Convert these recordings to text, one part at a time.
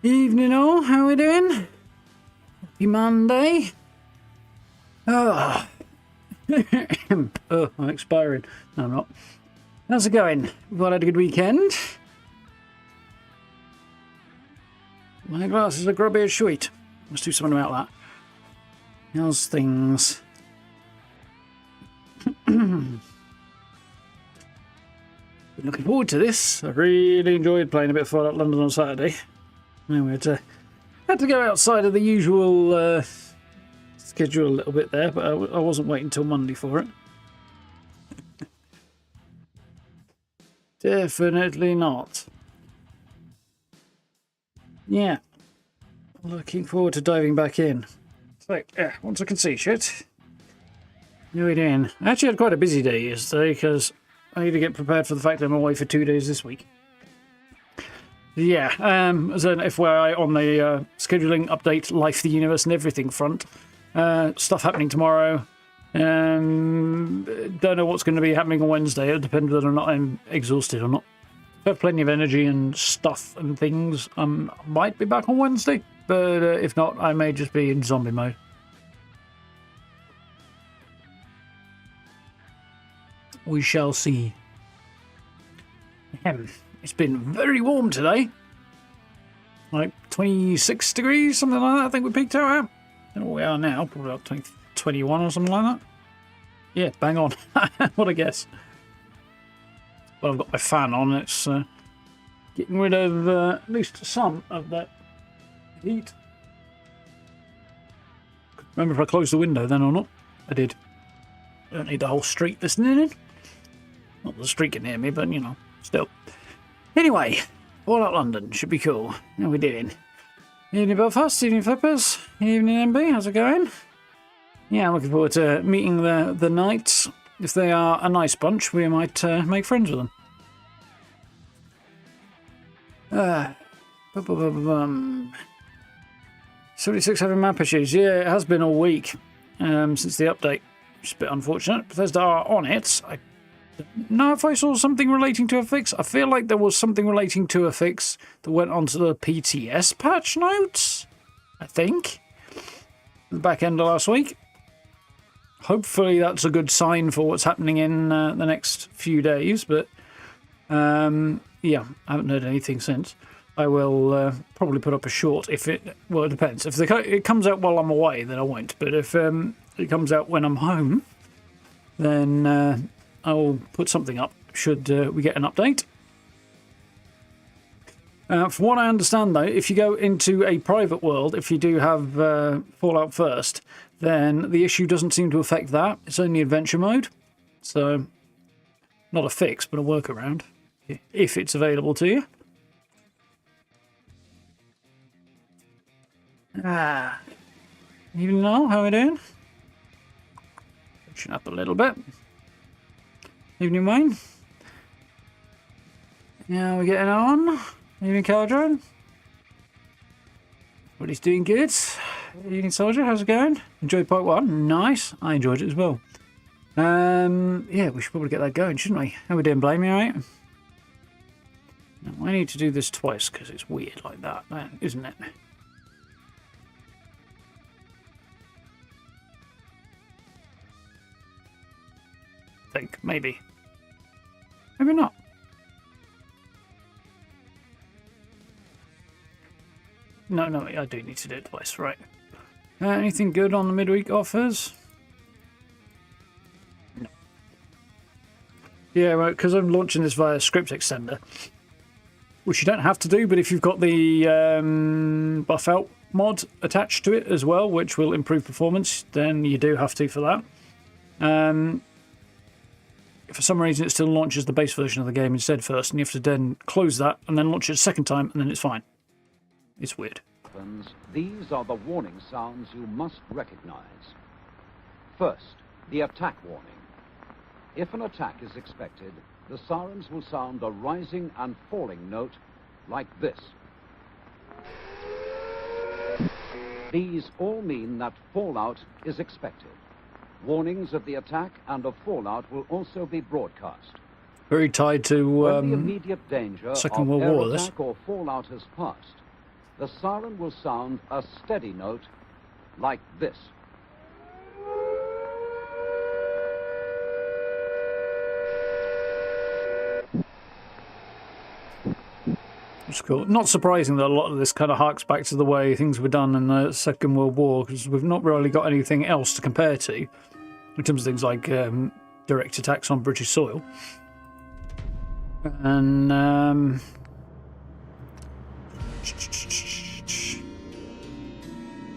Evening all, how we doing? Happy Monday. Oh, oh, I'm expiring. No, I'm not. How's it going? We've all had a good weekend. My glasses are grubby as sweet. Let's do something about that. How's things? Been looking forward to this. I really enjoyed playing a bit of Fallout London on Saturday. Anyway, had to go outside of the usual schedule a little bit there, but I wasn't waiting until Monday for it. Definitely not. Yeah. Looking forward to diving back in. So, yeah, once I can see shit. How are we doing? I actually had quite a busy day yesterday because I need to get prepared for the fact that I'm away for 2 days this week. Yeah, as an FYI on the scheduling update, life, the universe and everything front. Stuff happening tomorrow. Don't know what's going to be happening on Wednesday. It'll depend whether or not I'm exhausted or not. I have plenty of energy and stuff and things. I might be back on Wednesday, but if not, I may just be in zombie mode. We shall see. It's been very warm today. Like 26 degrees, something like that, I think we peaked out at. I don't know what we are now, probably about 21 or something like that. Yeah, bang on. What a guess. Well, I've got my fan on, it's getting rid of at least some of that heat. Remember if I closed the window then or not? I did. I don't need the whole street listening in. Not that the street can hear me, but you know, still. Anyway, Fallout London should be cool. How are we doing? Evening Belfast, evening Flippers, evening MB, how's it going? Yeah, I'm looking forward to meeting the Knights. If they are a nice bunch, we might make friends with them. 7600 map issues. Yeah, it has been all week since the update. Which is a bit unfortunate. Bethesda are on it. I don't know if I saw something relating to a fix. I feel like there was something relating to a fix that went onto the PTS patch notes, I think, the back end of last week. Hopefully that's a good sign for what's happening in the next few days, but yeah, I haven't heard anything since. I will probably put up a short if it, well, it depends. If it comes out while I'm away, then I won't, but if it comes out when I'm home, then I'll put something up should we get an update. From what I understand, though, if you go into a private world, if you do have Fallout first, then the issue doesn't seem to affect that. It's only adventure mode. So, not a fix, but a workaround, if it's available to you. Evening all, how are we doing? Pushing up a little bit. Evening Wayne. How are we getting on? Evening Caldron. Everybody's doing good. Evening Soldier, how's it going? Enjoyed part 1? Nice. I enjoyed it as well. Yeah, we should probably get that going, shouldn't we? How are we doing, Blame, you alright? No, I need to do this twice because it's weird like that, isn't it? I think, maybe. Maybe not. No, I do need to do it twice, right. Anything good on the midweek offers? No. Yeah, right, because I'm launching this via script extender, which you don't have to do, but if you've got the buff out mod attached to it as well, which will improve performance, then you do have to for that. If for some reason it still launches the base version of the game instead first, and you have to then close that and then launch it a second time, and then it's fine. It's weird. These are the warning sounds you must recognize. First, the attack warning. If an attack is expected, the sirens will sound a rising and falling note like this. These all mean that fallout is expected. Warnings of the attack and of fallout will also be broadcast. Very tied to when the immediate danger Second of World air War, this. attack or fallout has passed, the siren will sound a steady note like this. It's cool. Not surprising that a lot of this kind of harks back to the way things were done in the Second World War, because we've not really got anything else to compare to in terms of things like direct attacks on British soil. And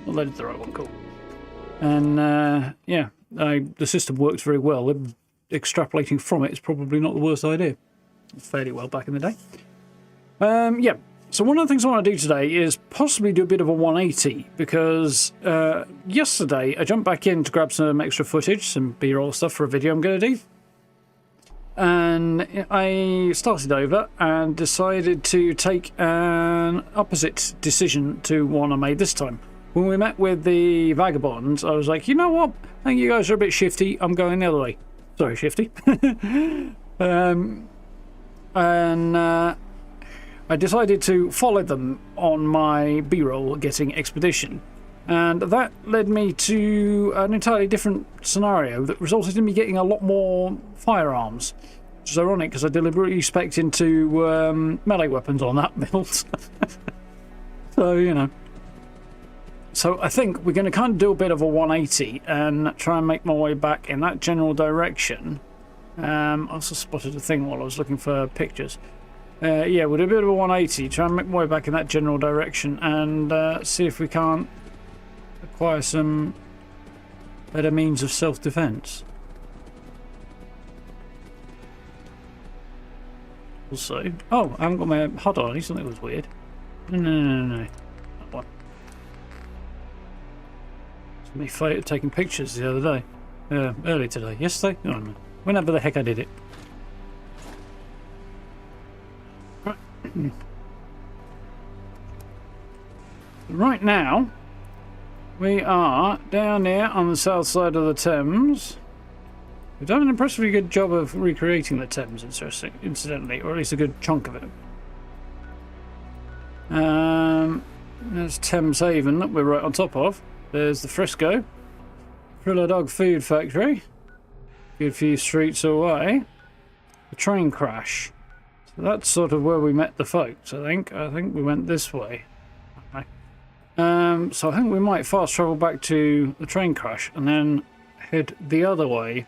I loaded the right one, cool. And yeah, the system works very well. Extrapolating from it is probably not the worst idea. Fairly well back in the day. Yeah, so one of the things I want to do today is possibly do a bit of a 180, because yesterday I jumped back in to grab some extra footage, some B-roll stuff for a video I'm going to do. And I started over and decided to take an opposite decision to one I made this time. When we met with the vagabonds, I was like, you know what? I think you guys are a bit shifty. I'm going the other way. Sorry, shifty. I decided to follow them on my B-roll getting expedition, and that led me to an entirely different scenario that resulted in me getting a lot more firearms, which is ironic because I deliberately spec'd into melee weapons on that build. So, you know. So I think we're going to kind of do a bit of a 180 and try and make my way back in that general direction. I also spotted a thing while I was looking for pictures. Yeah, we'll do a bit of a 180, try and make my way back in that general direction, and see if we can't acquire some better means of self-defense. Also, oh, I haven't got my HUD on. Something was weird. No. That one. It's me taking pictures the other day. Early today. Yesterday? I don't know. Whenever the heck I did it. Right now, we are down here on the south side of the Thames. We've done an impressively good job of recreating the Thames, incidentally, or at least a good chunk of it. There's Thames Haven that we're right on top of. There's the Frisco, Krilla Dog Food Factory, a good few streets away. The train crash. So that's sort of where we met the folks, I think. I think we went this way. Okay. So I think we might fast travel back to the train crash and then head the other way,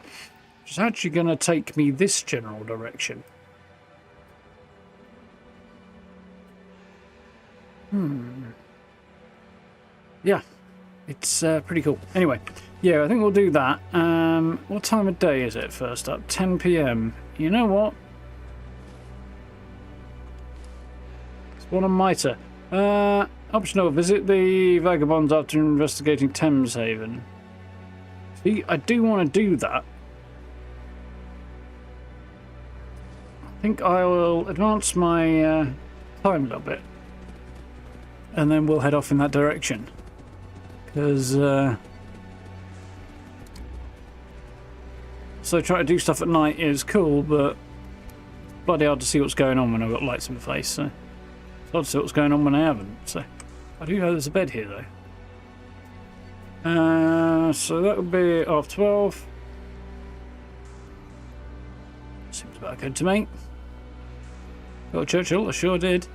which is actually going to take me this general direction. Yeah, it's pretty cool. Anyway, yeah, I think we'll do that. What time of day is it first up? 10 PM. You know what? One on Mitre. Optional, visit the vagabonds after investigating Thames Haven. See, I do want to do that. I think I will advance my time a little bit, and then we'll head off in that direction. Because so trying to do stuff at night is cool, but bloody hard to see what's going on when I've got lights in my face. So. It's hard to see what's going on when I haven't, so I do know there's a bed here though. So that would be half 12. Seems about good to me. Got Churchill, I sure did.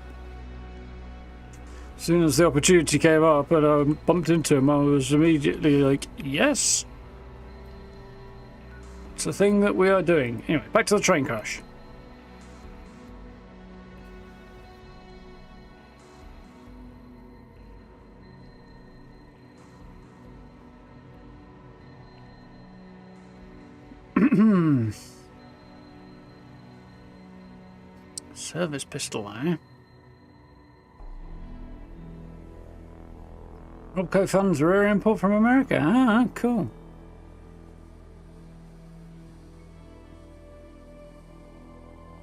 As soon as the opportunity came up and I bumped into him, I was immediately like, yes! It's a thing that we are doing. Anyway, back to the train crash. Service pistol, eh? Robco funds rare import from America. Ah, cool.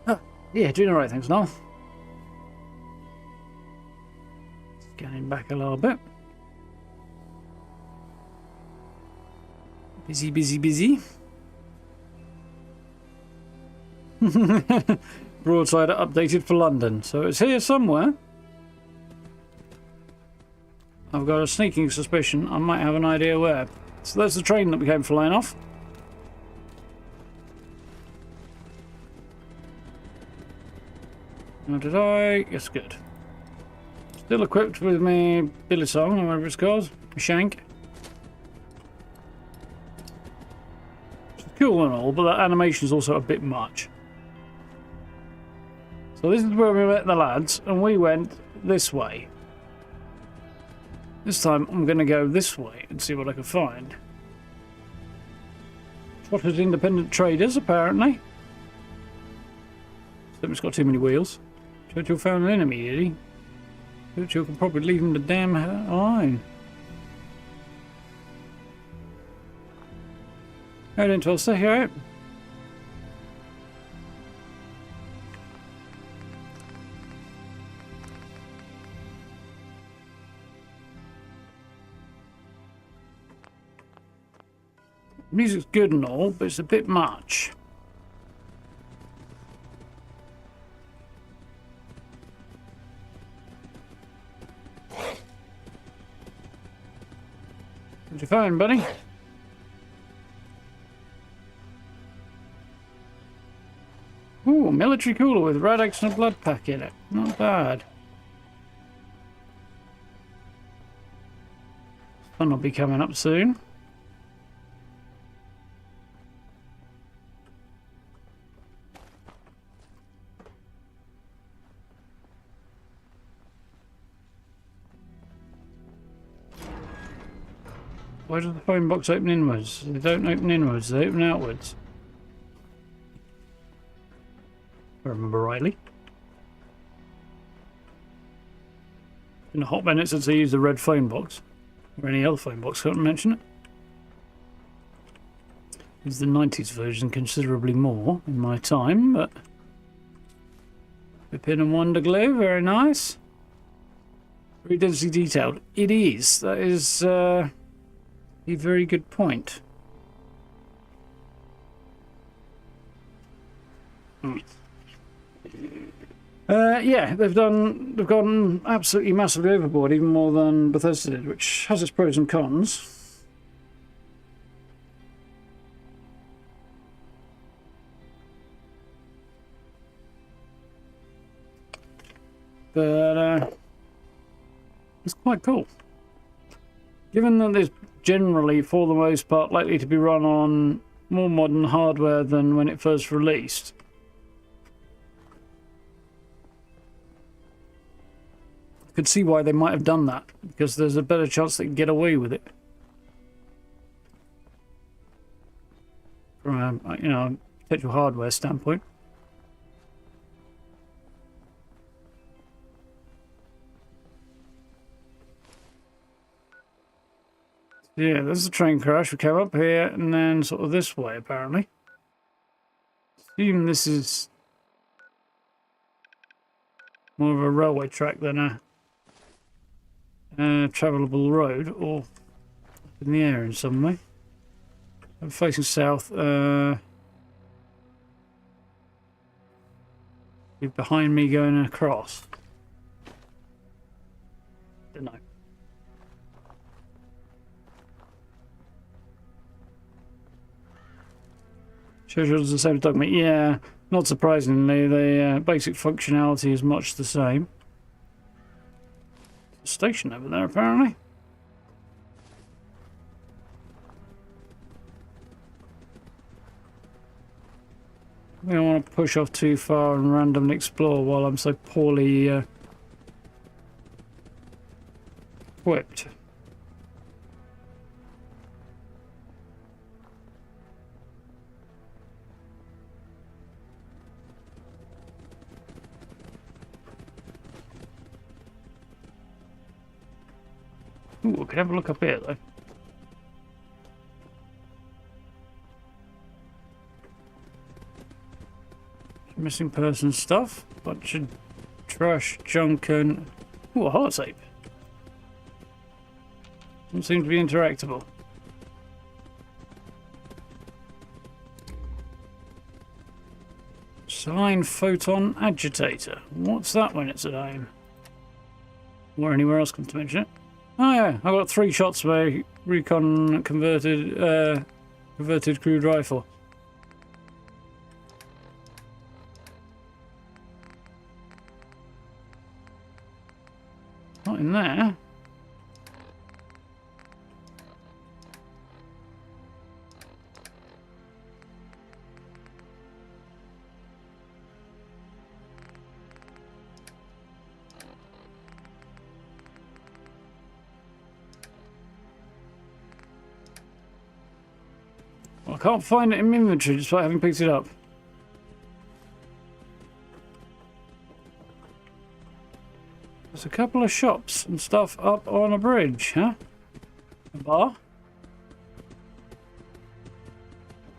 Oh, yeah, doing alright, thanks, Noel. Scanning back a little bit. Busy, busy, busy. Broadside updated for London, so it's here somewhere. I've got a sneaking suspicion I might have an idea where. So there's the train that we came flying off. How did I? Yes, good. Still equipped with me billy song, or whatever it's called. Shank. It's cool and all, but that animation is also a bit much. So this is where we met the lads, and we went this way. This time I'm going to go this way and see what I can find. Spotted independent traders, apparently. Something's got too many wheels. Churchill found an enemy, did he? Churchill can probably leave him the damn line. How didn't I say here? Music's good and all, but it's a bit much. What'd you find, buddy? Ooh, military cooler with Radix and a blood pack in it. Not bad. Fun will be coming up soon. Why does the phone box open inwards? They don't open inwards, they open outwards. If I remember rightly. Been a hot minute since I used the red phone box. Or any other phone box, can't mention it. It's the 90s version considerably more in my time, but... Pin and Wonder Glue, very nice. Very densely detailed. It is. That is... a very good point. Yeah, they've gone absolutely massively overboard, even more than Bethesda did, which has its pros and cons. But it's quite cool. Given that there's generally, for the most part, likely to be run on more modern hardware than when it first released. I could see why they might have done that, because there's a better chance they can get away with it. From a, potential hardware standpoint. Yeah, there's a train crash. We came up here and then sort of this way, apparently. Assume this is more of a railway track than a travelable road, or up in the air in some way. I'm facing south. You're behind me going across. Don't know. Schedule's the same document. Yeah, not surprisingly, the basic functionality is much the same. Station over there, apparently. We don't want to push off too far and randomly explore while I'm so poorly equipped. Ooh, we could have a look up here, though. Missing person stuff. Bunch of trash, junk, and... Ooh, a holotape. Doesn't seem to be interactable. Saline photon agitator. What's that when it's at home? Or anywhere else, come to mention it. Oh yeah, I got 3 shots for a recon converted crude rifle. Not in there. Well, I can't find it in my inventory despite having picked it up. There's a couple of shops and stuff up on a bridge, huh? A bar?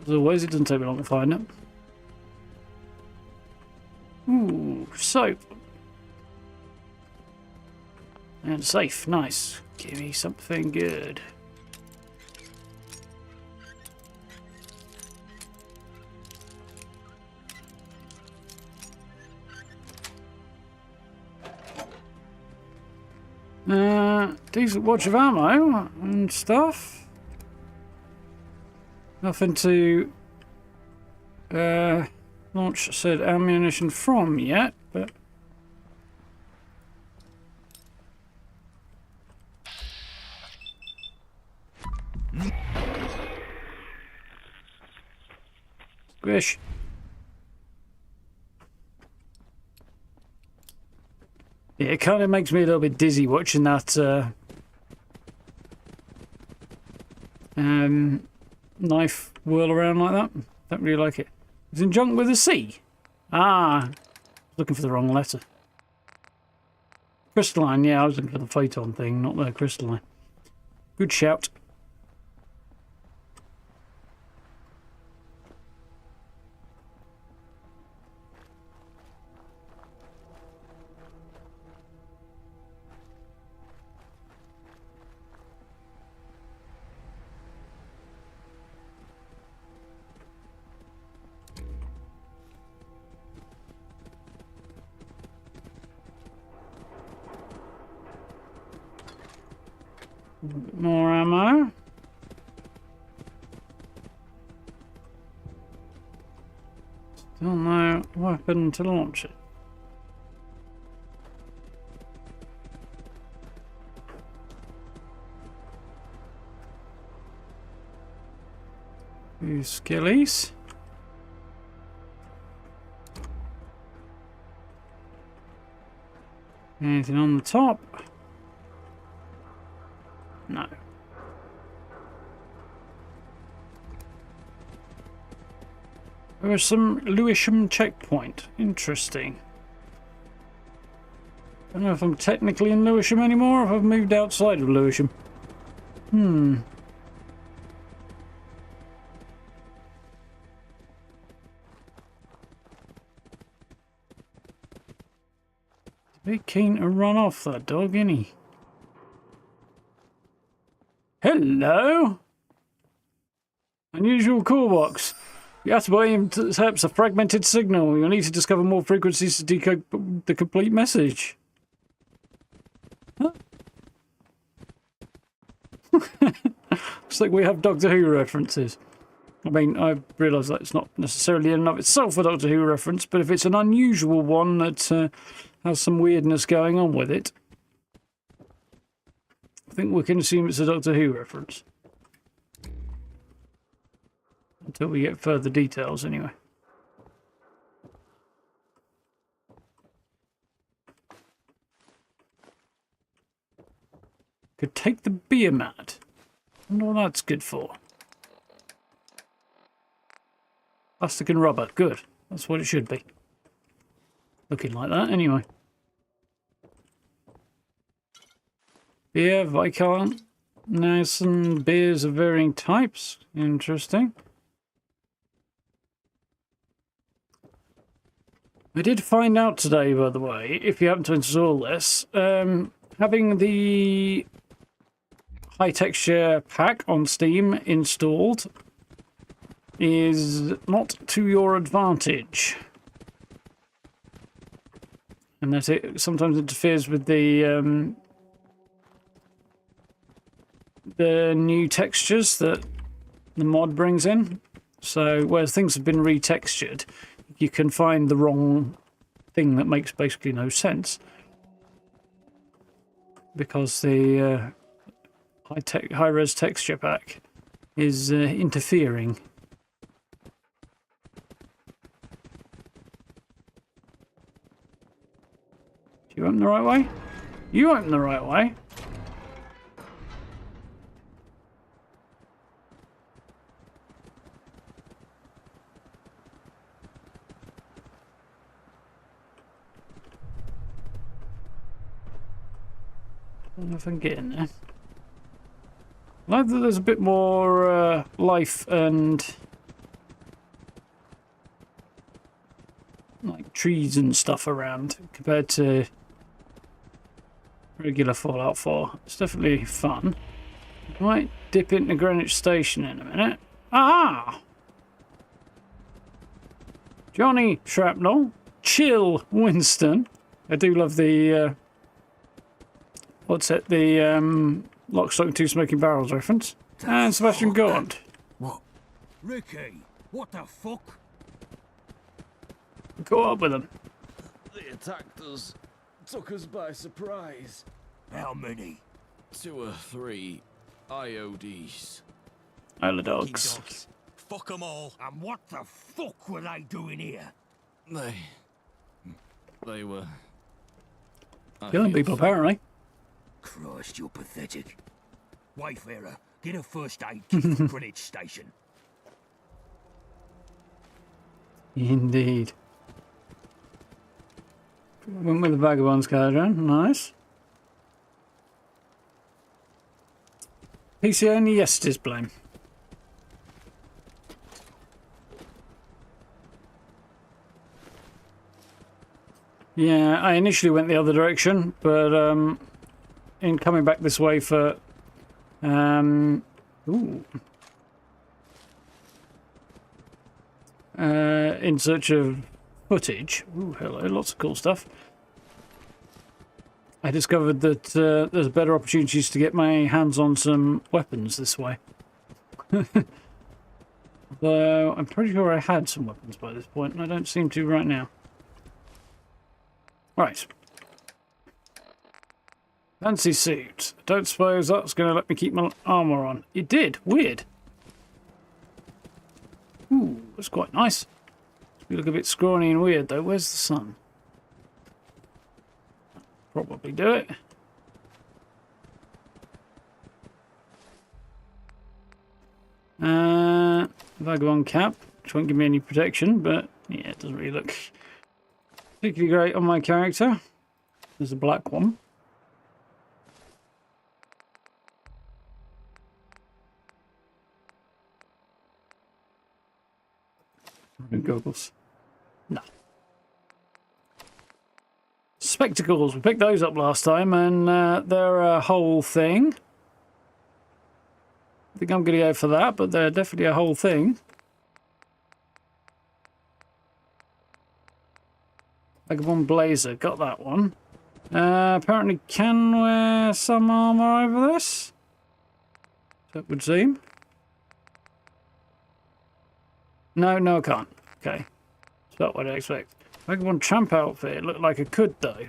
As always, it doesn't take me long to find it. Ooh, soap. And safe, nice. Give me something good. Decent watch of ammo and stuff. Nothing to launch said ammunition from yet, but squish. Yeah, it kind of makes me a little bit dizzy watching that knife whirl around like that. Don't really like it. It's in junk with a C. Ah, looking for the wrong letter. Crystalline, yeah, I was looking for the photon thing, not the crystalline. Good shout. More ammo. Still no weapon to launch it. Few skillies. Anything on the top? No. There was some Lewisham checkpoint. Interesting. I don't know if I'm technically in Lewisham anymore or if I've moved outside of Lewisham. Be keen to run off that dog, isn't he? Hello? Unusual call box. You have to buy him perhaps a fragmented signal. You'll need to discover more frequencies to decode the complete message. Huh? Looks like we have Doctor Who references. I mean, I realise that it's not necessarily in and of itself a Doctor Who reference, but if it's an unusual one that has some weirdness going on with it, I think we can assume it's a Doctor Who reference. Until we get further details, anyway. Could take the beer mat. I wonder what that's good for. Plastic and rubber. Good. That's what it should be. Looking like that, anyway. Beer, Viscount, Nielsen, beers of varying types. Interesting. I did find out today, by the way, if you happen to install this, having the high texture pack on Steam installed is not to your advantage. And that it sometimes interferes with the the new textures that the mod brings in. So where things have been retextured, you can find the wrong thing that makes basically no sense because the high-res texture pack is interfering. Do you open the right way? You open the right way. I don't know if I can get in there. I like that there's a bit more life and like trees and stuff around compared to regular Fallout 4. It's definitely fun. I might dip into Greenwich Station in a minute. Ah! Johnny Shrapnel. Chill Winston. I do love the what's it? The Lock, Stock and Two Smoking Barrels reference. And Sebastian Gaunt. What? Ricky, what the fuck? Caught up with them. They attacked us. Took us by surprise. How many? 2 or 3 IODs. Isle of Dogs. Dogs. Fuck them all. And what the fuck were they doing here? They were... Killing people, apparently. Christ, you're pathetic. Wayfarer, get a first aid kit for Greenwich Station. Indeed. Went with the Vagabond's caravan. Nice. PC only yesterday's blame. Yeah, I initially went the other direction, but in coming back this way for in search of footage. Ooh, hello, lots of cool stuff. I discovered that there's better opportunities to get my hands on some weapons this way. Though I'm pretty sure I had some weapons by this point, and I don't seem to right now. Right. Fancy suit. Don't suppose that's going to let me keep my armour on. It did. Weird. Ooh, that's quite nice. You look a bit scrawny and weird though. Where's the sun? Probably do it. Vagabond cap, which won't give me any protection, but yeah, it doesn't really look particularly great on my character. There's a black one. Goggles. No. Spectacles. We picked those up last time, and they're a whole thing. I think I'm going to go for that, but they're definitely a whole thing. Vagabond blazer. Got that one. Apparently can wear some armour over this. That would seem. No, I can't. Okay. That's about what I expect. Vagabond tramp outfit. It looked like I could, though.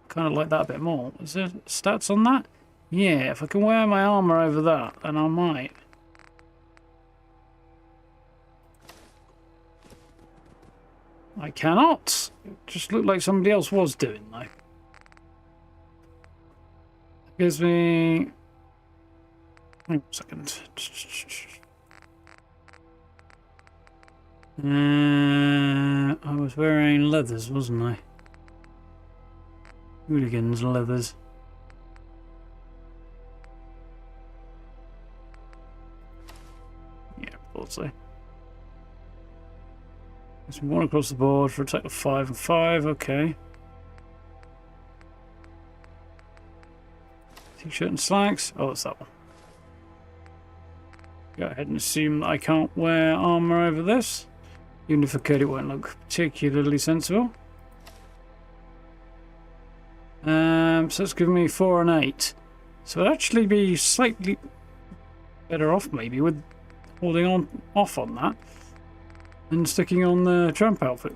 Kind of like that a bit more. Is there stats on that? Yeah, if I can wear my armour over that, then I might. I cannot. It just looked like somebody else was doing, though. Gives me... Hang on a second. I was wearing leathers, wasn't I? Hooligans leathers. Yeah, thought so. There's one across the board for a total of 5 and 5, okay. T-shirt and slacks. Oh, it's that one. Go ahead and assume that I can't wear armour over this. Even if I could, it won't look particularly sensible. So it's giving me 4 and 8. So I'd actually be slightly better off maybe with holding on off on that and sticking on the tramp outfit.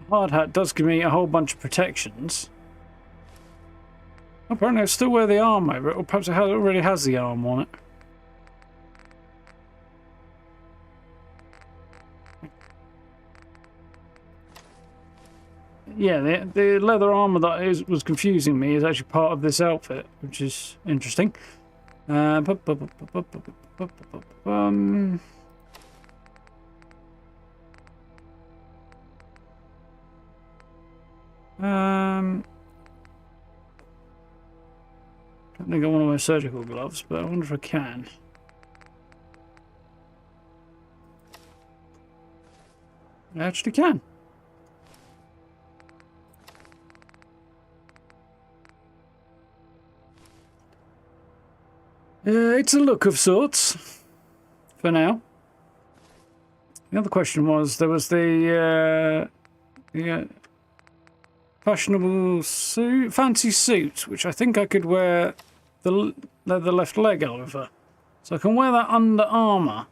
Hard hat does give me a whole bunch of protections. Apparently I still wear the arm over it, or perhaps it already has the arm on it. Yeah, the leather armor that was confusing me is actually part of this outfit, which is interesting. Don't think I want to wear surgical gloves, but I wonder if I can. I actually can. It's a look of sorts, for now. The other question was, there was the fashionable suit, fancy suit, which I think I could wear the left leg over. So I can wear that under armour.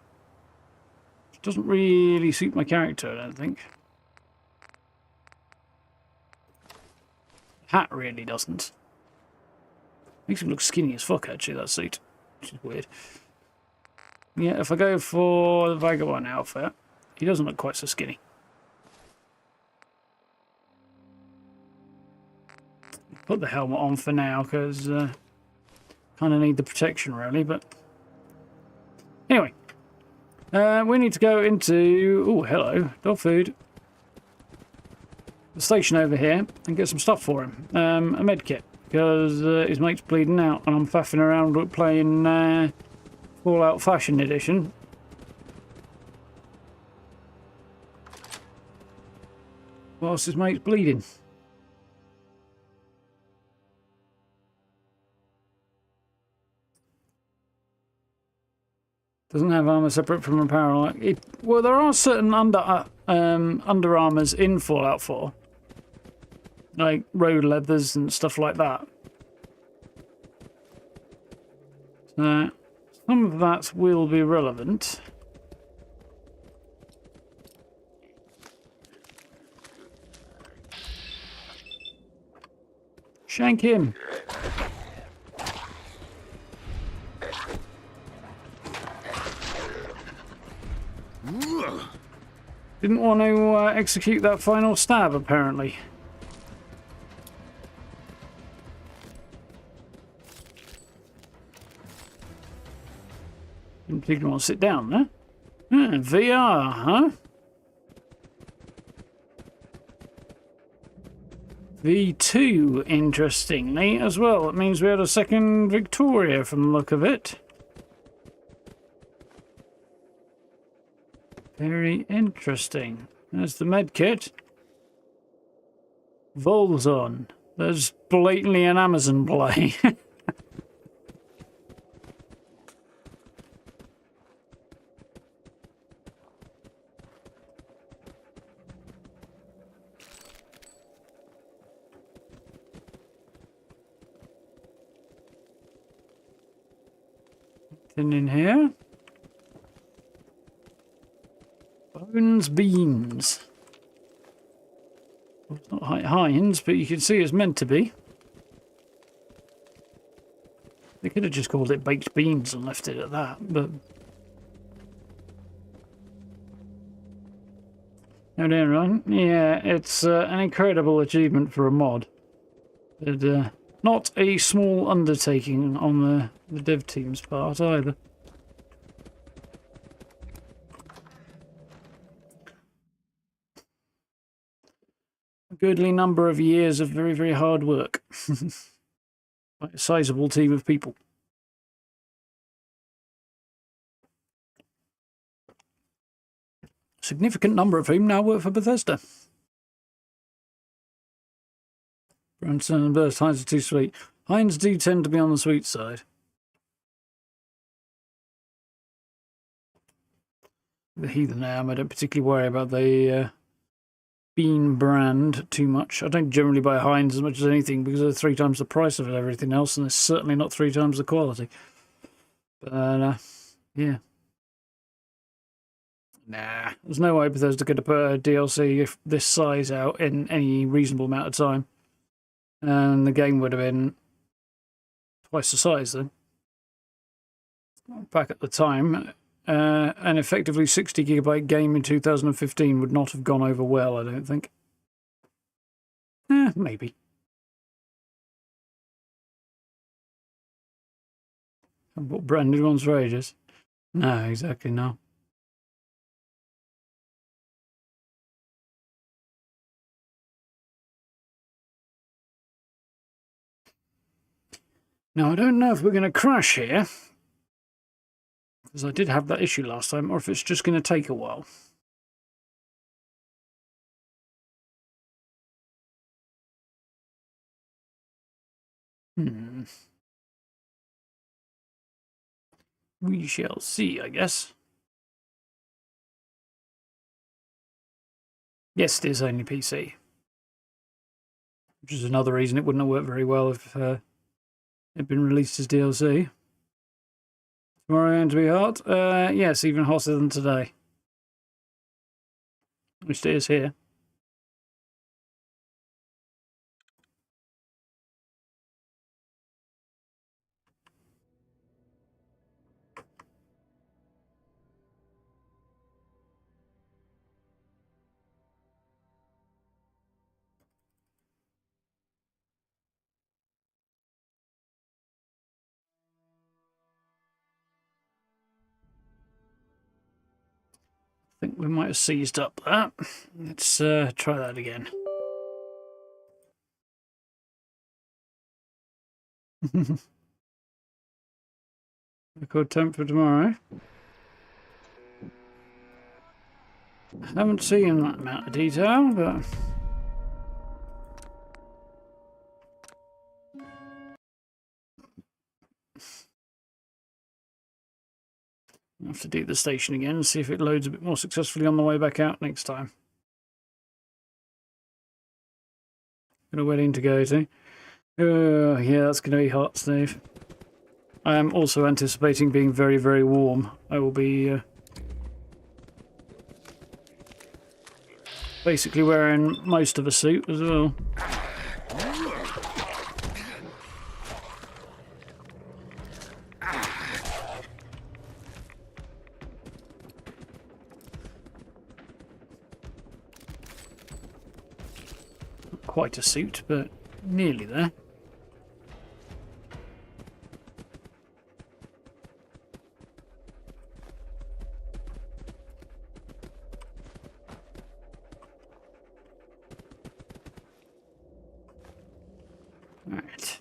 Which doesn't really suit my character, I don't think. Hat really doesn't. Makes him look skinny as fuck, actually, that suit. Which is weird. Yeah, if I go for the vagabond outfit, he doesn't look quite so skinny. Put the helmet on for now, because kind of need the protection, really, but... Anyway. We need to go into... Oh, hello. Dog food. The station over here, and get some stuff for him. A med kit. Because his mate's bleeding out, and I'm faffing around with playing Fallout Fashion Edition. Whilst his mate's bleeding. Doesn't have armor separate from apparel. Well, there are certain under armors in Fallout 4. Like road leathers and stuff like that. So some of that will be relevant. Shank him. Didn't want to execute that final stab, apparently. Didn't particularly want to sit down there. VR, huh? V2, interestingly, as well. It means we had a second Victoria from the look of it. Very interesting. There's the med kit. Volzon. There's blatantly an Amazon play. In here. Bones beans. Well, it's not Heinz, but you can see it's meant to be. They could have just called it baked beans and left it at that, but... Oh dear, right? Yeah, it's an incredible achievement for a mod. But, not a small undertaking on the dev team's part either. A goodly number of years of very, very hard work. Quite a sizable team of people. A significant number of whom now work for Bethesda. Brunson and Burst, Heinz are too sweet. Heinz do tend to be on the sweet side. The heathen am, I don't particularly worry about the Bean brand too much. I don't generally buy Heinz as much as anything because they're 3 times the price of everything else, and it's certainly not 3 times the quality. But yeah. Nah, there's no way Bethesda could have put a DLC if this size out in any reasonable amount of time. And the game would have been twice the size then. Back at the time, an effectively 60GB game in 2015 would not have gone over well, I don't think. Maybe. I've bought branded ones for ages. No, exactly, no. Now, I don't know if we're going to crash here, because I did have that issue last time, or if it's just going to take a while. We shall see, I guess. Yes, it is only PC. Which is another reason it wouldn't have worked very well if it had been released as DLC. Tomorrow going to be hot? Yes, even hotter than today. Which it is here. I think we might have seized up that. Let's try that again. Record temp for tomorrow. I haven't seen that amount of detail, but I'll have to do the station again and see if it loads a bit more successfully on the way back out next time. Got a wedding to go to. Yeah, that's going to be hot, Steve. I am also anticipating being very, very warm. I will be basically wearing most of a suit as well. Not quite a suit, but nearly there. Right.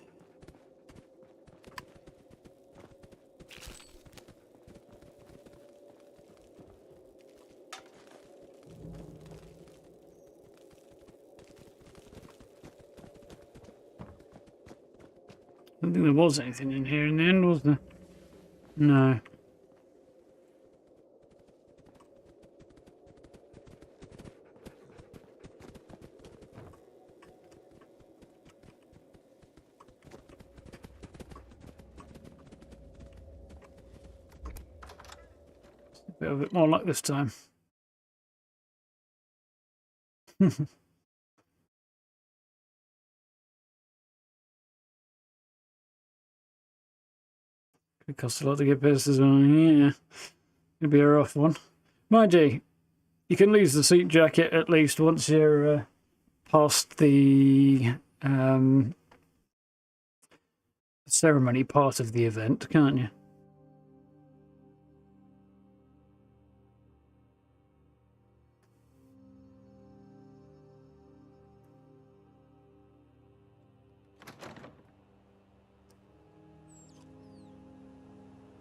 I don't think there was anything in here in the end, was there? No. A bit more luck this time. Could cost a lot to get past as well. Yeah, it'll be a rough one. Mind you, you can lose the suit jacket at least once you're past the ceremony part of the event, can't you?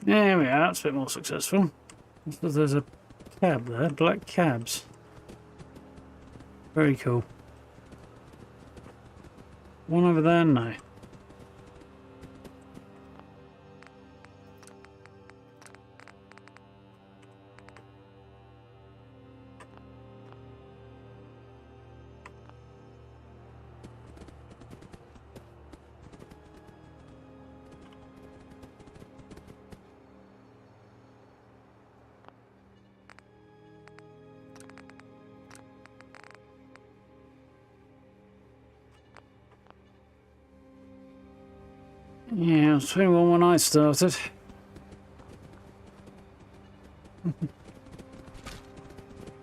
There we are, that's a bit more successful. So there's a cab there, black cabs. Very cool. One over there? No. Yeah, I was 21 when I started.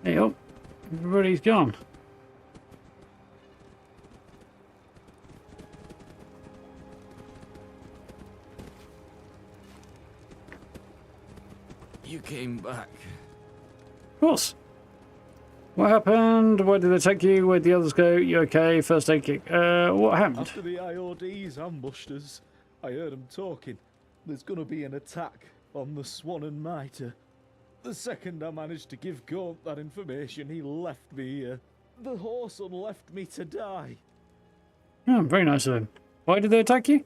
Hey, oh, everybody's gone. You came back. Of course. What happened? Where did they take you? Where'd the others go? You okay? First aid kick. What happened? After the IODs ambushed us, I heard them talking. There's gonna be an attack on the Swan and Mitre. The second I managed to give Gaunt that information, he left me here. The Whoreson left me to die. Oh, very nice of him. Why did they attack you?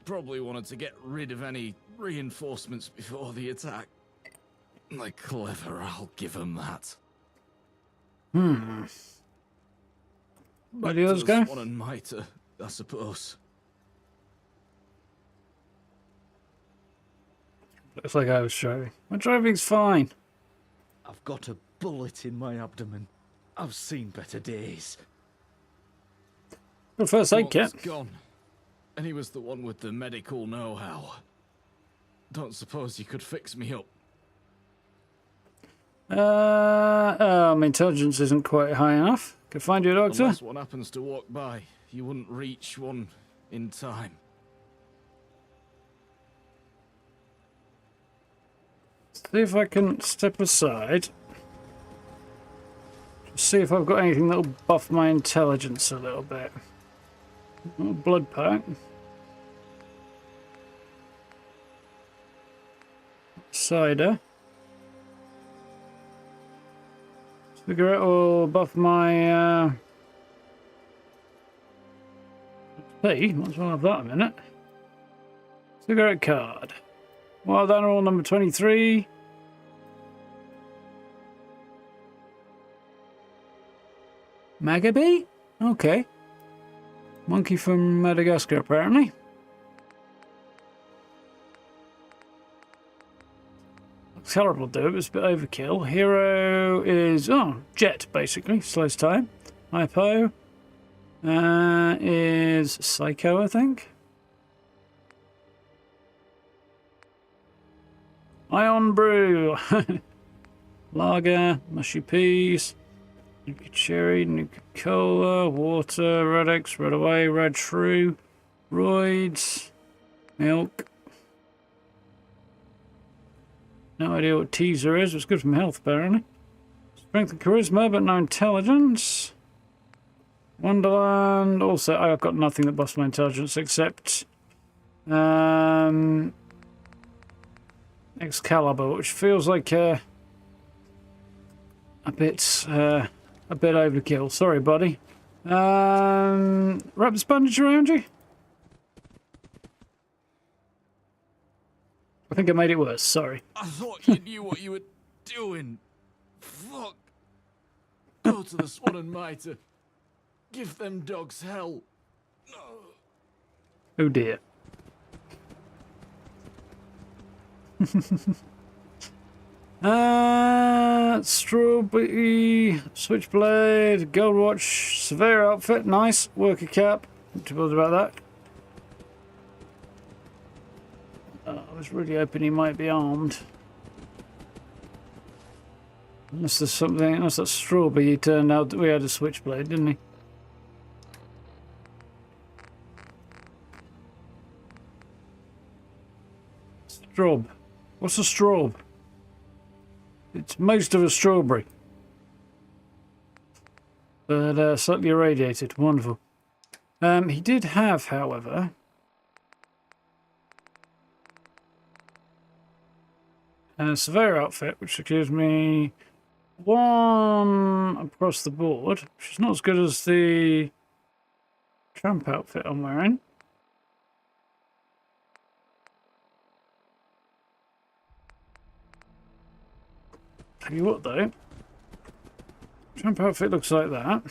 Probably wanted to get rid of any reinforcements before the attack. They're clever, I'll give them that. Where Back do the to others go? Swan and Mitre, I suppose. Looks like I was driving. My driving's fine. I've got a bullet in my abdomen. I've seen better days. Good first aid Gaunt's kit. gone. And he was the one with the medical know-how. Don't suppose you could fix me up? My intelligence isn't quite high enough. Could find you a doctor. Unless one happens to walk by, you wouldn't reach one in time. See if I can step aside. See if I've got anything that'll buff my intelligence a little bit. Blood pack. Cider. Cigarette will buff my P. Might as well have that a minute. Cigarette card. Wild animal number 23. Magaby? Okay. Monkey from Madagascar, apparently. Looks horrible, do it, but it's a bit overkill. Hero is, Jet, basically. Slows time. Hypo is Psycho, I think. Ion Brew. Lager, mushy peas. Nuka Cherry, Nuka Cola, Water, Red X, Red Away, Red Shrew, Roids, Milk. No idea what teaser is, it's good for my health apparently. Strength and Charisma, but no intelligence. Wonderland, also I've got nothing that buffs my intelligence except Excalibur, which feels like a bit overkill. Sorry, buddy. Wrap this bandage around you. I think I made it worse. Sorry. I thought you knew what you were doing. Fuck. Go to the Swan and Mitre. Give them dogs hell. Oh dear. Strawberry, Switchblade, Gold Watch, Severe outfit, nice. Worker cap. Not too bothered about that. I was really hoping he might be armed. Unless there's something, unless that Strawberry he turned out that we had a Switchblade, didn't he? Strob. What's a strob? It's most of a strawberry. But slightly irradiated. Wonderful. He did have, however, a severe outfit, which gives me 1 across the board, which is not as good as the tramp outfit I'm wearing. Tell you what though, tramp outfit looks like that.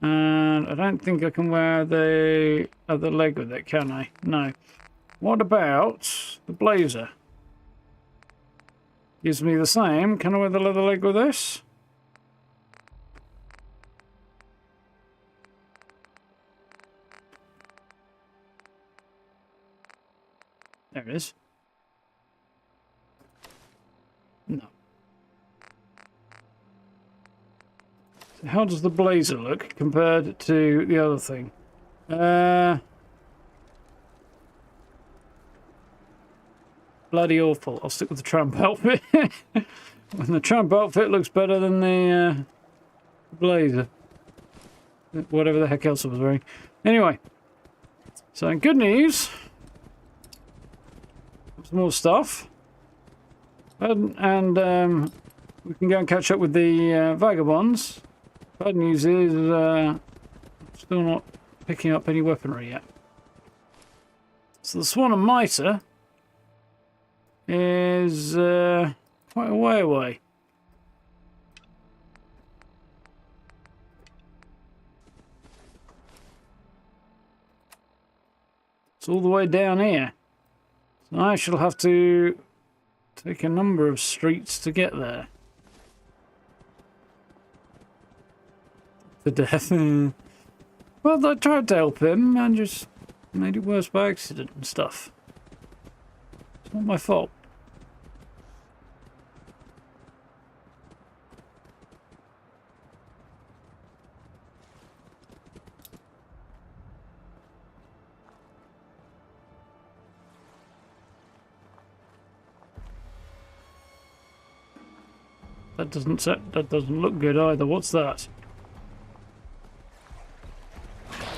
And I don't think I can wear the other leg with it, can I? No. What about the blazer? Gives me the same. Can I wear the leather leg with this? There it is. No. So how does the blazer look compared to the other thing? Bloody awful. I'll stick with the tramp outfit. When the tramp outfit looks better than the blazer. Whatever the heck else I was wearing. Anyway. So, good news. Some more stuff. And we can go and catch up with the vagabonds. Bad news is still not picking up any weaponry yet. So the Swan and Mitre is quite a way away. It's all the way down here. So I shall have to take a number of streets to get there. To death. Well, I tried to help him and just made it worse by accident and stuff. It's not my fault. That doesn't look good either. What's that?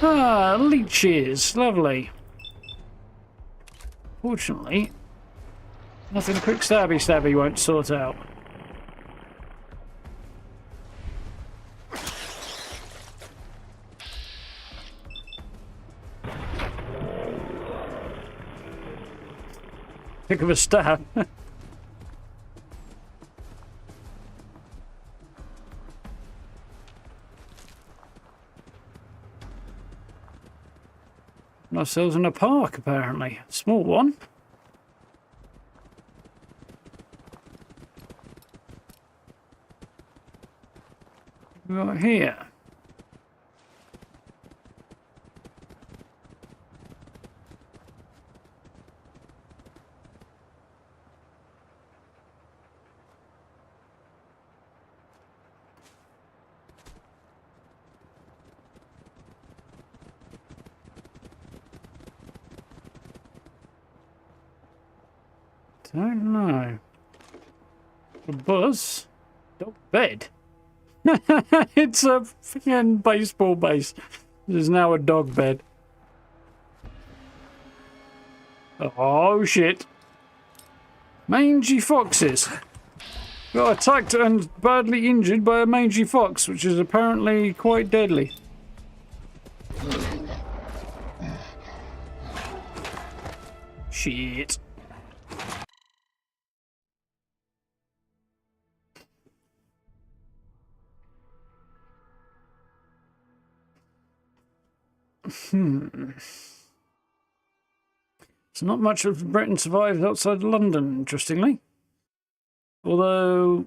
Ah, leeches. Lovely. Fortunately, nothing quick stabby won't sort out. Pick of a stab. Ourselves in a park, apparently. Small one. Right here. Don't know. A bus? Dog bed? It's a freaking baseball base. There's now a dog bed. Oh shit. Mangy foxes. Got attacked and badly injured by a mangy fox, which is apparently quite deadly. Shit. So not much of Britain survives outside London, interestingly. Although,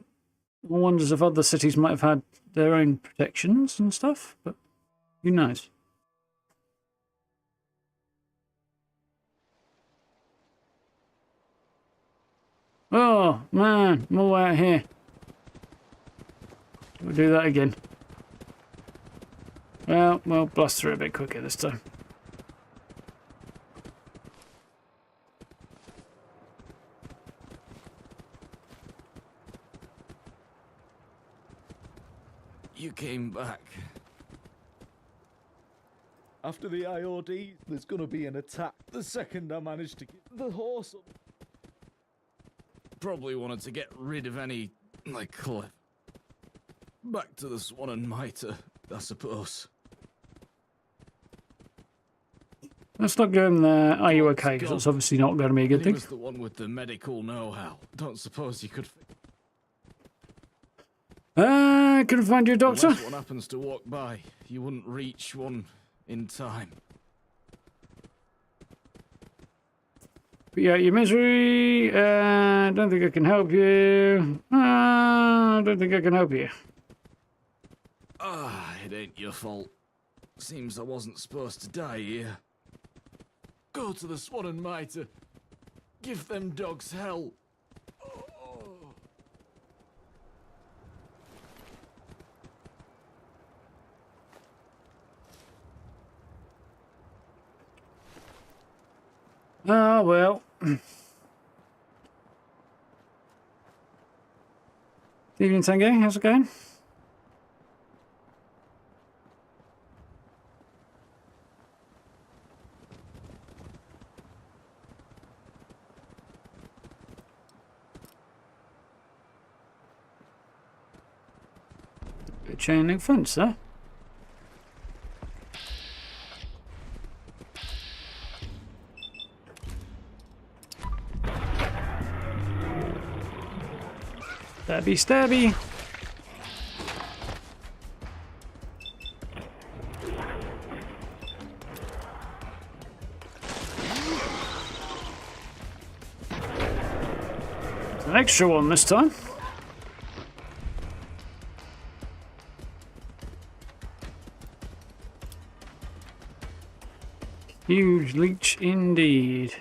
one wonders if other cities might have had their own protections and stuff, but who knows? Oh, man, more out here. We'll do that again. Well, we'll blast through a bit quicker this time. You came back. After the IOD, there's gonna be an attack. The second I manage to get the horse up. Probably wanted to get rid of any, like, cliff. Back to the Swan and Mitre, I suppose. Let's not go in there. Are you okay? Because that's obviously not going to be a good He thing. was the one with the medical know-how. Don't suppose you could... Couldn't find your doctor? Unless one happens to walk by, you wouldn't reach one in time. But yeah, your misery. Don't think I can help you. Don't think I can help you. Ah, it ain't your fault. Seems I wasn't supposed to die here. Go to the Swan and Mitre. Give them dogs hell. Ah, well. Evening, Tango. How's it going? Bit of chain link fence there. Stabby, stabby. It's an extra one this time. Huge leech indeed.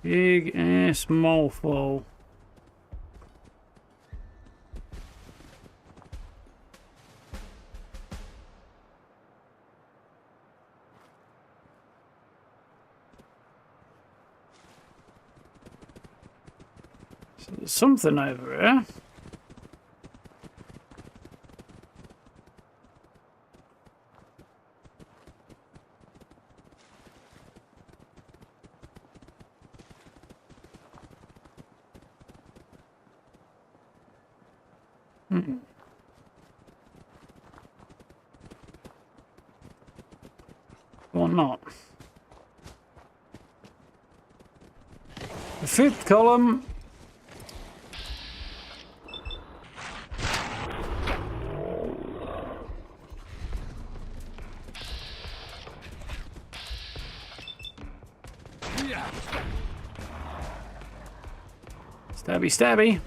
Big ass mouthful. So there's something over here. Or not. The fifth column. Stabby, stabby.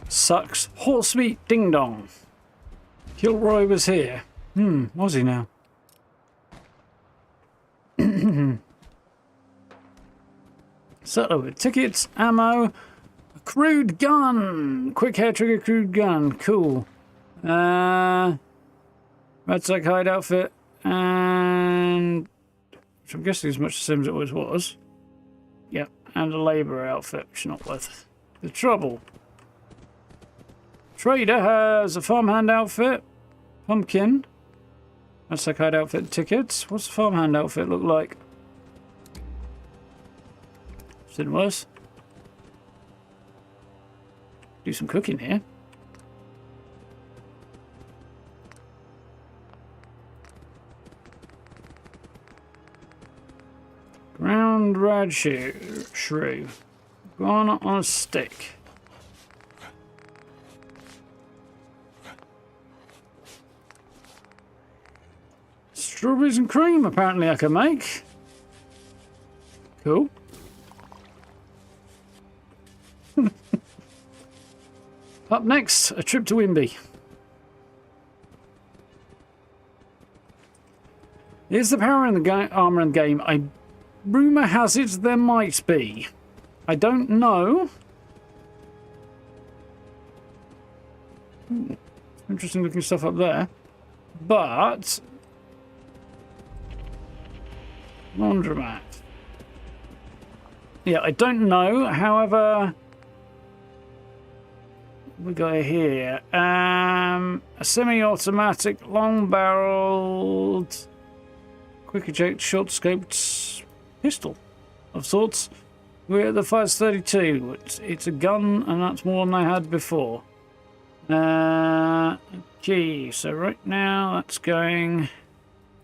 Sucks. Horse meat ding dong. Kilroy was here. Was he now? So, tickets, ammo, a crude gun. Quick hair trigger crude gun. Cool. Red Sock hide outfit. And which I'm guessing is much the same as it always was. Yep. And a labourer outfit, which is not worth the trouble. Trader has a farmhand outfit. Pumpkin. That's like hide outfit tickets. What's the farmhand outfit look like? Said it was. Do some cooking here. Ground rad shrew. Gone on a stick. Strawberries and cream, apparently I can make. Cool. Up next, a trip to Wimby. Is the power in the armor in the game? Rumour has it there might be. I don't know. Interesting looking stuff up there. But laundromat. Yeah, I don't know. However, we got here a semi-automatic, long-barreled, quick eject, short-scoped pistol of sorts. We're at the 532. It's a gun, and that's more than I had before. Okay, so right now that's going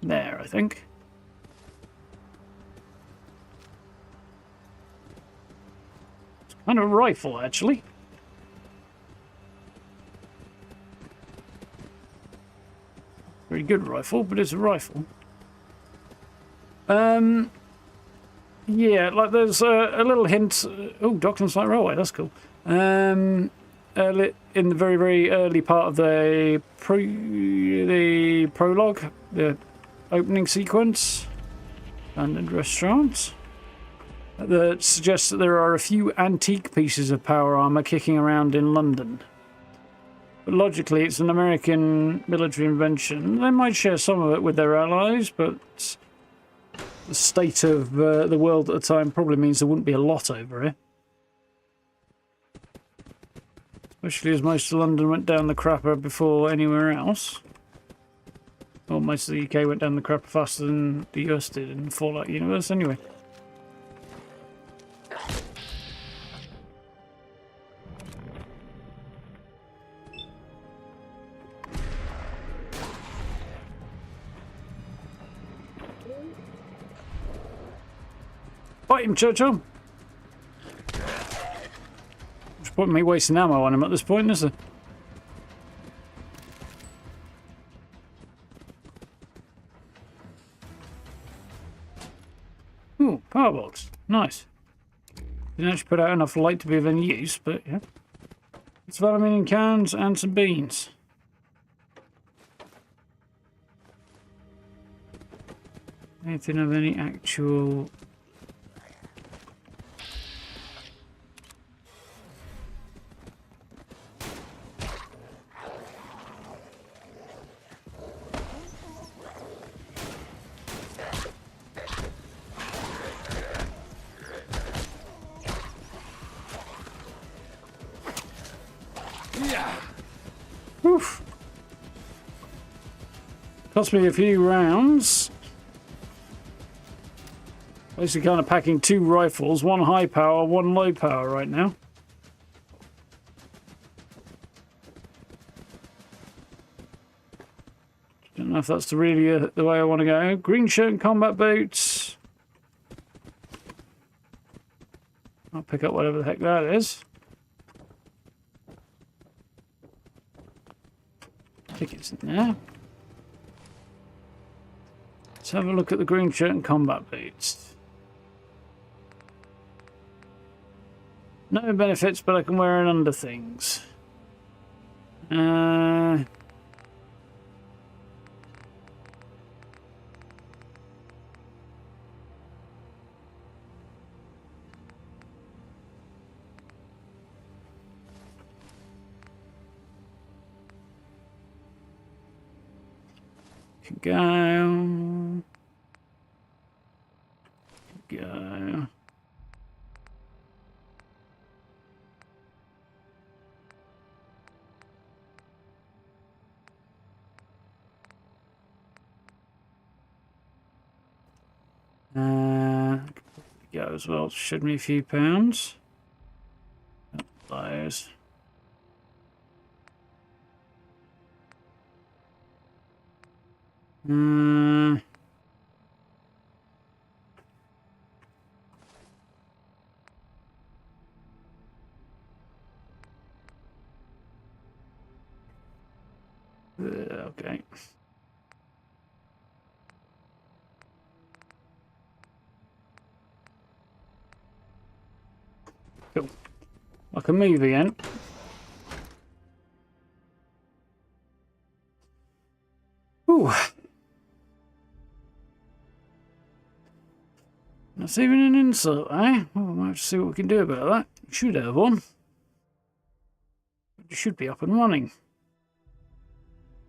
there, I think. Kind of a rifle, actually. Very good rifle, but it's a rifle. Yeah, like there's a little hint. Oh, Docklands Light Railway, that's cool. In the very, very early part of the prologue, the opening sequence. Abandoned restaurant. That suggests that there are a few antique pieces of power armor kicking around in London. But logically, it's an American military invention. They might share some of it with their allies, but the state of the world at the time probably means there wouldn't be a lot over here. Especially as most of London went down the crapper before anywhere else. Well, most of the UK went down the crapper faster than the US did in Fallout Universe anyway. Fight him, Churchill! There's point me wasting ammo on him at this point, is there? Ooh, power box. Nice. Didn't actually put out enough light to be of any use, but yeah. It's aluminium cans and some beans. Anything of any actual... Oof. Cost me a few rounds. Basically kind of packing two rifles, one high power, one low power right now. Don't know if that's really the way I want to go. Green shirt and combat boots. I'll pick up whatever the heck that is. Tickets in there. Let's have a look at the green shirt and combat boots. No benefits, but I can wear it under things. Go. Go. Go as well. Should me a few pounds. Those. Okay. Cool. I can move again. Ooh. That's even an insult, eh? Well, we might have to see what we can do about that. We should have one. It should be up and running.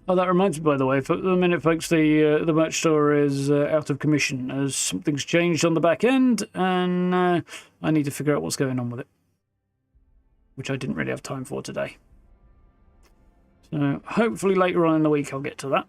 Oh, that reminds me, by the way, for the minute, folks, the merch store is out of commission as something's changed on the back end, and I need to figure out what's going on with it, which I didn't really have time for today. So hopefully later on in the week I'll get to that.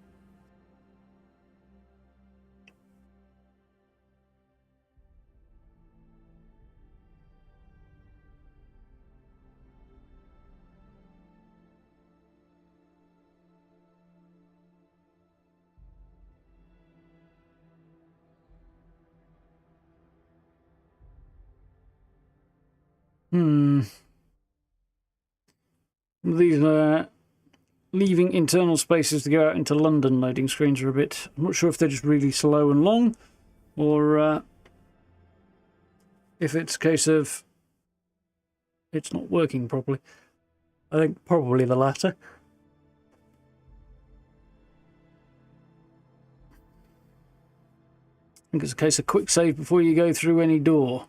These leaving internal spaces to go out into London loading screens are a bit... I'm not sure if they're just really slow and long, or if it's a case of it's not working properly. I think probably the latter. think it's a case of quick save before you go through any door.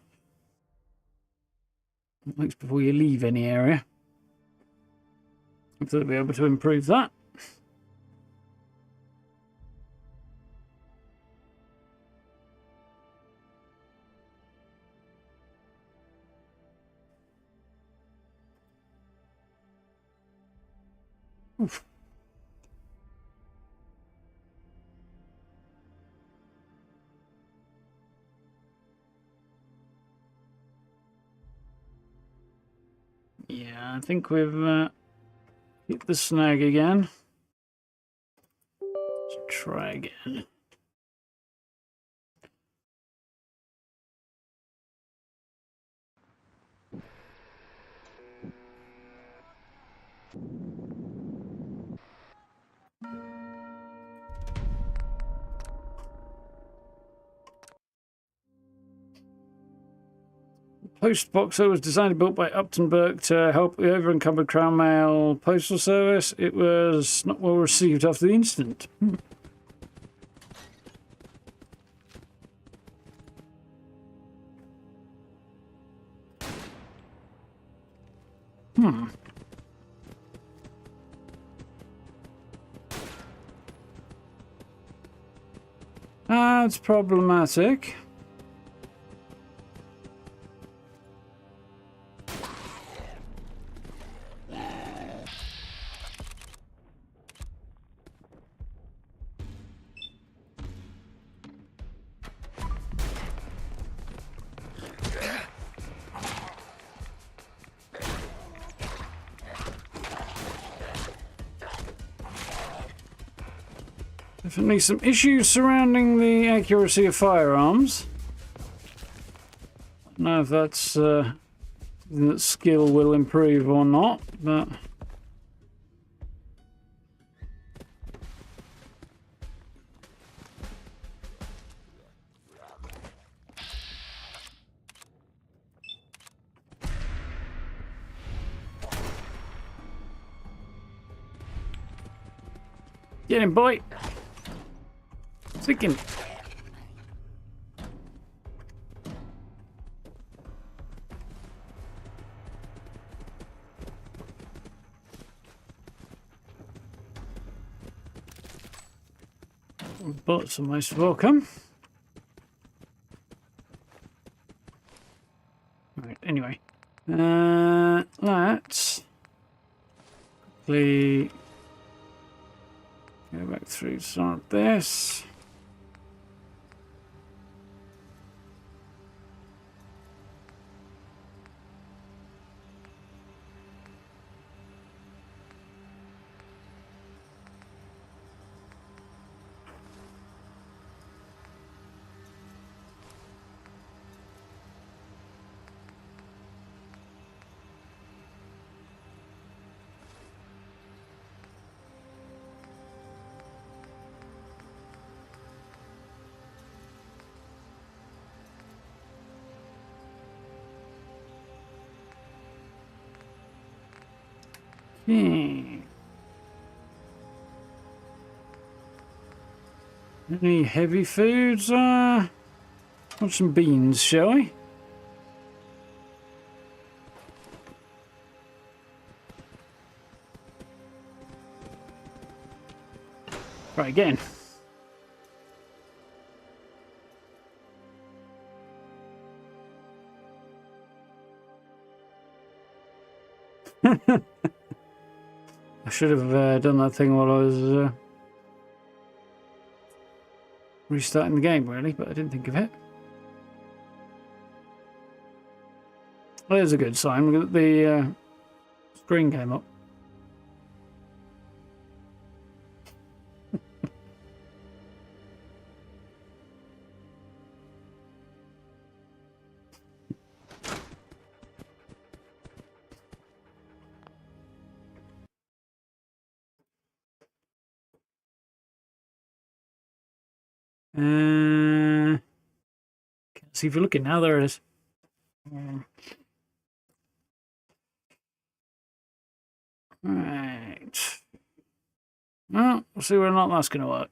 At least before you leave any area. Hopefully they'll be able to improve that. Oof. Yeah, I think we've hit the snag again. Let's try again. Post boxer was designed and built by Upton Burke to help the over-encumbered Crown Mail postal service. It was not well received after the incident. That's problematic. Definitely some issues surrounding the accuracy of firearms. I don't know if that's something that skill will improve or not, but... Get him, boy! Thinking. Bullets are most welcome. Right, anyway. Let's quickly go back through some of this. Any heavy foods? Want some beans, shall we? Right, again. I should have done that thing while I was restarting the game, really, but I didn't think of it. There's a good sign. Look at the screen came up. Can't see if you're looking now. There it is. Right. Well, we'll see whether or not that's going to work.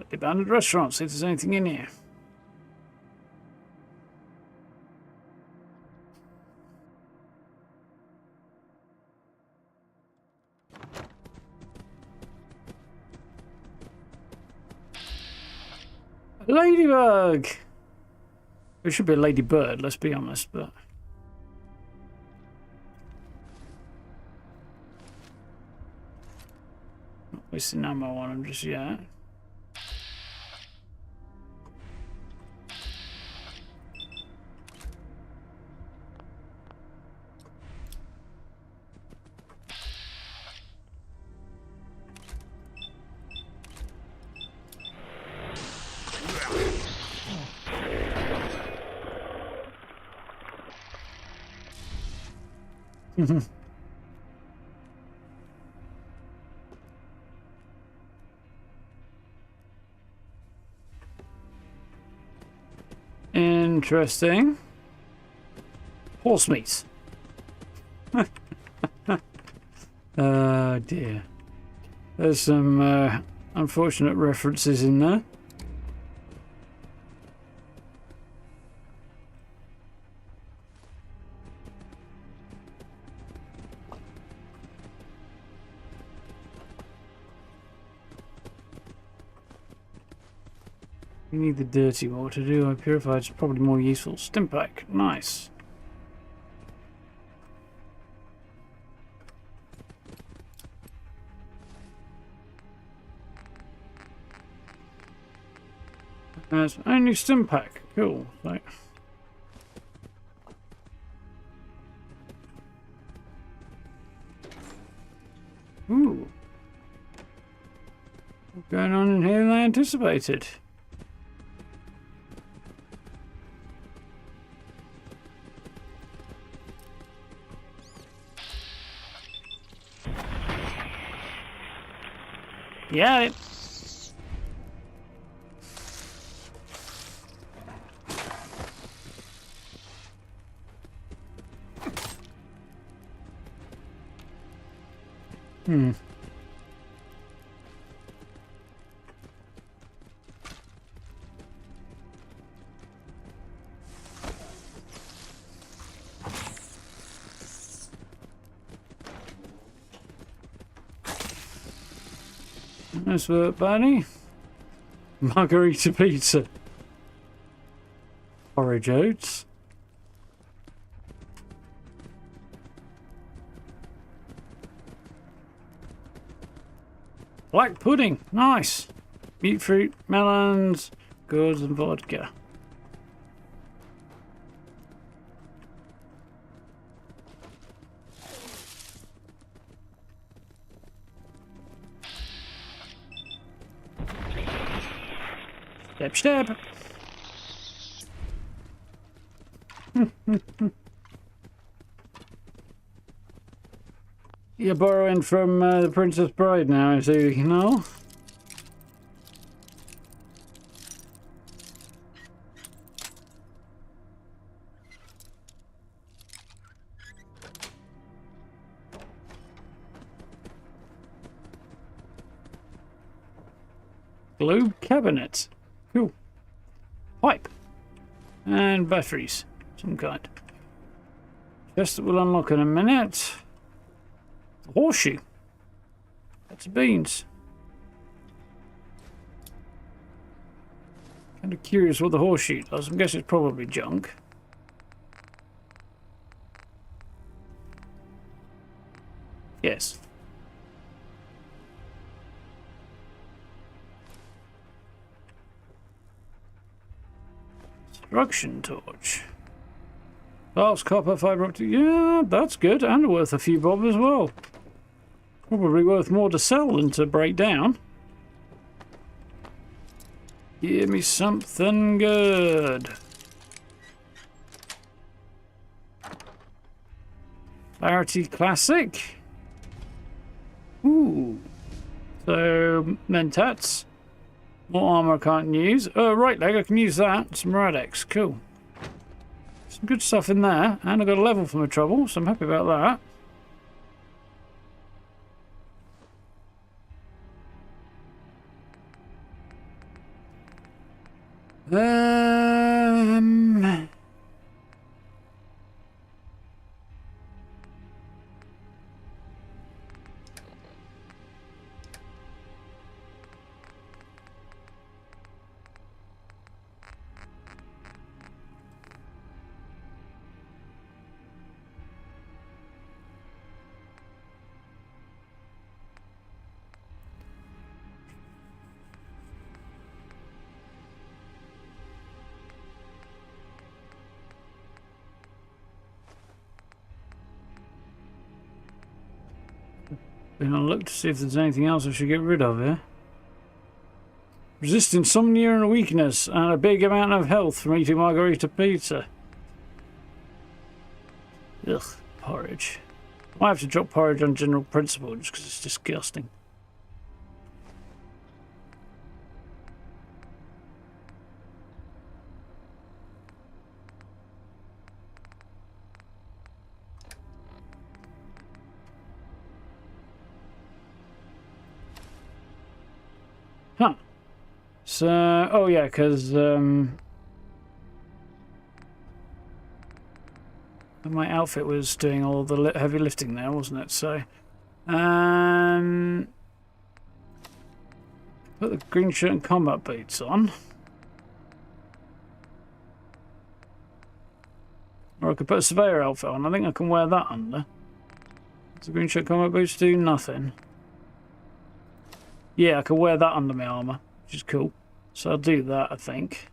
The abandoned restaurant, see if there's anything in here. Ladybug! It should be a ladybird, let's be honest, but... Not wasting ammo on them just yet. Interesting. Horse meat. Oh dear. There's some unfortunate references in there. You need the dirty water, do I? Purified is probably more useful. Stimpack, nice. That's only Stimpack, cool. So. Ooh. What's going on in here than I anticipated? Yeah. It. Nice work, Barney. Margarita pizza. Porridge oats. Black pudding. Nice. Beet fruit, melons, goods and vodka. Step, step. You're borrowing from the Princess Bride now, I see, you know? Globe cabinet. Cool. Pipe. And batteries. Some kind. Chest that will unlock in a minute. Horseshoe. That's beans. Kind of curious what the horseshoe does. I guess it's probably junk. Yes. Construction torch. Glass, copper, fibre optic. Yeah, that's good. And worth a few bob as well. Probably worth more to sell than to break down. Give me something good. Clarity Classic. Ooh. So, Mentats. More armor I can't use. Right leg, I can use that. Some Radex. Cool. Some good stuff in there. And I got a level for my trouble, so I'm happy about that. Um... Then I'll look to see if there's anything else I should get rid of here. Resist insomnia and weakness, and a big amount of health from eating margarita pizza. Ugh, porridge. I have to drop porridge on general principle just because it's disgusting. Huh. So, oh yeah, because my outfit was doing all the heavy lifting there, wasn't it? So, put the green shirt and combat boots on. Or I could put a surveyor outfit on. I think I can wear that under. Does the green shirt combat boots do nothing? Yeah, I can wear that under my armour, which is cool. So I'll do that, I think.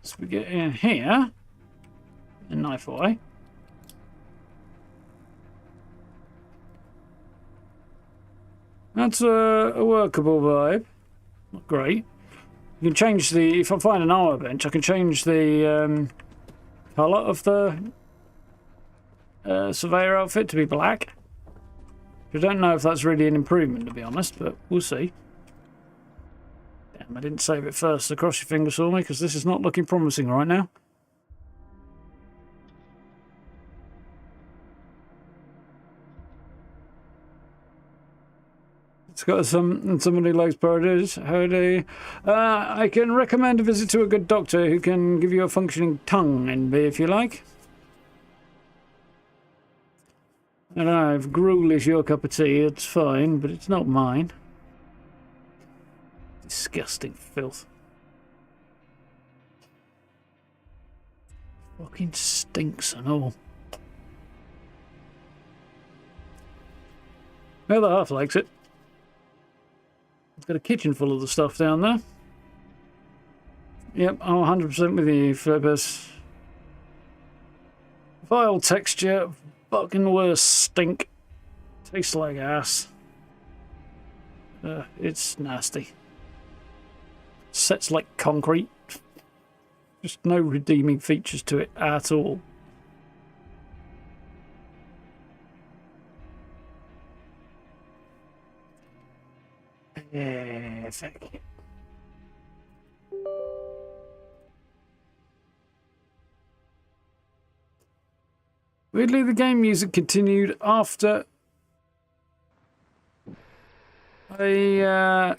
So we get in here. A knife away. That's a workable vibe. Not great. You can change the... If I find an armour bench, I can change the colour of the surveyor outfit to be black. I don't know if that's really an improvement, to be honest, but we'll see. Damn, I didn't save it first, so cross your fingers for me, because this is not looking promising right now. It's got somebody likes parodies. Howdy. I can recommend a visit to a good doctor who can give you a functioning tongue, NB, if you like. I don't know, if gruel is your cup of tea, it's fine, but it's not mine. Disgusting filth. Fucking stinks and all. Well, the half likes it. It's got a kitchen full of the stuff down there. Yep, I'm 100% with you, Flippers. Vile texture. Fucking worse stink. Tastes like ass. It's nasty. Sets like concrete. Just no redeeming features to it at all. Yeah, thank you. Weirdly, the game music continued after I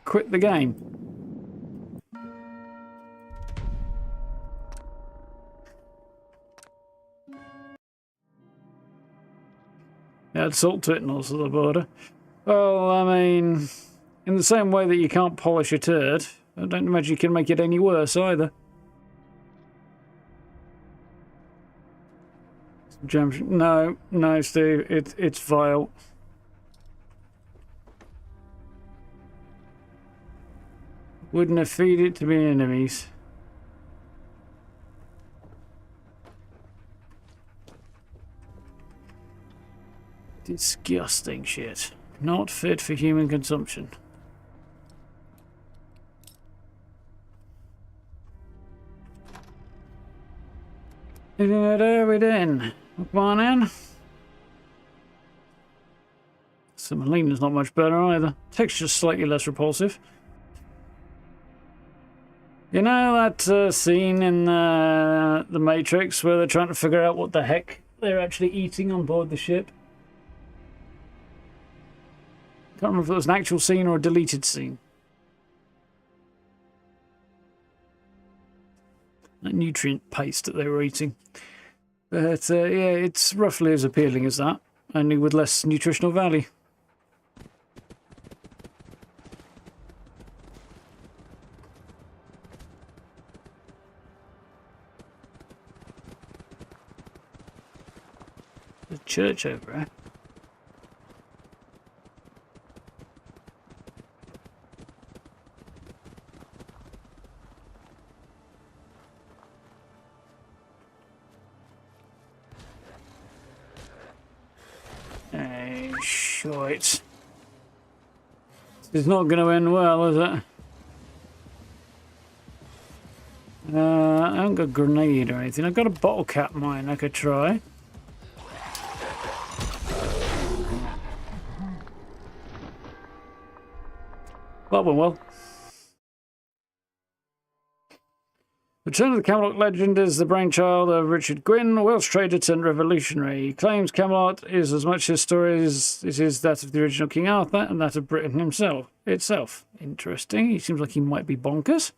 quit the game. Add salt to it north of the border. Well, I mean, in the same way that you can't polish a turd, I don't imagine you can make it any worse either. No, Steve, it's vile. Wouldn't have feed it to my enemies. Disgusting shit. Not fit for human consumption. There we then. Come on in. Semolina's not much better either. Texture's slightly less repulsive. You know that scene in the Matrix where they're trying to figure out what the heck they're actually eating on board the ship? Can't remember if it was an actual scene or a deleted scene. That nutrient paste that they were eating. But yeah, it's roughly as appealing as that, only with less nutritional value. There's a church over there. Shite. It's not going to end well, is it? I haven't got a grenade or anything. I've got a bottle cap mine I could try. That went well. Return of the Camelot legend is the brainchild of Richard Gwynne, Welsh trader turned revolutionary. He claims Camelot is as much his story as it is that of the original King Arthur and that of Britain itself. Interesting. He seems like he might be bonkers.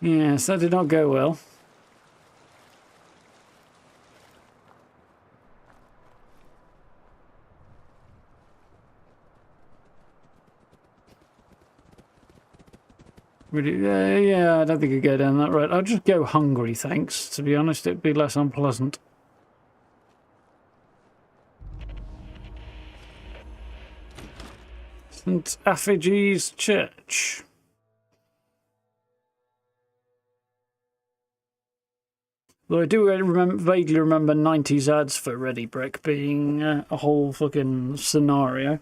Yes, that did not go well. Really, yeah, I don't think I'd go down that road. I'll just go hungry, thanks. To be honest, it'd be less unpleasant. St. Effigy's Church. Though I do vaguely remember 90s ads for Ready Brick being a whole fucking scenario.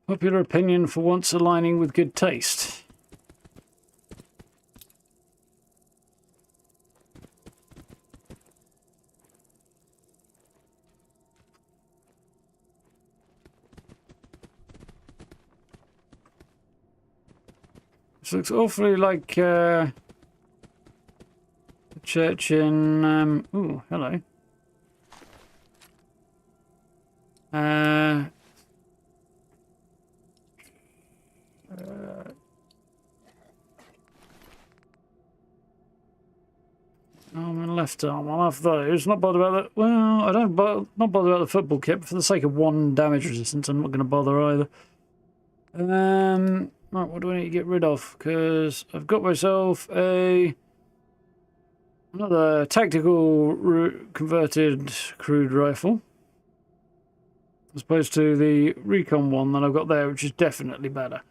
Popular opinion for once aligning with good taste. This looks awfully like a church in... ooh, hello. Arm and left arm. I'll have those. Not bothered about that. Well, I don't. Not bothered about the football kit. But for the sake of 1 damage resistance, I'm not going to bother either. Right. What do I need to get rid of? Because I've got myself another tactical converted crude rifle, as opposed to the recon one that I've got there, which is definitely better.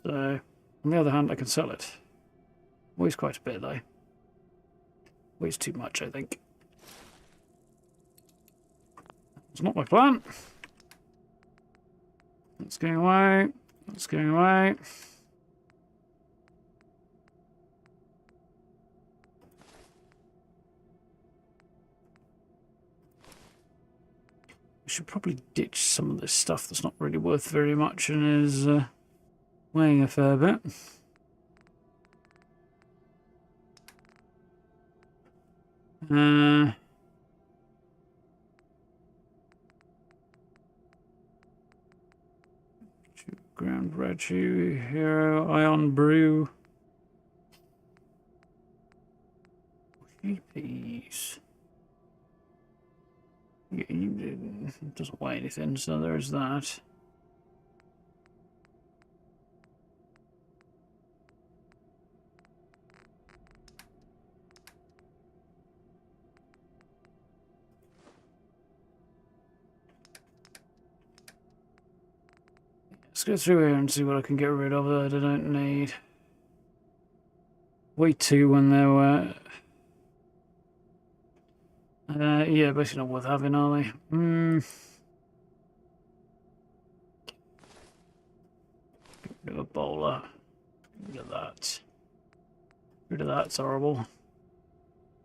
So, on the other hand, I can sell it. Weighs quite a bit though. Weighs too much, I think. It's not my plan. That's going away. That's going away. I should probably ditch some of this stuff that's not really worth very much and is weighing a fair bit. Ground Redu, Hero, Ion Brew. Sheepies. It doesn't weigh anything, so there's that. Let's go through here and see what I can get rid of that I don't need. Way too when they were... yeah, basically not worth having, are they? Bit of a bowler. Rid of that. Rid of that, it's horrible.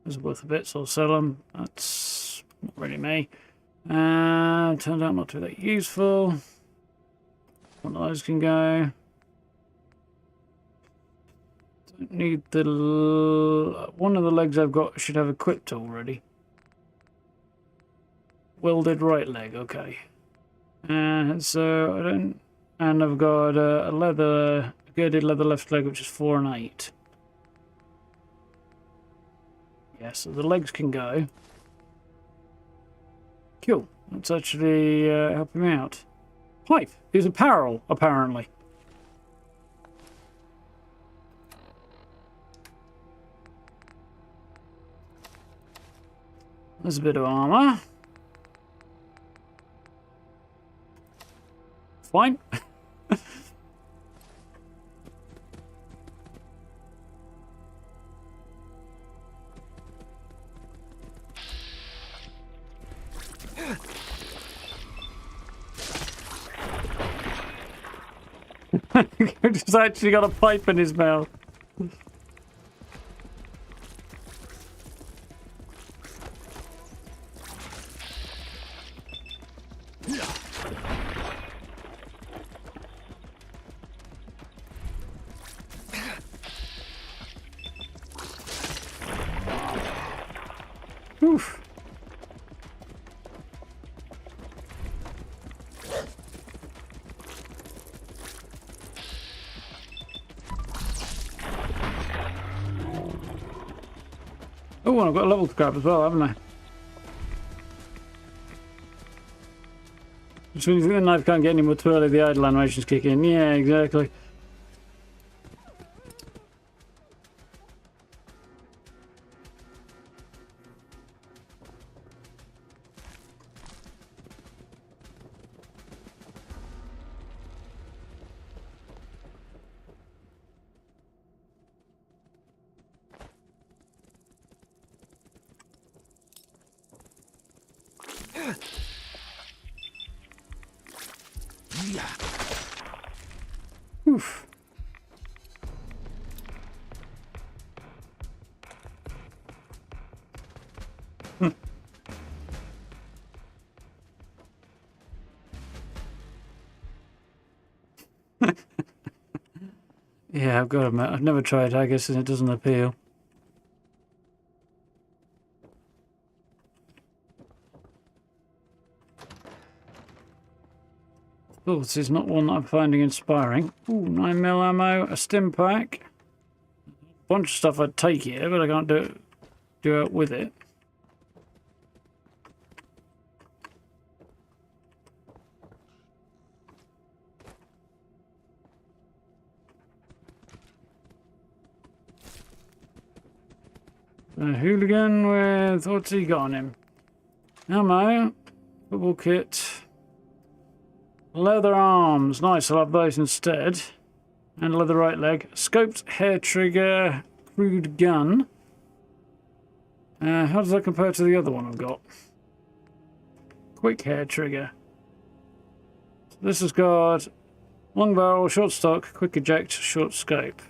Those are worth a bit, so I'll sell them. That's not really me. Turned out not to be that useful. One of those can go. Don't need the... One of the legs I've got should have equipped already. Welded right leg, okay. So I don't... And I've got a leather... girded leather left leg, which is 4 and 8. Yeah, so the legs can go. Cool. That's actually helping me out. Pipe is apparel, apparently. There's a bit of armor. Fine. He's actually got a pipe in his mouth. Oof. Oh, and I've got a level to grab as well, haven't I? Which means the knife can't get any more twirly, the idle animations kick in. Yeah, exactly. Oof. Yeah, I've got to admit, I've never tried haggis and it doesn't appeal. Oh, this is not one that I'm finding inspiring. Ooh, 9mm ammo, a stim pack. A bunch of stuff I'd take here, but I can't do it with it. A hooligan with... what's he got on him? Ammo, football kit. Leather arms. Nice, I'll have those instead. And leather right leg. Scoped hair trigger. Crude gun. How does that compare to the other one I've got? Quick hair trigger. This has got long barrel, short stock, quick eject, short scope.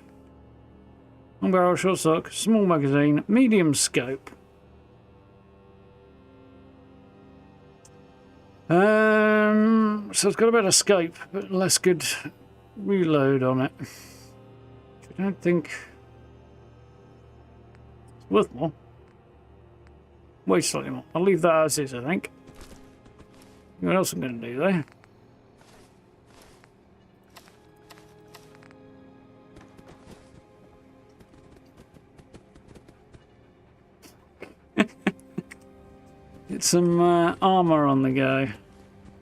Long barrel, short stock, small magazine, medium scope. So it's got a better scope, but less good reload on it. I don't think it's worth more. Wait slightly more. I'll leave that as is, I think. What else I'm going to do there? Get some armour on the go.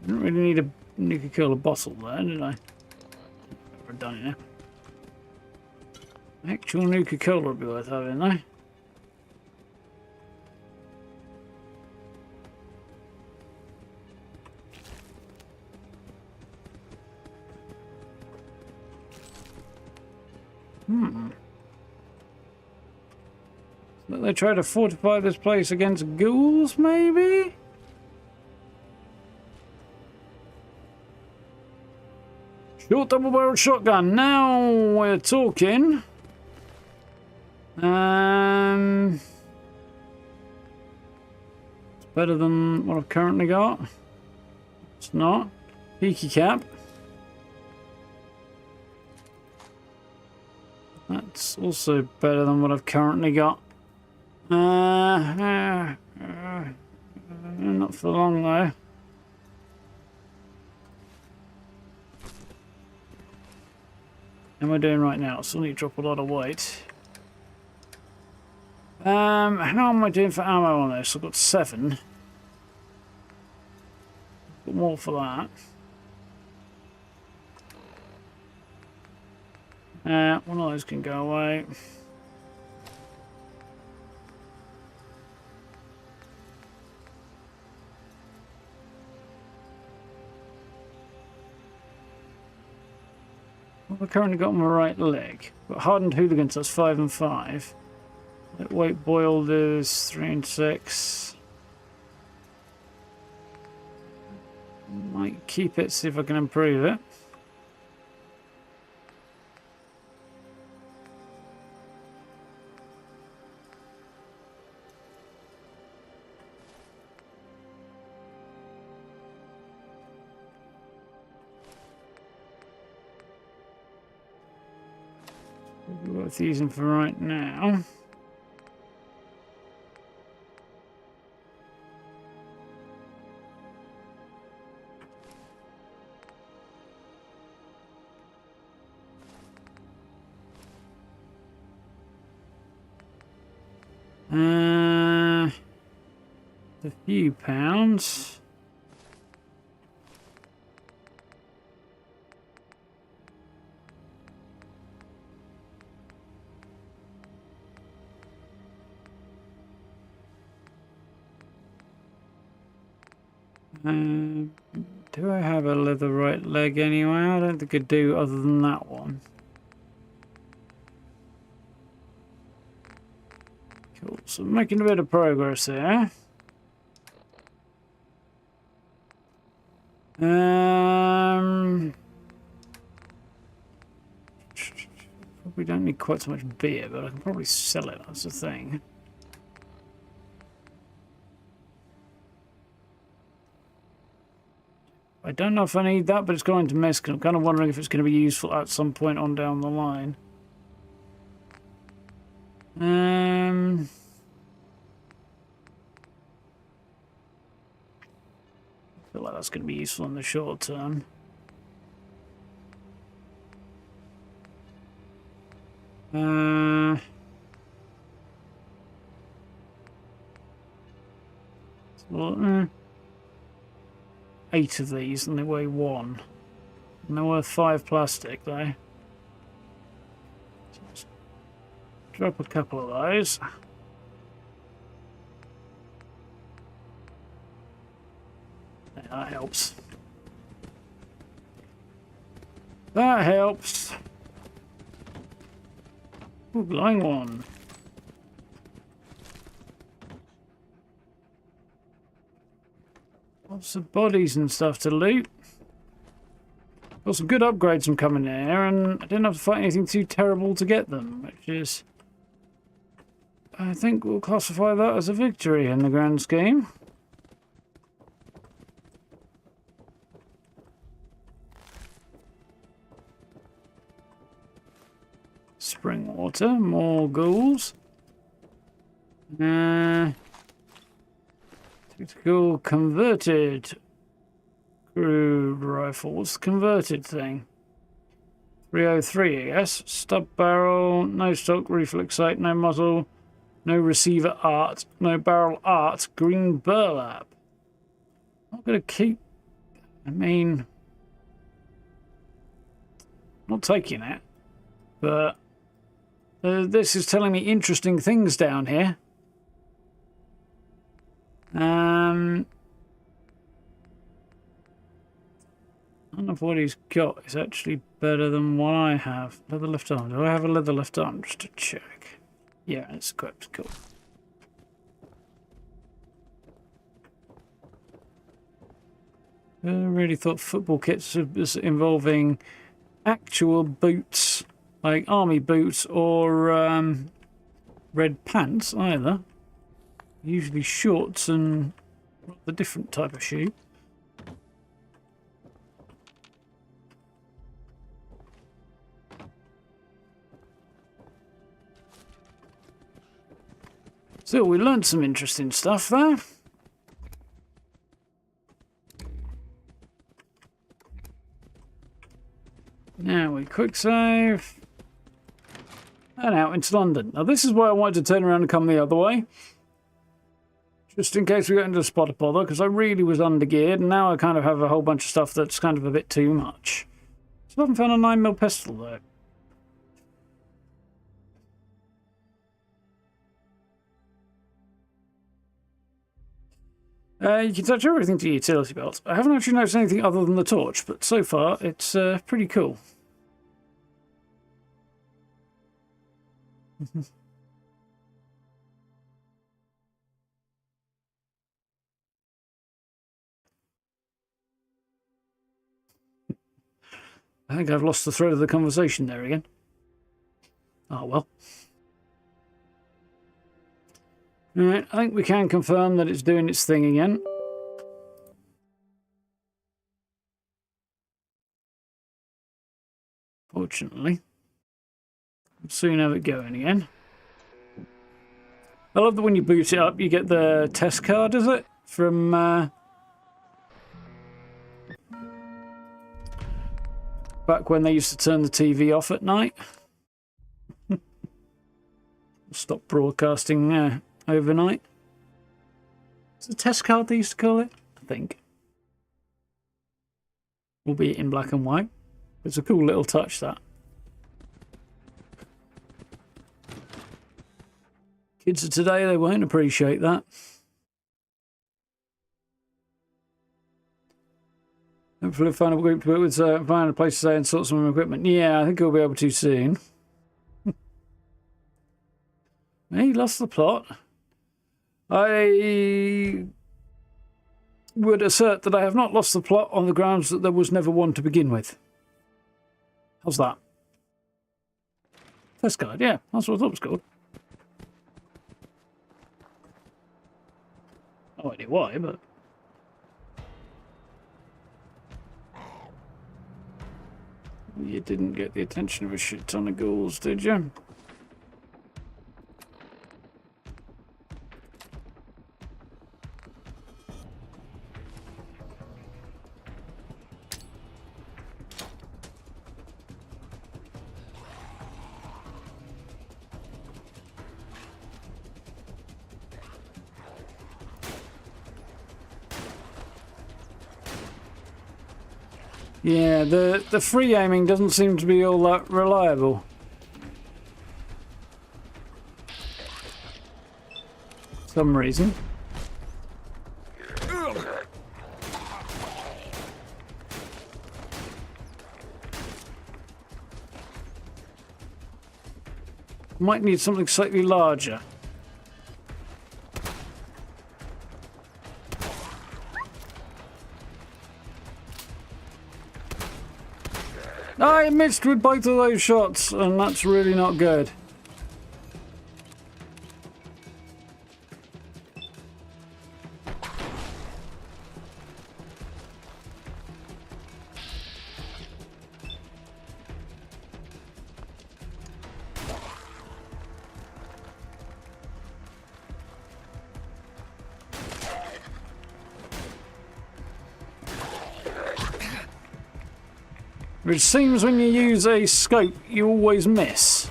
Didn't really need a nuka-cola bottle there, did I? I've done it now. Actual nuka-cola would be worth having, though. So they try to fortify this place against ghouls, maybe? Short double-barreled shotgun. Now we're talking. It's better than what I've currently got. It's not. Peaky cap. That's also better than what I've currently got. Not for long though. How am I doing right now? Still need to drop a lot of weight. How am I doing for ammo on this? I've got 7. Got more for that. One of those can go away. What have I currently got on my right leg? Got hardened hooligans, that's 5 and 5. Lightweight boiled is 3 and 6. Might keep it, see if I can improve it. Worth using for right now. A few pounds. Do I have a leather right leg anyway? I don't think I do other than that one. Cool, so making a bit of progress there. Probably don't need quite so much beer, but I can probably sell it, that's the thing. I don't know if I need that, but it's going to miss, because I'm kind of wondering if it's going to be useful at some point on down the line. I feel like that's going to be useful in the short term. Well, 8 of these, and they weigh 1. And they're worth 5 plastic, though. So let's drop a couple of those. Yeah, that helps. That helps. Ooh, glowing one. Lots of bodies and stuff to loot. Got some good upgrades from coming here, and I didn't have to fight anything too terrible to get them, which is... I think we'll classify that as a victory in the grand scheme. Spring water, more ghouls. Tactical converted crude rifle. What's the converted thing? 303, I guess. Stub barrel, no stock, reflex sight, no muzzle, no receiver art, no barrel art, green burlap. I'm not going to keep... I mean... I'm not taking it, but... this is telling me interesting things down here. None of what he's got is actually better than what I have. Leather left arm. Do I have a leather left arm? Just to check. Yeah, it's equipped. Cool. I really thought football kits involving actual boots, like army boots or red pants either. Usually shorts and a different type of shoe. Still, we learned some interesting stuff there. Now we quick save. And out into London. Now this is why I wanted to turn around and come the other way. Just in case we got into a spot of bother, because I really was undergeared, and now I kind of have a whole bunch of stuff that's kind of a bit too much. Still haven't found a 9mm pistol though. You can attach everything to your utility belt. I haven't actually noticed anything other than the torch, but so far it's pretty cool. I think I've lost the thread of the conversation there again. Oh well. Alright, I think we can confirm that it's doing its thing again. Fortunately. We'll soon have it going again. I love that when you boot it up, you get the test card, is it? From, back when they used to turn the TV off at night. Stop broadcasting overnight. It's a test card they used to call it, I think. Albeit in black and white. It's a cool little touch, that. Kids of today, they won't appreciate that. Hopefully find a group to work with, find a place to stay and sort some equipment. Yeah, I think we'll be able to soon. He lost the plot. I would assert that I have not lost the plot on the grounds that there was never one to begin with. How's that? Test guide, yeah, that's what I thought it was called. No idea why, but... You didn't get the attention of a shit ton of ghouls, did you? Yeah, the free aiming doesn't seem to be all that reliable. For some reason. Might need something slightly larger. I missed with both of those shots, and that's really not good. It seems when you use a scope, you always miss.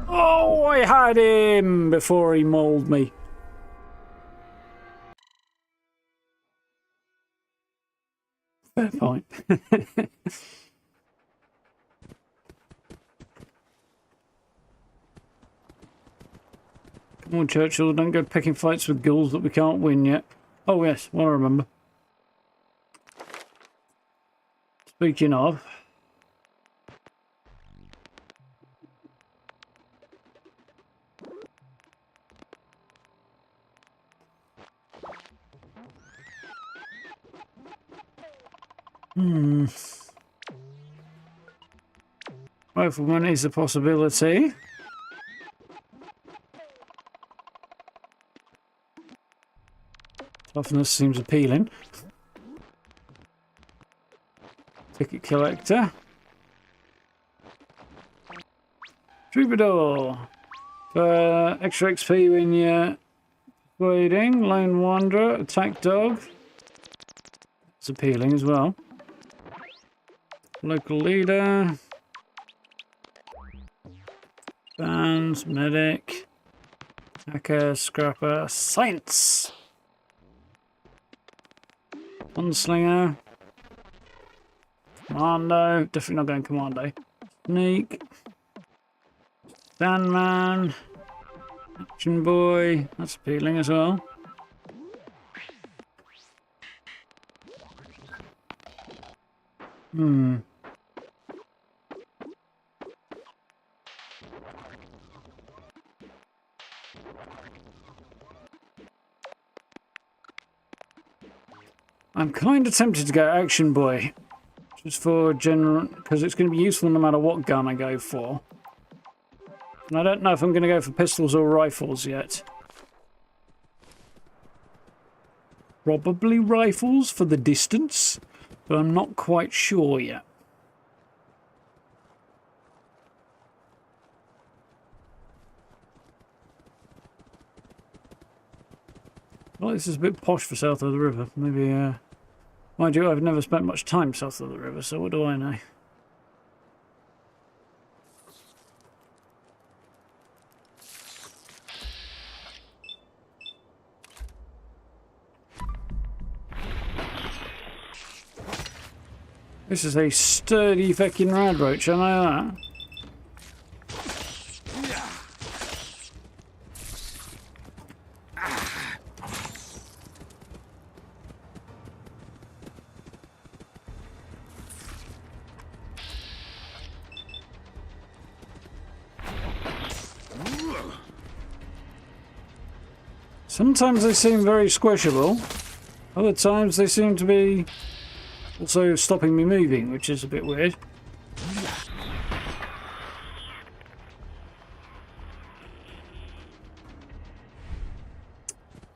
Oh, I had him before he mauled me. Fair point. Come on, Churchill, don't go picking fights with ghouls that we can't win yet. Oh yes, well I remember. Speaking of, Rifleman is a possibility. Toughness seems appealing. Ticket collector. Troubadour. For extra XP when you're persuading. Lone Wanderer. Attack Dog. It's appealing as well. Local Leader. Bands. Medic. Hacker. Scrapper. Science. Gunslinger. Commando. Definitely not going Commando. Sneak. Sandman. Action Boy. That's appealing as well. I'm kind of tempted to go Action Boy. Just for general, because it's going to be useful no matter what gun I go for. And I don't know if I'm going to go for pistols or rifles yet. Probably rifles for the distance, but I'm not quite sure yet. Well, this is a bit posh for south of the river. Maybe, mind you, I've never spent much time south of the river, so what do I know? This is a sturdy fucking rad roach, I know that. Sometimes they seem very squishable, other times they seem to be also stopping me moving, which is a bit weird.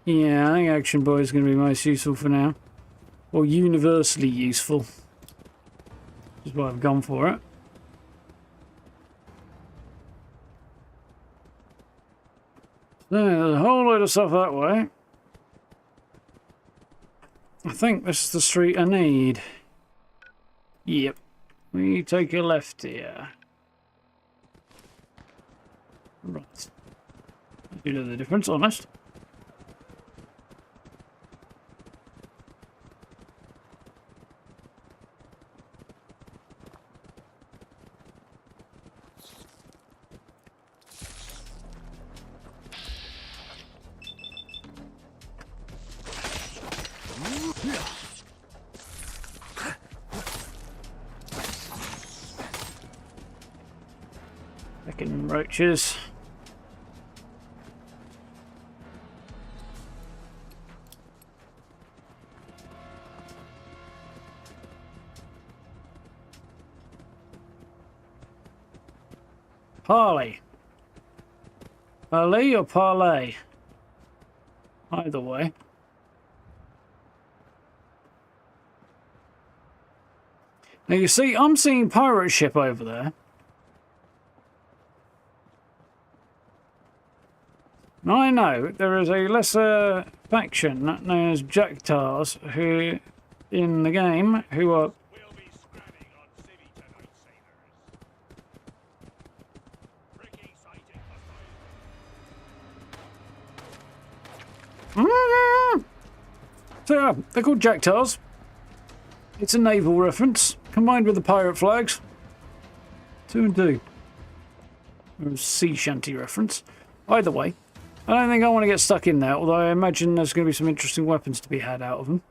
Yeah, I think Action Boy is going to be most useful for now. Or universally useful. Which is why I've gone for it. There's a whole load of stuff that way. I think this is the street I need. Yep. We take a left here. Right. I do know the difference, honest. Fucking roaches. Parley. Parley or parlay? Either way. Now you see, I'm seeing pirate ship over there. Now I know there is a lesser faction known as Jackars who, in the game, who are... We'll be scrapping on civvy tonight, sailors. Ricky sighting for So yeah, they're called Jackars. It's a naval reference, combined with the pirate flags. 2 and 2. Or a sea shanty reference. Either way, I don't think I want to get stuck in there, although I imagine there's going to be some interesting weapons to be had out of them.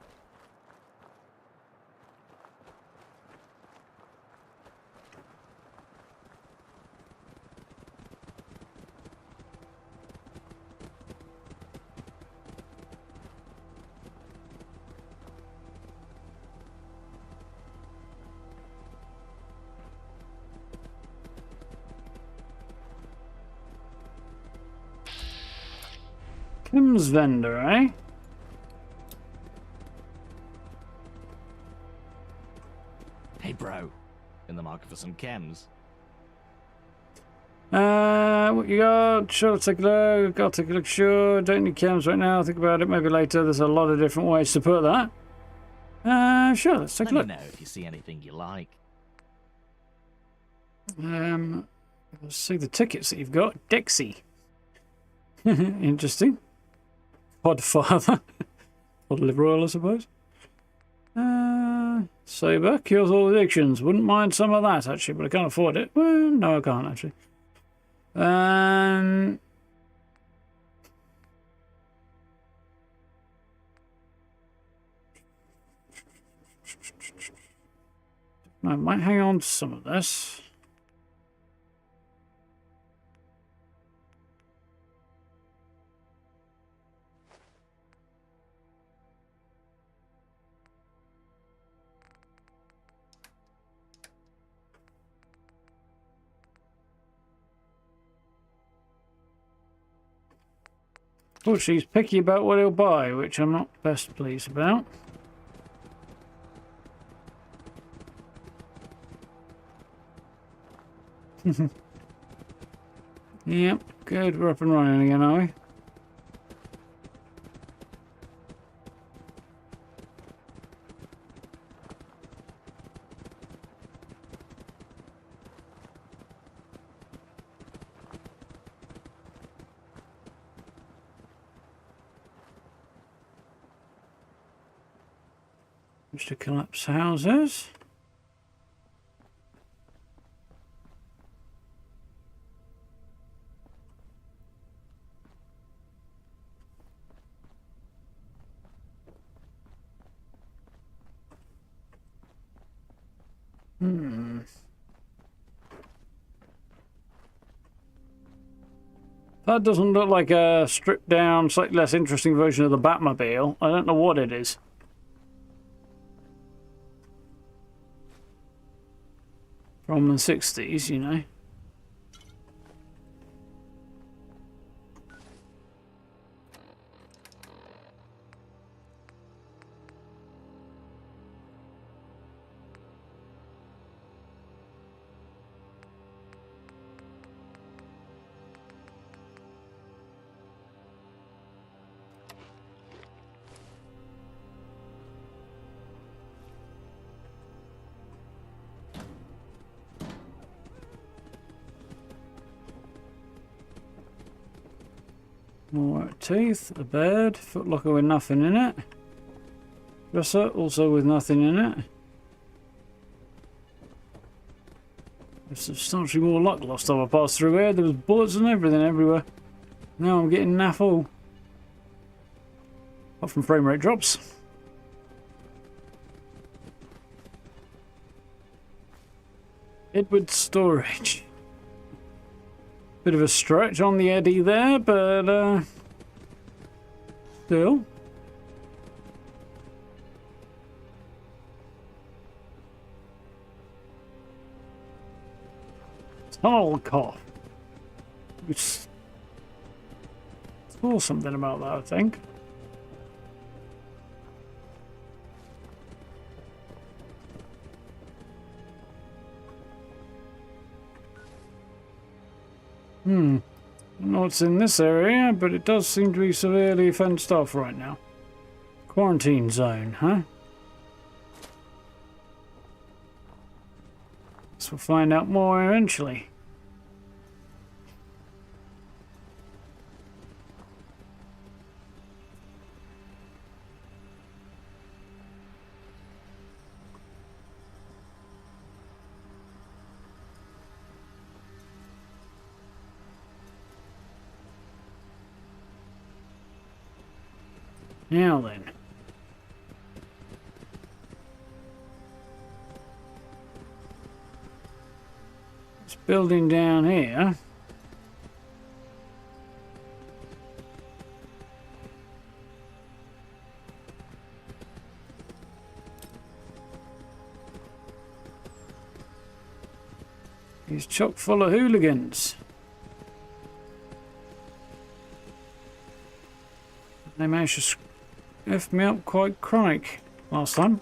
Kim's vendor, eh? Hey, bro. In the market for some chems? What you got? Sure, let's take a look. I'll take a look. Sure, don't need chems right now. Think about it. Maybe later. There's a lot of different ways to put that. Sure, let's take a look. Let me know if you see anything you like. Let's see the tickets that you've got. Dexy. Interesting. Podfather. Olive Royal, I suppose. Saber cures all addictions. Wouldn't mind some of that actually, but I can't afford it. Well, no, I can't actually. I might hang on to some of this. Oh, she's picky about what he'll buy, which I'm not best pleased about. Yep, good. We're up and running again, are we? To collapse houses. That doesn't look like a stripped down, slightly less interesting version of the Batmobile. I don't know what it is. From the 60s, you know. More teeth, a bed, footlocker with nothing in it. Dresser, also with nothing in it. There's substantially more luck last time I passed through here. There was bullets and everything everywhere. Now I'm getting naff all. Apart from frame rate drops. Edward storage. Bit of a stretch on the eddy there, but still. Tunnel cough. Which saw something about that, I think. I don't know what's in this area, but it does seem to be severely fenced off right now. Quarantine zone, huh? Guess we'll find out more eventually. Now then. This building down here. Is chock full of hooligans. They managed to F me up quite chronic last time.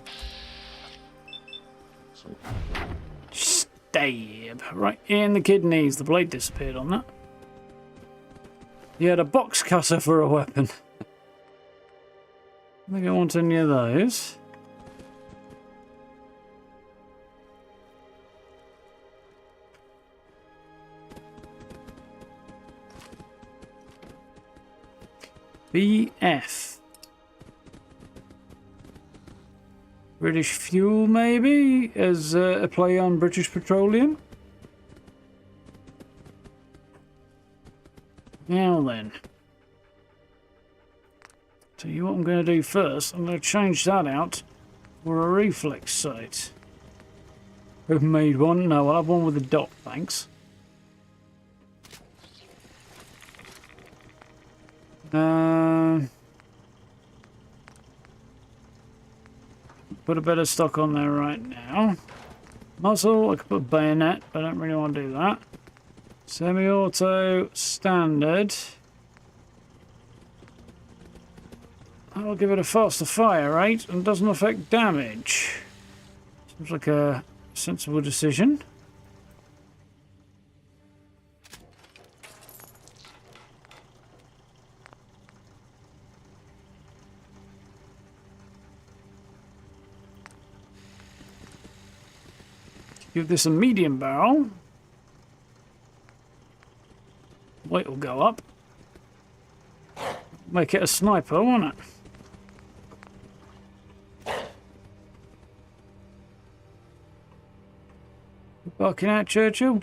Stab. Right in the kidneys. The blade disappeared on that. You had a box cutter for a weapon. I think I want any of those. BF. British fuel, maybe, as a play on British Petroleum. Now then. Tell you what I'm going to do first. I'm going to change that out for a reflex sight. Who've made one? No, I'll have one with a dot, thanks. Put a bit of stock on there right now. Muzzle, I could put bayonet, but I don't really want to do that. Semi-auto, standard. I'll give it a faster fire rate and doesn't affect damage. Seems like a sensible decision. Give this a medium barrel. Weight will go up. Make it a sniper, won't it? Barking out, Churchill.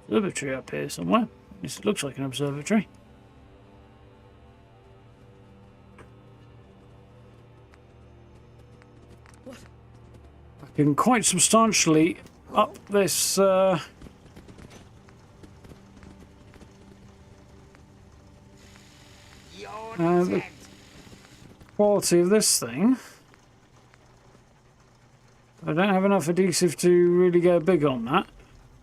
Observatory up here somewhere. This looks like an observatory. I can quite substantially up this the quality of this thing. I don't have enough adhesive to really go big on that.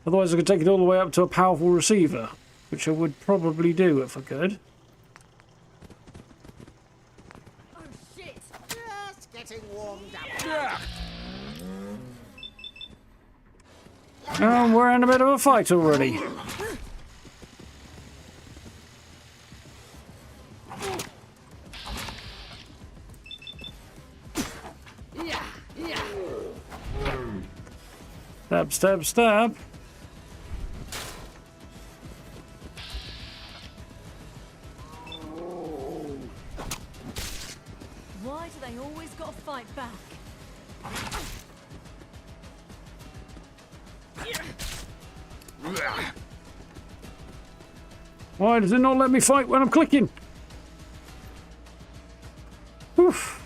Otherwise I could take it all the way up to a powerful receiver, which I would probably do if I could. Oh shit! Just getting warmed up. Oh, we're in a bit of a fight already. Stab, stab, stab. Why do they always got to fight back? Why does it not let me fight when I'm clicking? Oof.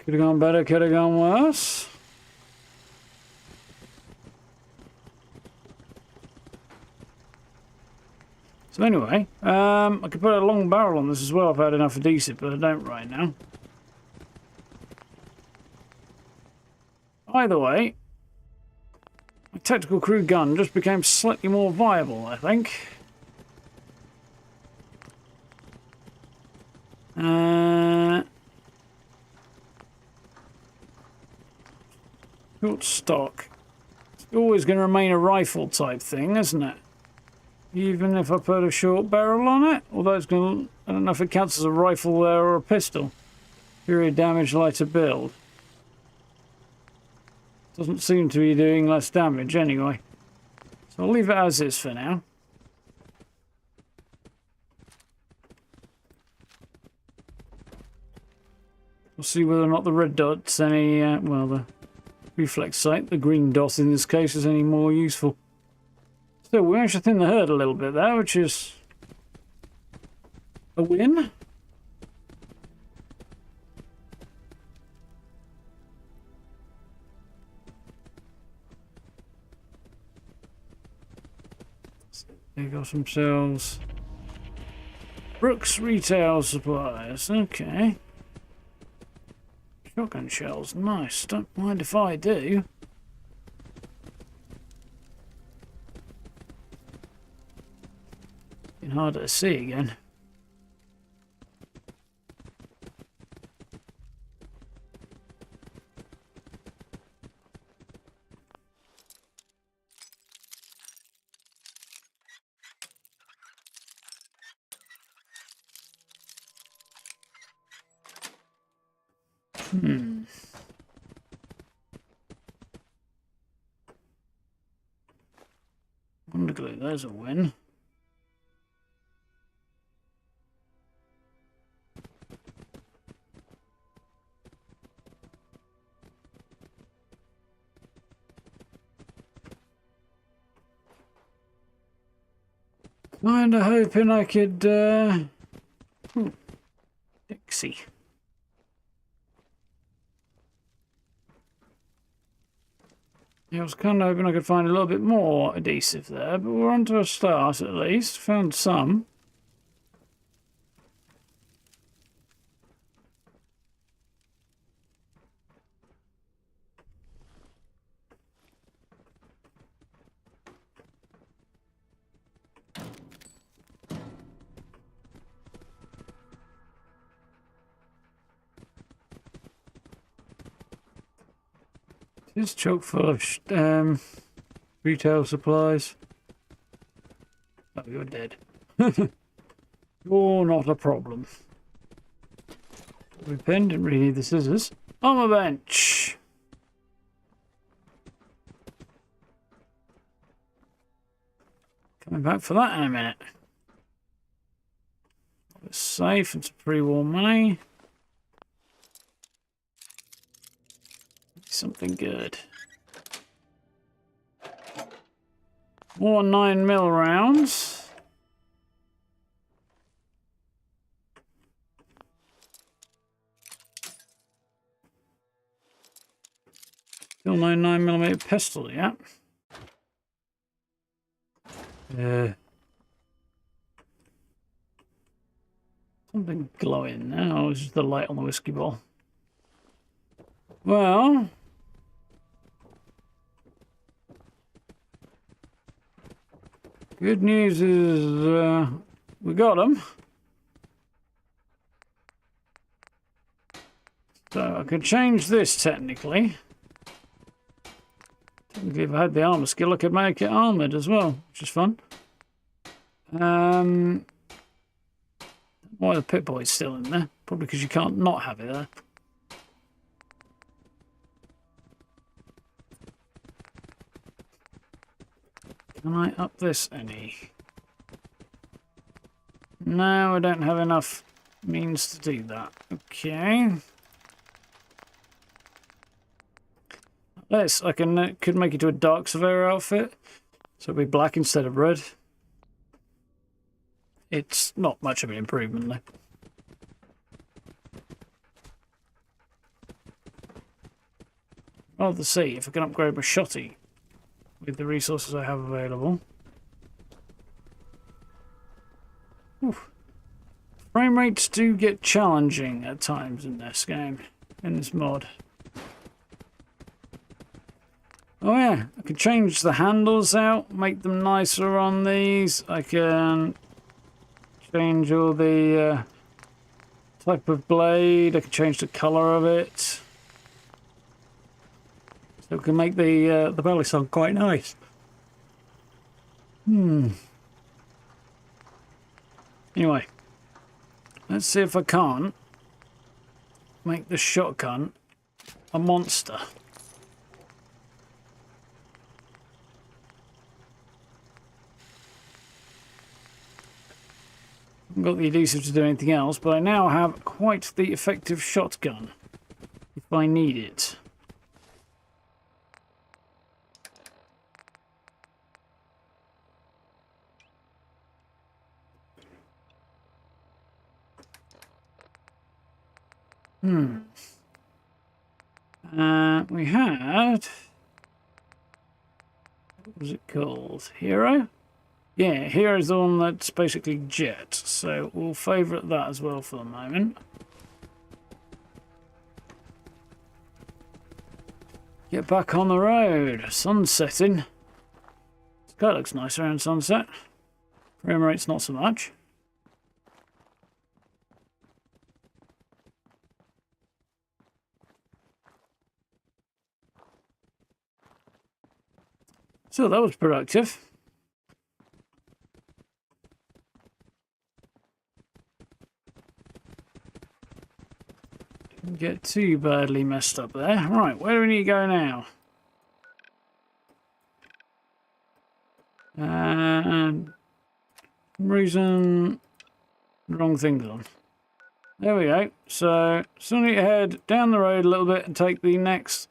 Could have gone better, could have gone worse. So anyway, I could put a long barrel on this as well if I had enough adhesive, but I don't right now. Either way, my tactical crew gun just became slightly more viable, I think. Short stock. It's always going to remain a rifle type thing, isn't it? Even if I put a short barrel on it, although it's going to, I don't know if it counts as a rifle there or a pistol. Period damage, lighter build. Doesn't seem to be doing less damage anyway. So I'll leave it as is for now. We'll see whether or not the red dot's any, well, the reflex sight, the green dot in this case, is any more useful. So we managed to thin the herd a little bit there, which is a win. They got themselves Brooks Retail Supplies. Okay. Shotgun shells, nice. Don't mind if I do. Getting harder to see again. Wonderfully, there's a win. Kinda hoping I could, Dixie. Yeah, I was kind of hoping I could find a little bit more adhesive there, but we're on to a start at least. Found some. It's chock full of retail supplies. Oh, you're dead. You're not a problem. We pen, didn't really need the scissors. On the bench. Coming back for that in a minute. It's safe and some pre-war money. Something good. More 9mm rounds. Still no 9mm pistol yet. Something glowing now. It's just the light on the whiskey bottle. Well, good news is we got them. So I could change this technically. Technically, if I had the armor skill, I could make it armored as well, which is fun. Why the Pip-Boy's still in there? Probably because you can't not have it there. Can I up this any? No, I don't have enough means to do that. Okay. This I could make it to a dark surveyor outfit, so it'll be black instead of red. It's not much of an improvement though. I'll have to see if I can upgrade my shotty with the resources I have available. Oof. Frame rates do get challenging at times in this game, in this mod. Oh yeah, I can change the handles out, make them nicer on these. I can change all the type of blade. I can change the colour of it. So it can make the belly sound quite nice. Anyway, let's see if I can't make the shotgun a monster. I haven't got the adhesive to do anything else, but I now have quite the effective shotgun if I need it. We had... What was it called? Hero? Yeah, Hero's the one that's basically jet, so we'll favourite that as well for the moment. Get back on the road. Sun's setting. Sky looks nice around sunset. Frame rate's not so much. So that was productive. Didn't get too badly messed up there. Right, where do we need to go now? And for some reason, the wrong thing's on. There we go. So, still need to head down the road a little bit and take the next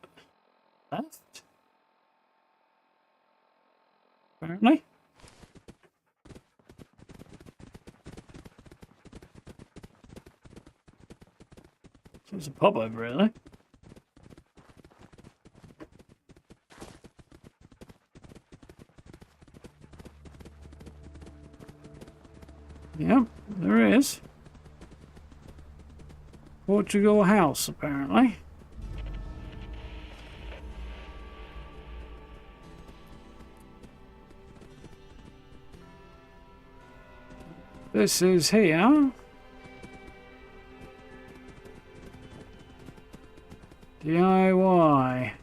left. Apparently. So it's a pop over, really. Yep, there is. Portugal House, apparently. This is here. DIY.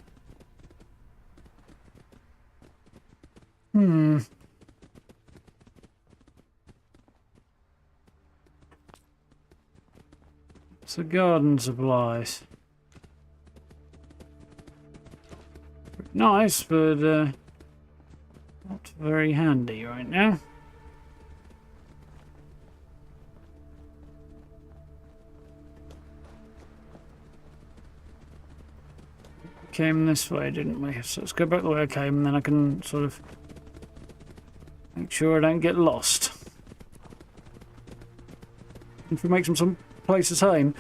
So garden supplies. Nice, but not very handy right now. Came this way, didn't we? So let's go back the way I came, and then I can sort of make sure I don't get lost. If we make some places home,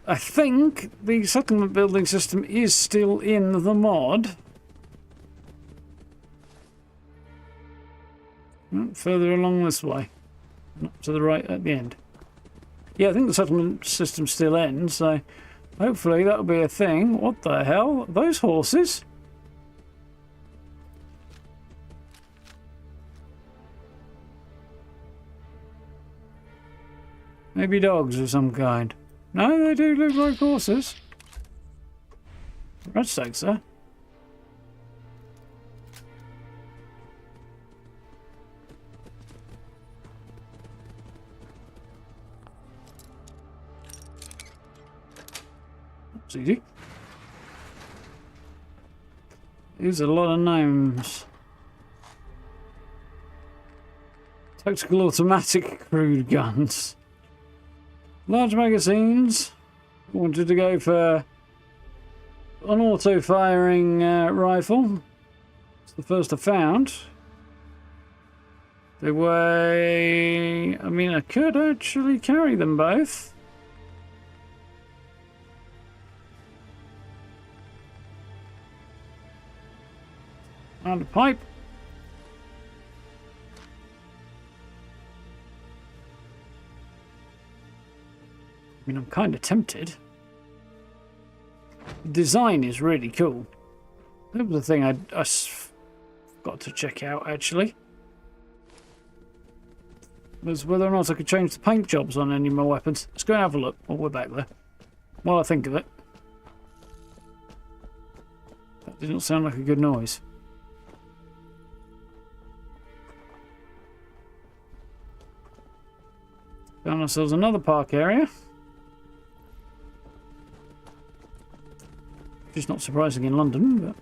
I think the settlement building system is still in the mod. Further along this way, not to the right at the end. Yeah, I think the settlement system still ends, so hopefully that'll be a thing. What the hell? Are those horses? Maybe dogs of some kind. No, they do look like horses. Red stacks there. That's easy. These are a lot of names. Tactical automatic crude guns. Large magazines. Wanted to go for an auto-firing rifle. It's the first I found. They weigh... I mean, I could actually carry them both. And a pipe. I mean, I'm kind of tempted. The design is really cool. That was the thing I got to check out, actually. Was whether or not I could change the paint jobs on any of my weapons. Let's go and have a look while we're back there. While I think of it. That didn't sound like a good noise. Found ourselves another park area. Which is not surprising in London, but...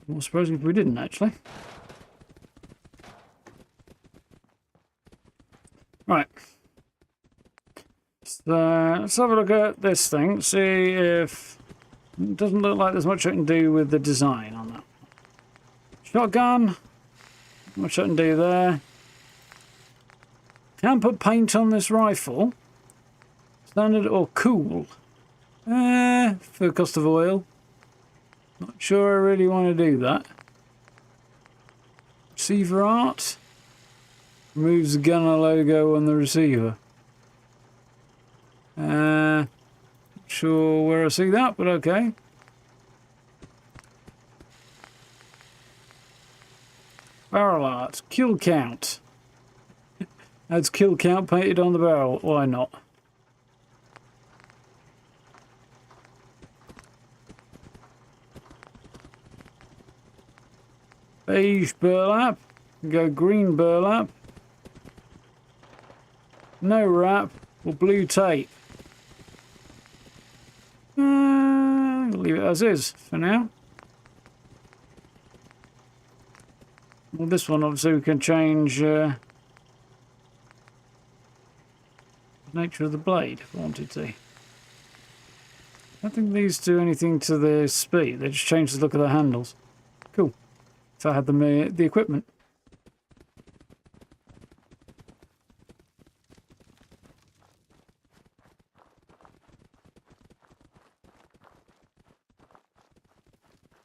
more surprising if we didn't, actually. Right. So, let's have a look at this thing. See if... It doesn't look like there's much I can do with the design on that. Shotgun. Not much I can do there. Can't put paint on this rifle. Standard or cool? For the cost of oil. Not sure I really want to do that. Receiver art. Removes the gunner logo on the receiver. Sure where I see that, but okay. Barrel art. Kill count. Adds kill count painted on the barrel. Why not? Beige burlap. Go green burlap. No wrap. Or blue tape. Leave it as is for now. Well, this one obviously we can change the nature of the blade if I wanted to. I don't think these do anything to the speed. They just change the look of the handles. Cool. If I had the equipment.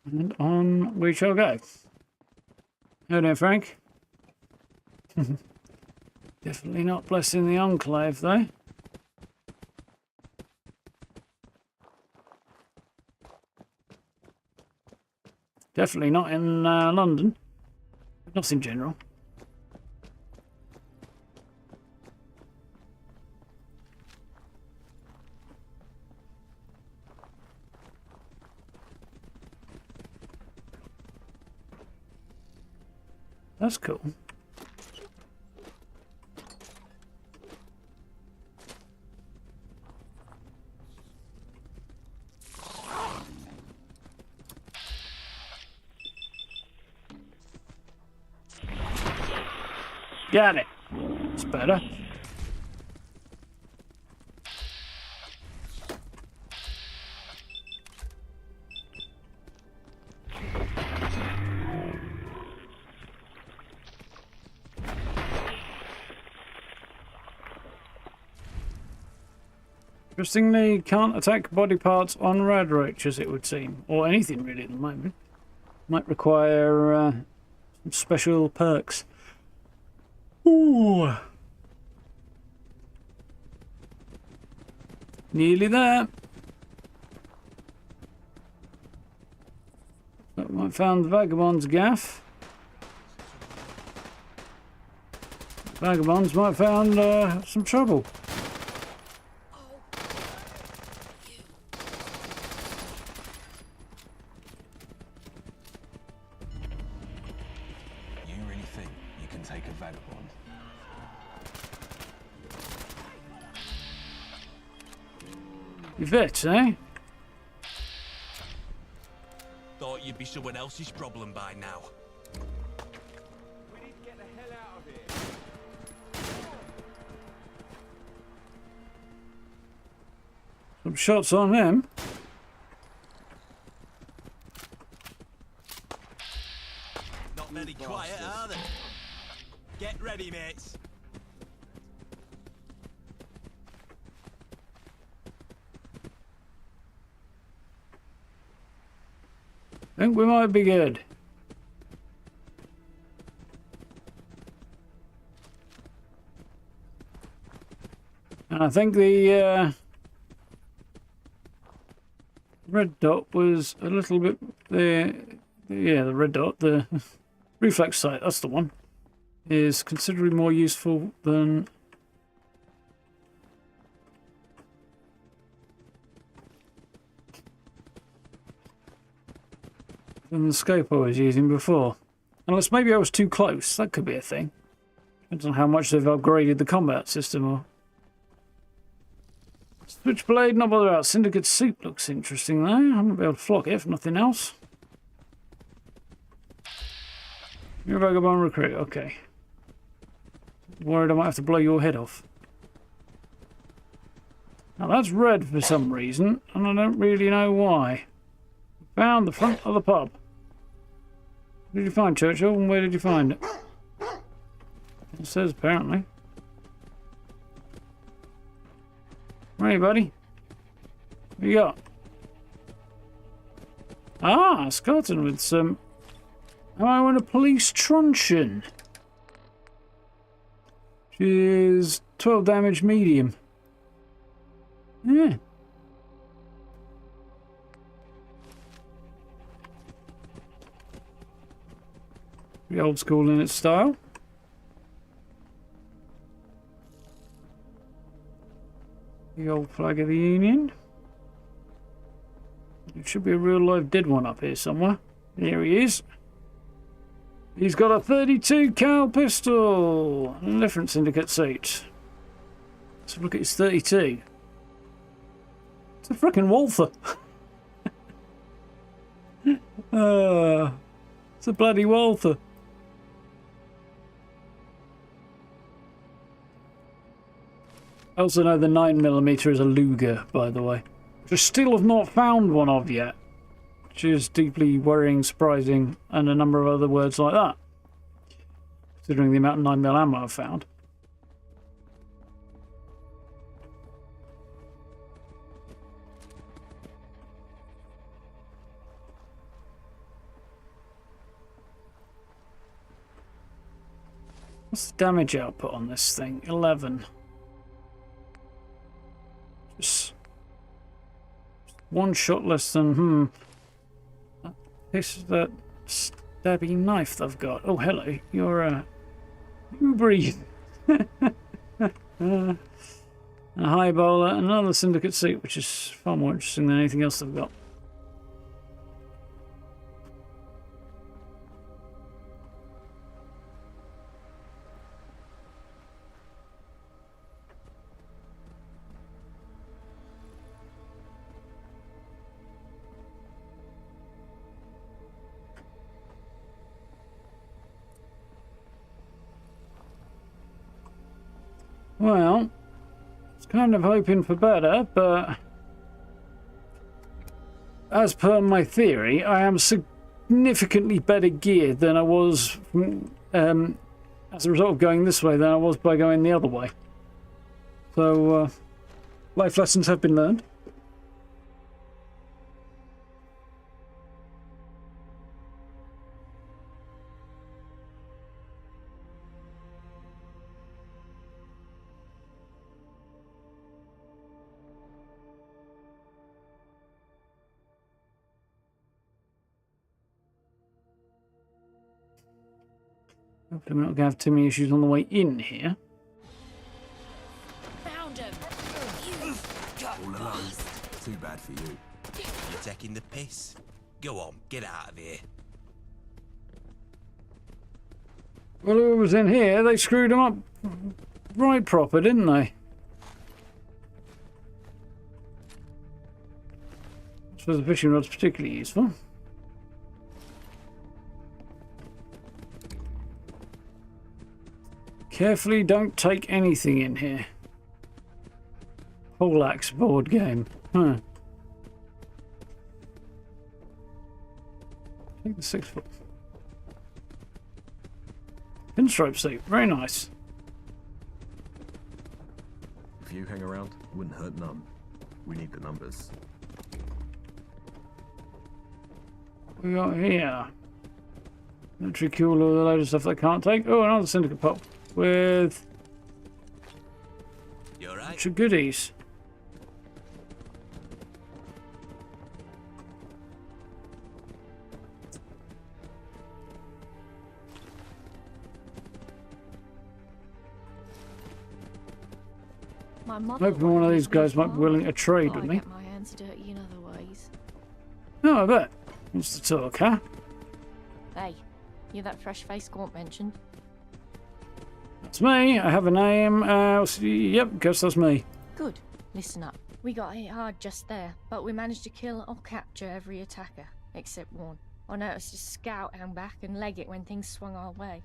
And on we shall go. Oh no, Frank. Definitely not blessing the Enclave, though. Definitely not in London. Not in general. That's cool. Got it. It's better. Interestingly, can't attack body parts on rad roaches, it would seem. Or anything really at the moment. Might require some special perks. Ooh. Nearly there. I found the Vagabond's gaff. Vagabonds might have found some trouble. You bet, eh? Thought you'd be someone else's problem by now. We need to get the hell out of here. Some shots on him. Not very quiet, are they? Get ready, mates. I think we might be good. And I think the red dot was a little bit the red dot, the reflex sight, that's the one, is considerably more useful than the scope I was using before. Unless maybe I was too close. That could be a thing. Depends on how much they've upgraded the combat system. Or Switchblade, not bother about. Syndicate Soup looks interesting though. I might be able to flock it if nothing else. You're a Vagabond recruit, okay. Worried I might have to blow your head off. Now that's red for some reason, and I don't really know why. Found the front of the pub. What did you find, Churchill, and where did you find it? It says apparently. Hey, buddy. What you got? Ah, skeleton with some ammo and a police truncheon. Which is 12 damage medium. Yeah. old school in its style. The old flag of the Union. There should be a real live dead one up here somewhere. Here he is. He's got a 32 cal pistol. A different syndicate suit. Let's look at his 32. It's a frickin' Walther. It's a bloody Walther. I also know the 9mm is a Luger, by the way. Which I still have not found one of yet. Which is deeply worrying, surprising, and a number of other words like that. Considering the amount of 9mm ammo I've found. What's the damage output on this thing? 11. Just one shot less than, that stabby knife they've got. Oh, hello. You're, you breathe. A high bowler, another syndicate suit, which is far more interesting than anything else they've got. Well, I was kind of hoping for better, but as per my theory, I am significantly better geared than I was as a result of going this way than I was by going the other way. So, life lessons have been learned. Hopefully we're not going to have too many issues on the way in here. Found him. All alone. Too bad for you. You're taking the piss. Go on, get out of here. Well, who was in here, they screwed him up right proper, didn't they? I suppose the fishing rod's particularly useful. Carefully, don't take anything in here. Poleaxe board game. Huh. Take the 6 foot. Pinstripe suit. Very nice. If you hang around, wouldn't hurt none. We need the numbers. We got here. Military cooler with a load of stuff they can't take. Oh, another syndicate pop. With You all right? bunch of goodies. My mother Hoping one of these guys might be willing to trade with I me. get my hands dirty in other ways. Oh, I bet. What's the talk, huh? Hey, you that fresh face Gaunt mentioned? That's me. I have a name. Yep, guess that's me. Good. Listen up. We got hit hard just there, but we managed to kill or capture every attacker, except one. I noticed a scout hang back and leg it when things swung our way.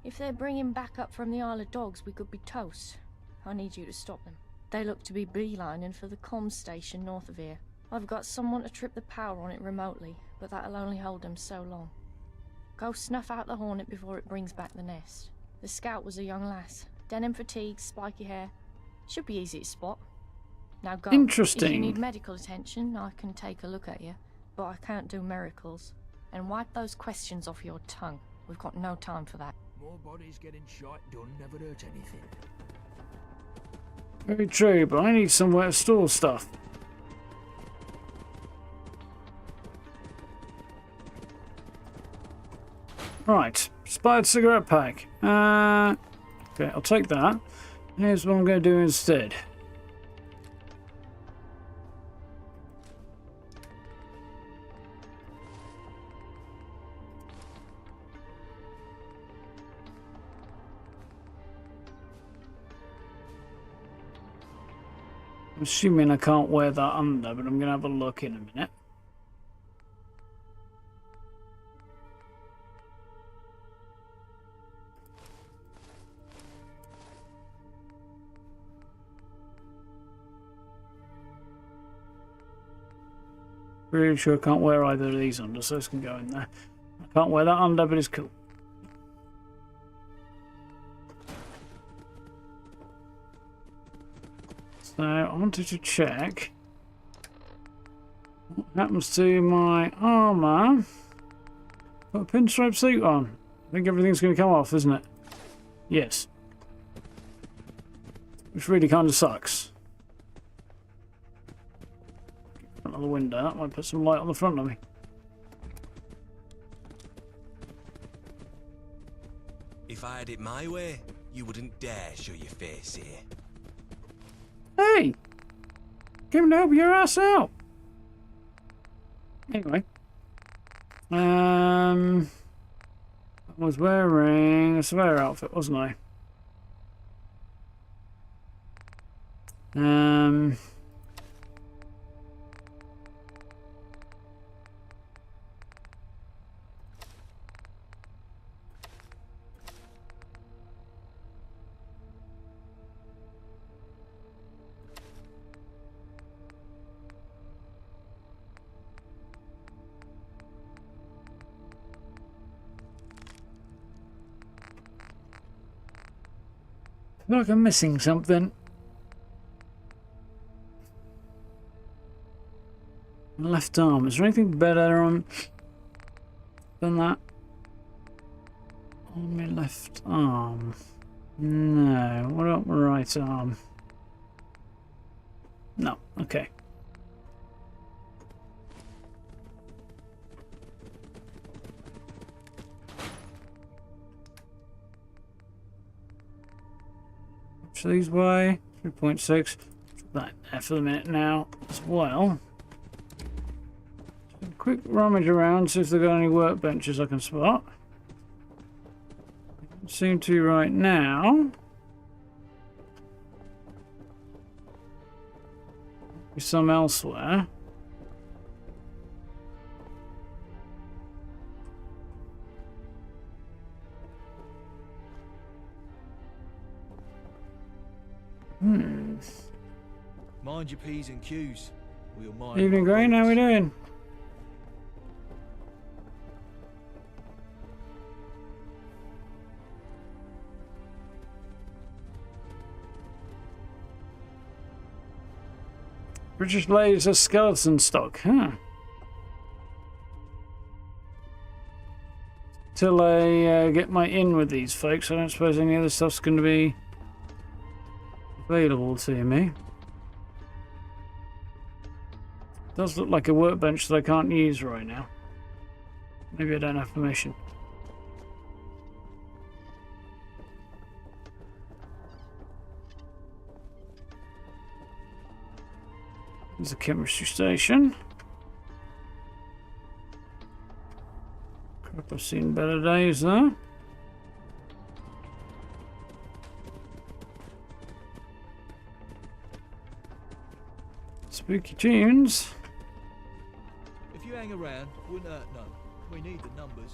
If they're bringing back up from the Isle of Dogs, we could be toast. I need you to stop them. They look to be beelining for the comms station north of here. I've got someone to trip the power on it remotely, but that'll only hold them so long. Go snuff out the Hornet before it brings back the nest. The scout was a young lass. Denim fatigues, spiky hair. Should be easy to spot. Now go. Interesting. If you need medical attention, I can take a look at you, but I can't do miracles. And wipe those questions off your tongue. We've got no time for that. More bodies getting shot done never hurt anything. Very true, but I need somewhere to store stuff. Right, expired cigarette pack. Okay, I'll take that. Here's what I'm going to do instead. I'm assuming I can't wear that under, but I'm going to have a look in a minute. Really sure I can't wear either of these under, so this can go in there. I can't wear that under, but it's cool. So I wanted to check what happens to my armour. Put a pinstripe suit on. I think everything's going to come off, isn't it? Yes. Which really kind of sucks. Front of the window, that might put some light on the front of me. If I had it my way, you wouldn't dare show your face here. Hey! Came to help your ass out! Anyway. I was wearing a surveyor outfit, wasn't I? I feel like I'm missing something. My left arm. Is there anything better on than that? On my left arm. No. What about my right arm? No. Okay. These way 3.6. Put that there for the minute now as well. So quick rummage around, see if they've got any workbenches I can spot. Don't seem to right now. Be some elsewhere. Mind your P's and Q's. Or you'll mind Evening, my Grain. How we bullets. doing? British laser skeleton stock, huh? Till I get my in with these folks, I don't suppose any other stuff's going to be available to me. Does look like a workbench that I can't use right now. Maybe I don't have permission. There's a chemistry station. Crap, I've seen better days though. Spooky tunes. If you hang around, wouldn't hurt none. We need the numbers.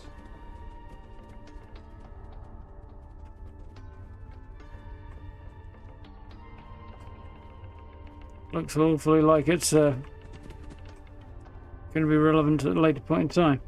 Looks awfully like it's going to be relevant at a later point in time.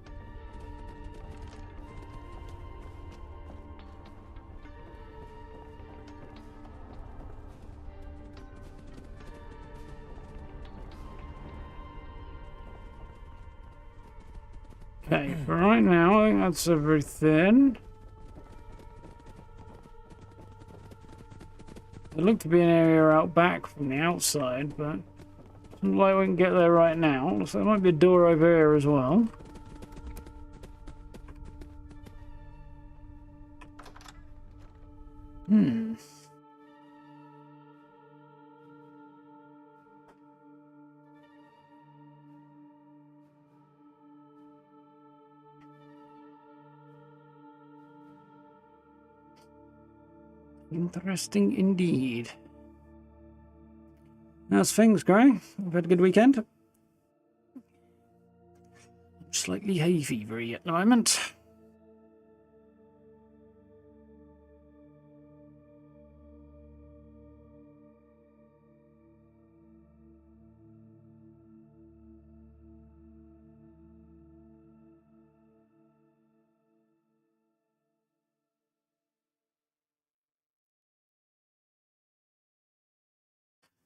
Okay, for right now, I think that's everything. There looked to be an area out back from the outside, but doesn't look like we can get there right now. Looks like there might be a door over here as well. Hmm. Interesting indeed. How's things, Gray? I've had a good weekend. Slightly hay fevery at the moment.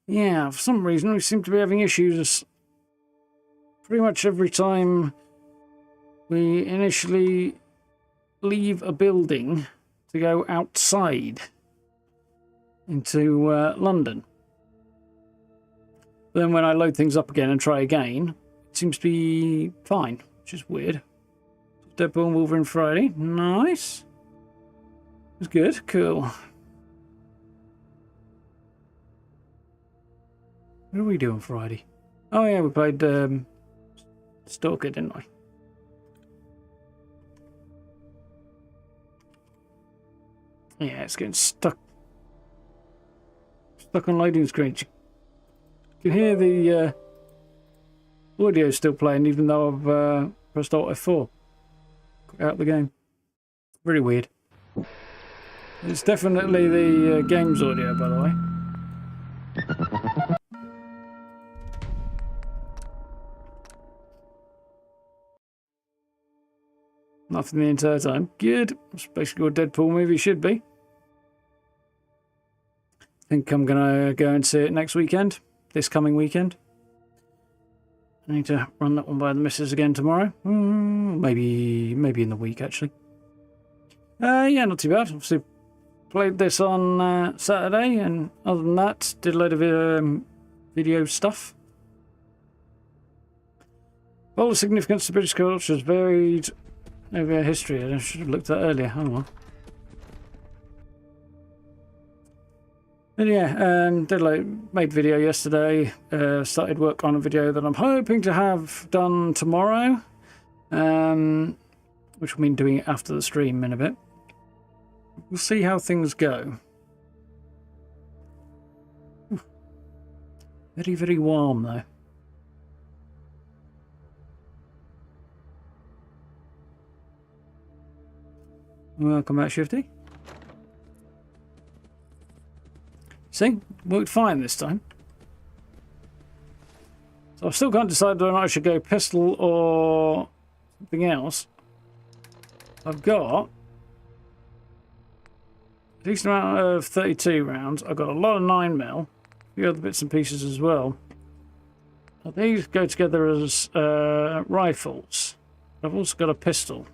Yeah, for some reason we seem to be having issues pretty much every time we initially leave a building to go outside into London. But then when I load things up again and try again, it seems to be fine, which is weird. Deadpool and Wolverine Friday. Nice. It was good. Cool. What did we do on Friday? Oh yeah, we played Stalker, didn't we? Yeah, it's getting stuck on loading screen. You can hear the audio still playing even though I've pressed Alt F4. Got out the game. Really weird. It's definitely the game's audio, by the way. Nothing the entire time. Good. That's basically what a Deadpool movie should be. I think I'm going to go and see it next weekend. This coming weekend. I need to run that one by the missus again tomorrow. Maybe in the week, actually. Yeah, not too bad. Obviously, played this on Saturday, and other than that, did a load of video stuff. All the significance of British culture is varied over history. I should have looked at that earlier. Oh well. But yeah, made video yesterday. Started work on a video that I'm hoping to have done tomorrow. Which will mean doing it after the stream in a bit. We'll see how things go. Very, very warm though. Welcome back, Shifty. See? Worked fine this time. So I still can't decide whether or not I should go pistol or something else. I've got a decent amount of 32 rounds. I've got a lot of 9mm. A few other bits and pieces as well. Now, these go together as rifles. I've also got a pistol.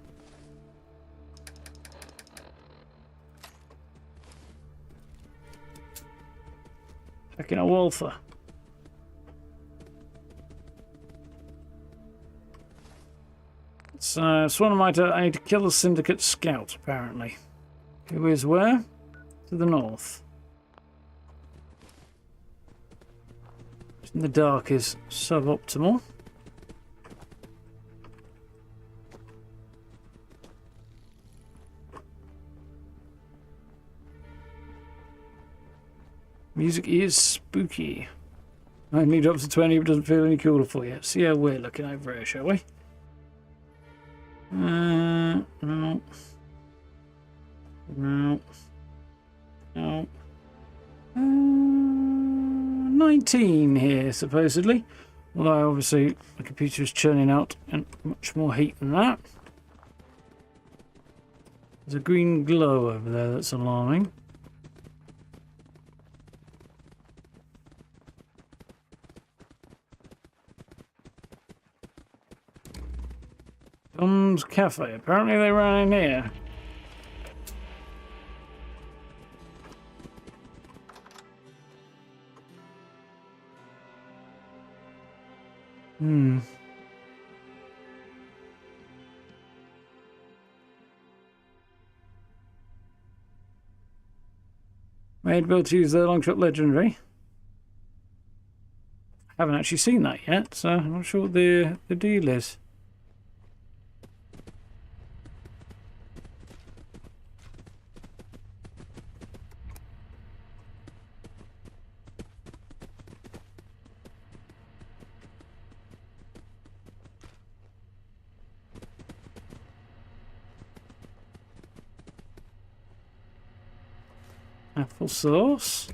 Packing a Walther. So, Swanamiter, I need to kill the Syndicate scout, apparently. Who is where? To the north. In the dark is suboptimal. Music is spooky. I need up to 20, but doesn't feel any cooler for you. See how we're looking over here, shall we? No. No. No. 19 here, supposedly. Although, obviously, the computer is churning out much more heat than that. There's a green glow over there that's alarming. Tom's Cafe. Apparently they ran in here. Made able to use the Longshot Legendary. Haven't actually seen that yet, so I'm not sure what the deal is. Apple sauce.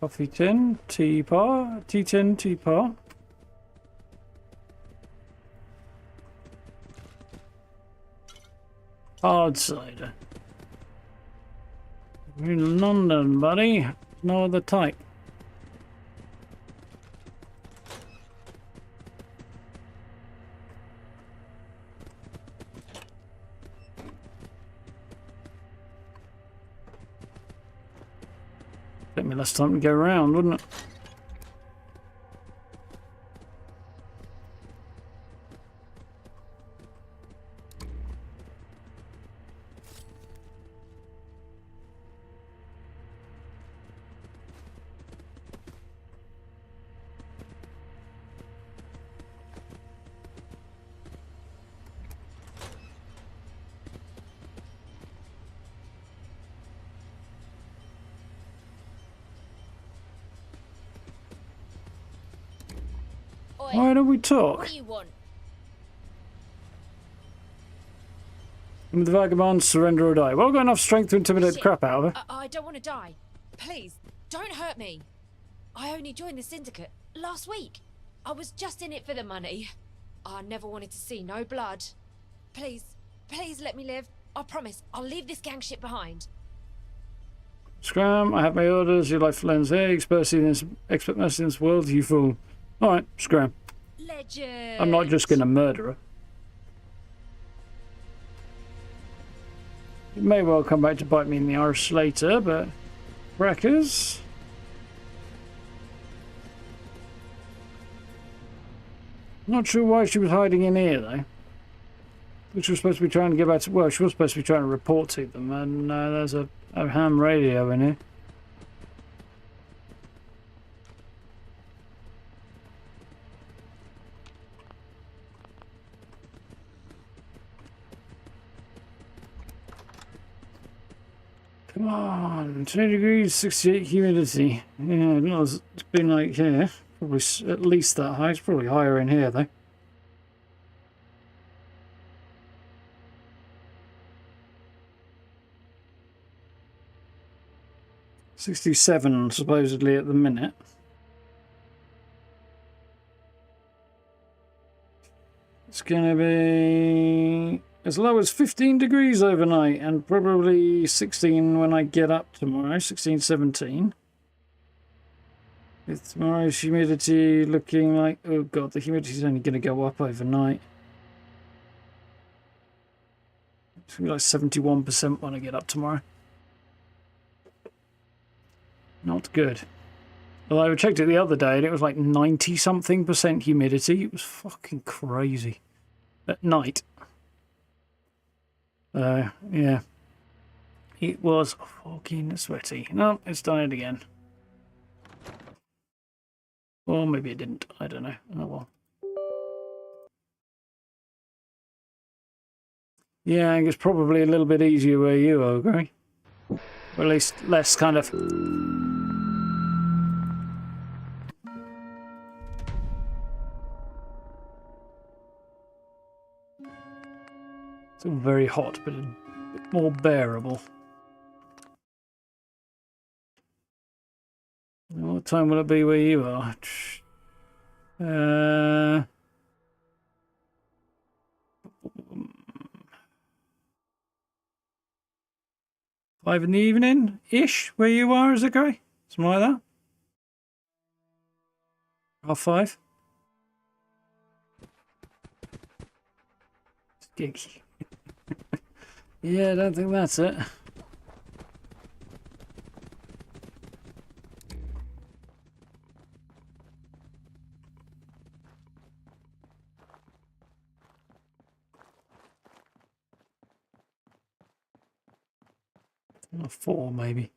Coffee tin, teapot, tea tin, teapot. Hard cider. We're in London, buddy. No other type. Take me less time to go around, wouldn't it? Why don't we talk? What do you want? With the vagabonds, surrender or die. Well, I've got enough strength to intimidate the crap out of her. I don't want to die. Please, don't hurt me. I only joined the syndicate last week. I was just in it for the money. I never wanted to see no blood. Please, please let me live. I promise, I'll leave this gang shit behind. Scram, I have my orders. Your life lends here. Expect mercy in this world, you fool. Alright, scram. Legend. I'm not just gonna murder her. It may well come back to bite me in the arse later, but... Crackers. Not sure why she was hiding in here, though. She was supposed to be trying to get back to... Well, she was supposed to be trying to report to them, and there's a ham radio in here. Come on, 20 degrees, 68 humidity. Yeah, no, it's been like here. Probably at least that high. It's probably higher in here, though. $67 supposedly at the minute. It's gonna be as low as 15 degrees overnight and probably 16 when I get up tomorrow. 16, 17. With tomorrow's humidity looking like, oh god, the humidity's only going to go up overnight. It's going to be like 71% when I get up tomorrow. Not good. Although I checked it the other day and it was like 90-something% humidity. It was fucking crazy. At night. Yeah. It was fucking sweaty. No, it's done it again. Or maybe it didn't. I don't know. Oh well. Yeah, I think it's probably a little bit easier where you are, okay? Or at least less kind of... Still very hot, but a bit more bearable. What time will it be where you are? 5 in the evening-ish where you are, is it, Gary? Something like that? 5:30? Gigs. Yeah, I don't think that's it. Or 4, maybe.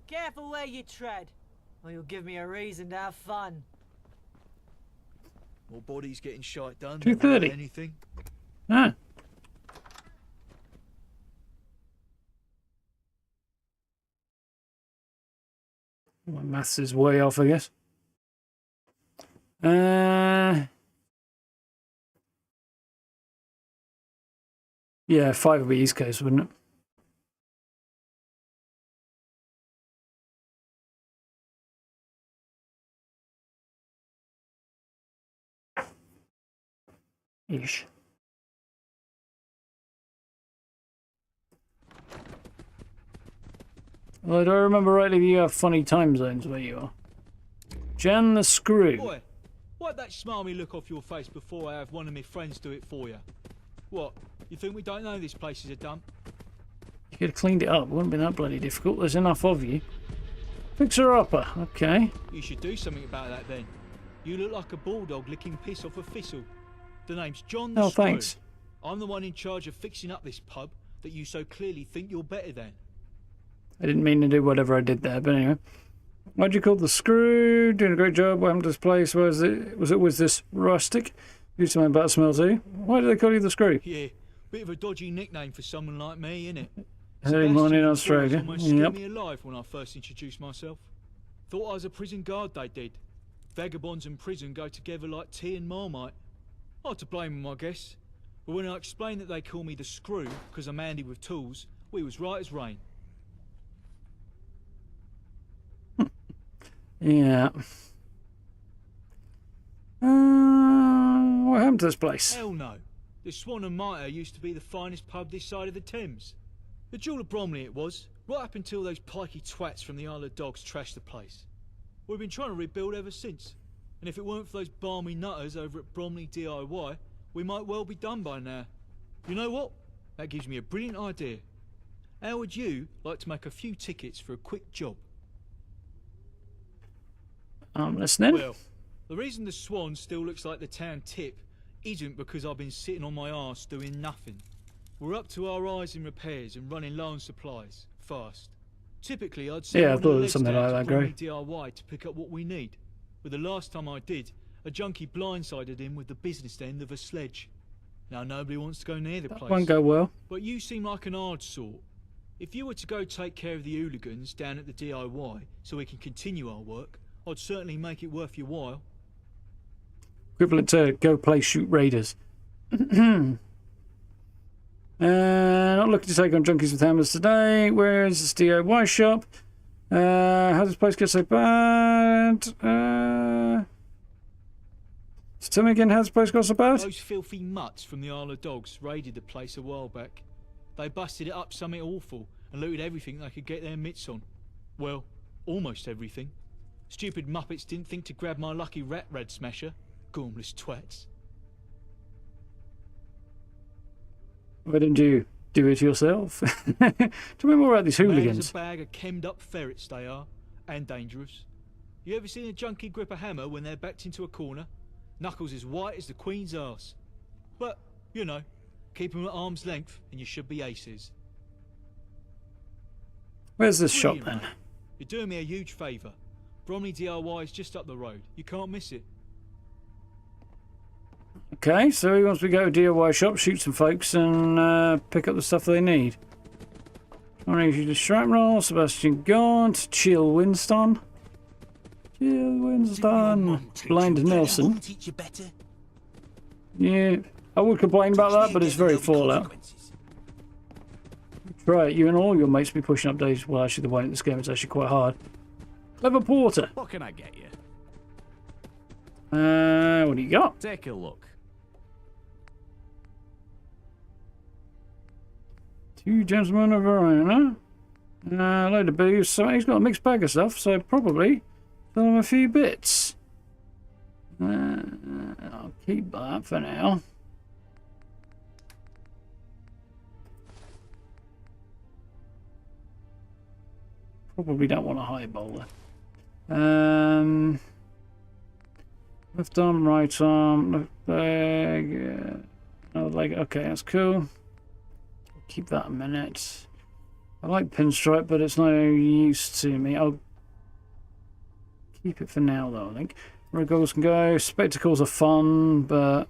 Careful where you tread, or you'll give me a reason to have fun. More bodies getting shot done. 2:30. Anything? Ah. My maths is way off, I guess. Yeah, 5 would be East Coast, wouldn't it? Ish. Well, do I remember rightly, you have funny time zones where you are? Jan the Screw. Boy, wipe that smarmy look off your face before I have one of my friends do it for you. What, you think we don't know this place is a dump? You could have cleaned it up. It wouldn't be that bloody difficult. There's enough of you. Fixer-upper. Okay. You should do something about that then. You look like a bulldog licking piss off a thistle. The name's John the Oh, Screw. thanks. I'm the one in charge of fixing up this pub that you so clearly think you're better than. I didn't mean to do whatever I did there, but anyway. Why'd you call the Screw? Doing a great job. What happened to this place? Was this rustic? You something about the smell too? Why do they call you the Screw? Yeah, bit of a dodgy nickname for someone like me, innit? Early morning Australia. Almost skinned me alive when I first introduced myself. Thought I was a prison guard, they did. Vagabonds and prison go together like tea and marmite. Hard to blame them, I guess. But when I explained that they call me the Screw because I'm handy with tools, we was right as rain. Yeah. What happened to this place? Hell no. The Swan and Mitre used to be the finest pub this side of the Thames. The Jewel of Bromley it was, right up until those pikey twats from the Isle of Dogs trashed the place. We've been trying to rebuild ever since, and if it weren't for those balmy nutters over at Bromley DIY, we might well be done by now. You know what? That gives me a brilliant idea. How would you like to make a few tickets for a quick job? I'm listening. Well, the reason the Swan still looks like the town tip isn't because I've been sitting on my arse doing nothing. We're up to our eyes in repairs and running low on supplies, fast. Typically, I'd send Yeah, I one of thought the it was legs something down like to that, Bromley Gray. DIY to pick up what we need. But the last time I did, a junkie blindsided him with the business end of a sledge. Now nobody wants to go near the place. Won't go well. But you seem like an hard sort. If you were to go take care of the hooligans down at the DIY so we can continue our work, I'd certainly make it worth your while. Equivalent to go play shoot raiders. Not looking to take on junkies with hammers today. Where is this DIY shop? How does this place get so bad? Tell me again, how does this place got so bad? Those filthy mutts from the Isle of Dogs raided the place a while back. They busted it up something awful and looted everything they could get their mitts on. Well, almost everything. Stupid muppets didn't think to grab my lucky rat smasher. Gormless twats. Why didn't you do it yourself? Tell me more about these Mad as hooligans. a bag of chemmed up ferrets they are, and dangerous. You ever seen a junkie grip a hammer when they're backed into a corner? Knuckles as white as the Queen's arse. But, you know, keep them at arm's length and you should be aces. Where's this shop Brilliant, then? mate. You're doing me a huge favour. Bromley DIY is just up the road. You can't miss it. Okay, so he wants me to go to DIY shop, shoot some folks, and pick up the stuff they need. Orange the Shrapnel, Sebastian Gaunt, Chill Winston. Chill Winston. Blind Nelson. Teach you better. Yeah, I would complain about that, but it's very Fallout. Right, you and all your mates be pushing up days. Well, actually, the one in this game is actually quite hard. Clever Porter. What can I get you? What do you got? Take a look. 2 gentlemen of Arena. A load of booze. So he's got a mixed bag of stuff, so probably sell him a few bits. I'll keep that for now. Probably don't want a high bowler. Left arm, right arm, left leg, another leg. Okay, that's cool. Keep that a minute. I like pinstripe, but it's no use to me. I'll keep it for now, though, I think. Red goggles can go. Spectacles are fun, but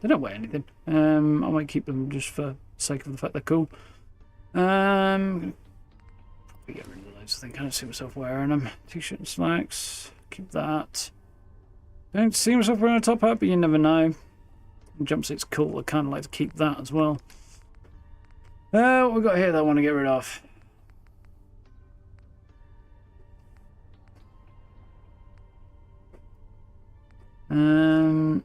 they don't weigh anything. I might keep them just for the sake of the fact they're cool. Probably get rid of those. I think I don't see myself wearing them. T-shirt and slacks. Keep that. Don't see myself wearing a top hat, but you never know. Jumpsuit's cool. I kind of like to keep that as well. What we got here that I want to get rid of? I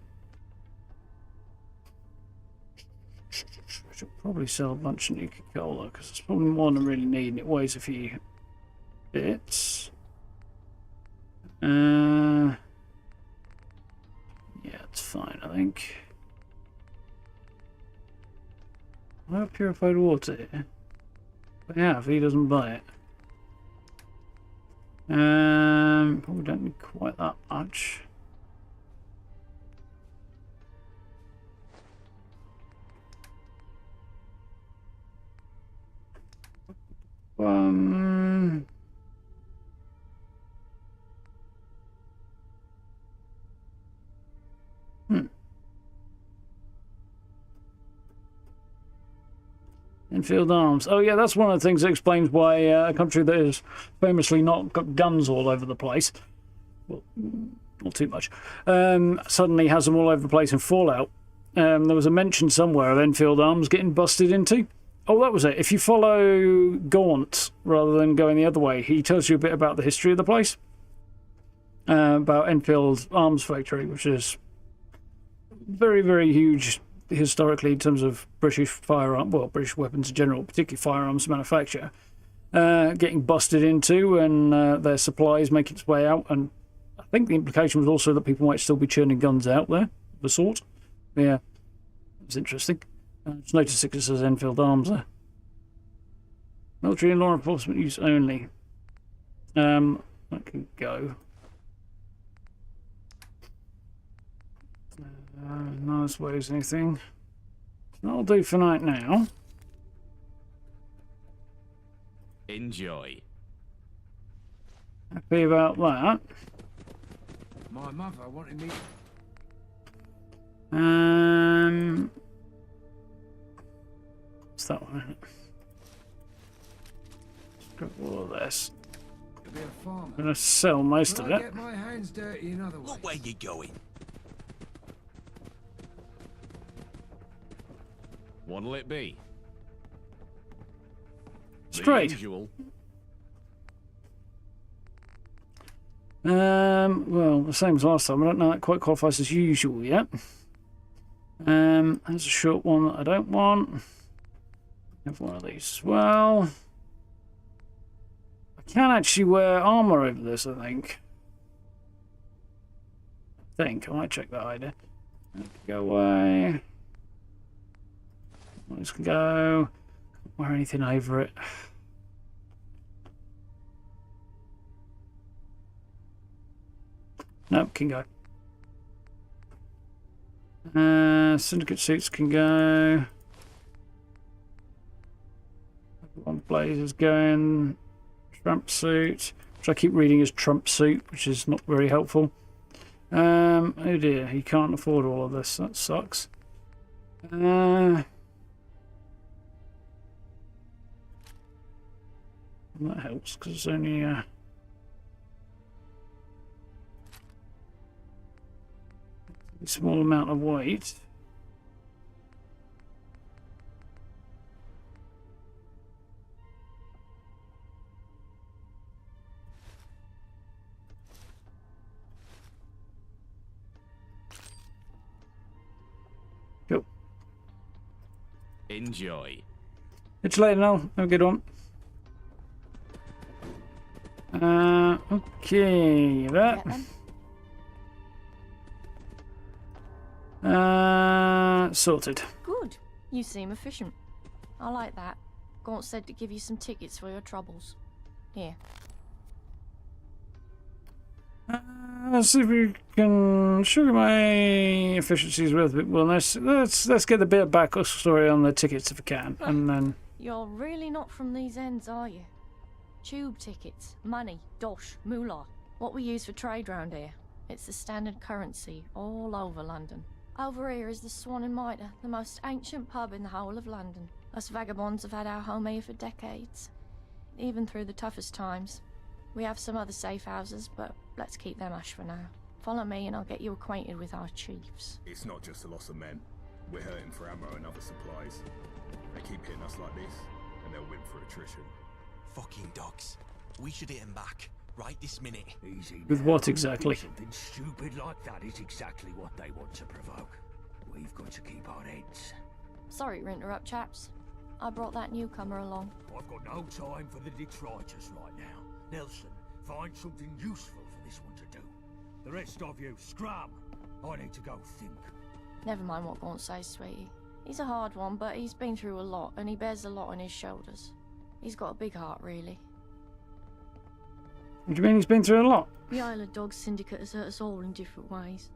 should probably sell a bunch of Nuka-Cola because it's probably more than I really need and it weighs a few bits. Yeah, it's fine, I think. I have purified water here. But yeah, if he doesn't buy it. Probably don't need quite that much. Enfield arms. Oh yeah, that's one of the things that explains why a country that is famously not got guns all over the place, well, not too much, suddenly has them all over the place in Fallout. There was a mention somewhere of Enfield arms getting busted into. Oh, that was it. If you follow Gaunt rather than going the other way, he tells you a bit about the history of the place. About Enfield Arms Factory, which is very, very huge historically in terms of British firearm, well, British weapons in general, particularly firearms manufacture, getting busted into and their supplies making its way out. And I think the implication was also that people might still be churning guns out there, of the sort. Yeah, it's interesting. Just notice it says Enfield Arms there. Military and law enforcement use only. That can go. Nice ways anything. That'll do for night now. Enjoy. Happy about that. My mother wanted me. What's that one? Isn't it? Grab all of this. I'm gonna sell most of it. Get my hands dirty in other ways. Look where you're going. What'll it be? Straight. Well, the same as last time. I don't know that quite qualifies as usual yet. There's a short one that I don't want. Have one of these as well. I can actually wear armor over this, I think. I might check that idea. Go away. Let's go. Can't wear anything over it. Nope, can go. Syndicate suits can go. One blazer's going. Trump suit, which I keep reading as Trump suit, which is not very helpful. Oh dear, he can't afford all of this. That sucks. That helps because it's only a small amount of weight. Cool. Enjoy. It's later now. Have a good one. Okay, that. Sorted. Good. You seem efficient. I like that. Gaunt said to give you some tickets for your troubles. Here. Let's see if we can. Surely my efficiency is worth a bit. Well, let's get the bit of backstory on the tickets if we can, and then. You're really not from these ends, are you? Tube tickets, money, dosh, moolah. What we use for trade round here. It's the standard currency all over London. Over here is the Swan and Mitre, the most ancient pub in the whole of London. Us vagabonds have had our home here for decades, even through the toughest times. We have some other safe houses, but let's keep them hush for now. Follow me and I'll get you acquainted with our chiefs. It's not just a loss of men. We're hurting for ammo and other supplies. They keep hitting us like this, and they'll win for attrition. Fucking dogs. We should hit them back, right this minute. Easy With now. what exactly? Something stupid like that is exactly what they want to provoke. We've got to keep our heads. Sorry to interrupt, chaps. I brought that newcomer along. I've got no time for the detritus right now. Nelson, find something useful for this one to do. The rest of you, scram! I need to go think. Never mind what Gaunt says, sweetie. He's a hard one, but he's been through a lot, and he bears a lot on his shoulders. He's got a big heart, really. What do you mean he's been through a lot? The Isle of Dogs Syndicate has hurt us all in different ways.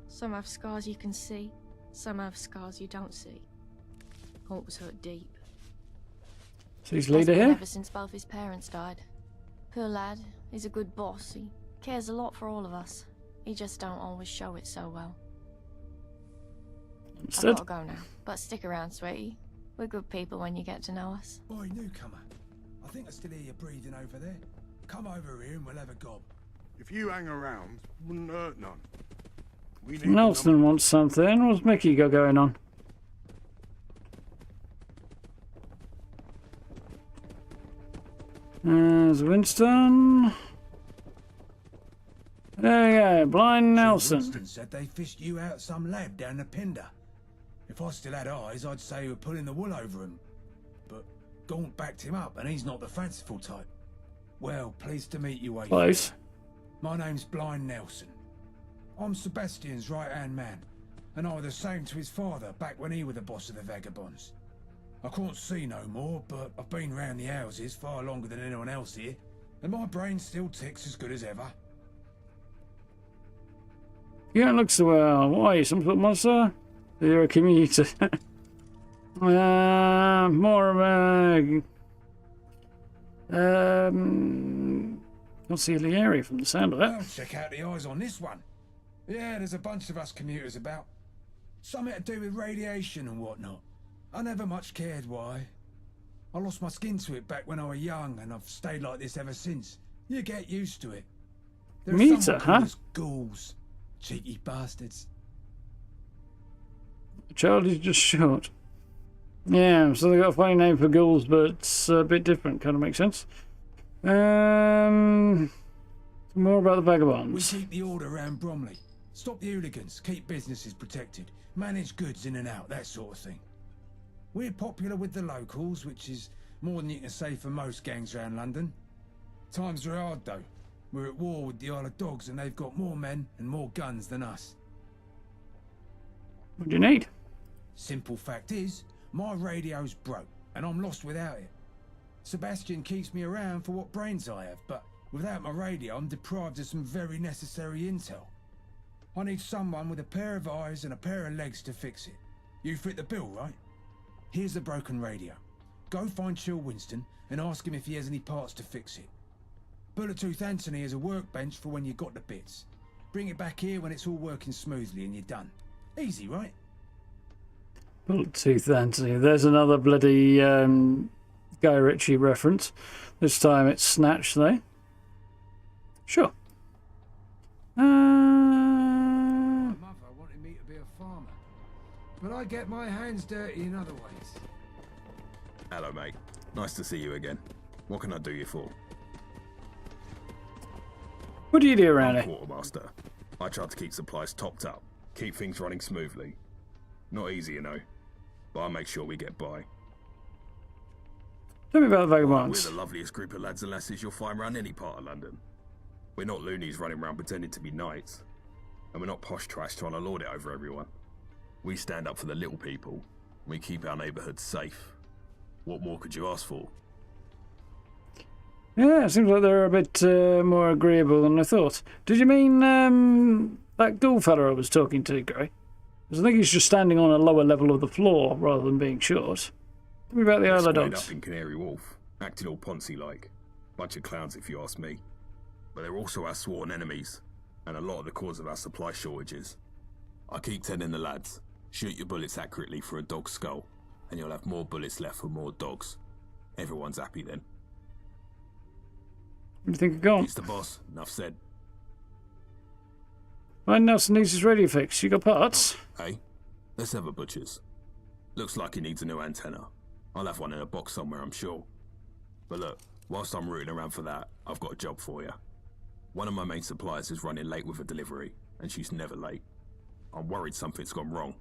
Some have scars you can see, some have scars you don't see. Gaunt was hurt deep. So he's leader Has been here? ever since both his parents died. Poor lad, he's a good boss. He cares a lot for all of us. He just don't always show it so well. Understood. I've got to go now, but stick around, sweetie. We're good people when you get to know us. Boy, newcomer. I think I still hear you breathing over there. Come over here and we'll have a gob. If you hang around, wouldn't hurt none. We need Nelson wants something. What's Mickey got going on? There's Winston. There you go, Blind Nelson. Winston said they fished you out some lab down the Pinder. If I still had eyes, I'd say you were pulling the wool over him. But Gaunt backed him up, and he's not the fanciful type. Well, pleased to meet you, Wayne. Close. My name's Blind Nelson. I'm Sebastian's right-hand man, and I was the same to his father back when he was the boss of the vagabonds. I can't see no more, but I've been round the houses far longer than anyone else here, and my brain still ticks as good as ever. You don't look so well. Why, you some sort of monster? You're a commuter. More of a... consigliere from the sound of it. Well, check out the eyes on this one. Yeah, there's a bunch of us commuters about. Something to do with radiation and whatnot. I never much cared why. I lost my skin to it back when I was young, and I've stayed like this ever since. You get used to it. There's Meter, huh? Ghouls. Cheeky bastards. Charlie's just short. Yeah, so they got a funny name for ghouls, but it's a bit different. Kind of makes sense. More about the We vagabonds. keep the order around Bromley. Stop the hooligans, keep businesses protected, manage goods in and out, that sort of thing. We're popular with the locals, which is more than you can say for most gangs around London. Times are hard though. We're at war with the Isle of Dogs and they've got more men and more guns than us. What do you need? Simple fact is, my radio's broke and I'm lost without it. Sebastian keeps me around for what brains I have, but without my radio I'm deprived of some very necessary intel. I need someone with a pair of eyes and a pair of legs to fix it. You fit the bill, right? Here's the broken radio. Go find Chill Winston and ask him if he has any parts to fix it. Bullet-Tooth Anthony has a workbench for when you got the bits. Bring it back here when it's all working smoothly and you're done. Easy, right? Bullet-Tooth Anthony. There's another bloody Guy Ritchie reference. This time it's Snatch, though. Sure. My mother wanted me to be a farmer, but I get my hands dirty in other ways. Hello, mate. Nice to see you again. What can I do you for? What do you do around I'm here? Quartermaster. I try to keep supplies topped up, keep things running smoothly. Not easy, you know, but I make sure we get by. Tell me about the We're vagabonds. the loveliest group of lads and lasses you'll find around any part of London. We're not loonies running around pretending to be knights, and we're not posh trash trying to lord it over everyone. We stand up for the little people. We keep our neighbourhoods safe. What more could you ask for? Yeah, it seems like they're a bit more agreeable than I thought. Did you mean that ghoul fella I was talking to, Gray? Because I think he's just standing on a lower level of the floor rather than being short. Tell me about the other Squared dogs. up in Canary Wharf, acting all Ponzi-like. Bunch of clowns if you ask me. But they're also our sworn enemies, and a lot of the cause of our supply shortages. I keep telling the lads, shoot your bullets accurately for a dog's skull, and you'll have more bullets left for more dogs. Everyone's happy then. What do you think of Gaunt? He's the boss, enough said. Ryan Nelson needs his radio fixed. You got parts? Hey, let's have a butcher's. Looks like he needs a new antenna. I'll have one in a box somewhere, I'm sure. But look, whilst I'm rooting around for that, I've got a job for you. One of my main suppliers is running late with a delivery, and she's never late. I'm worried something's gone wrong.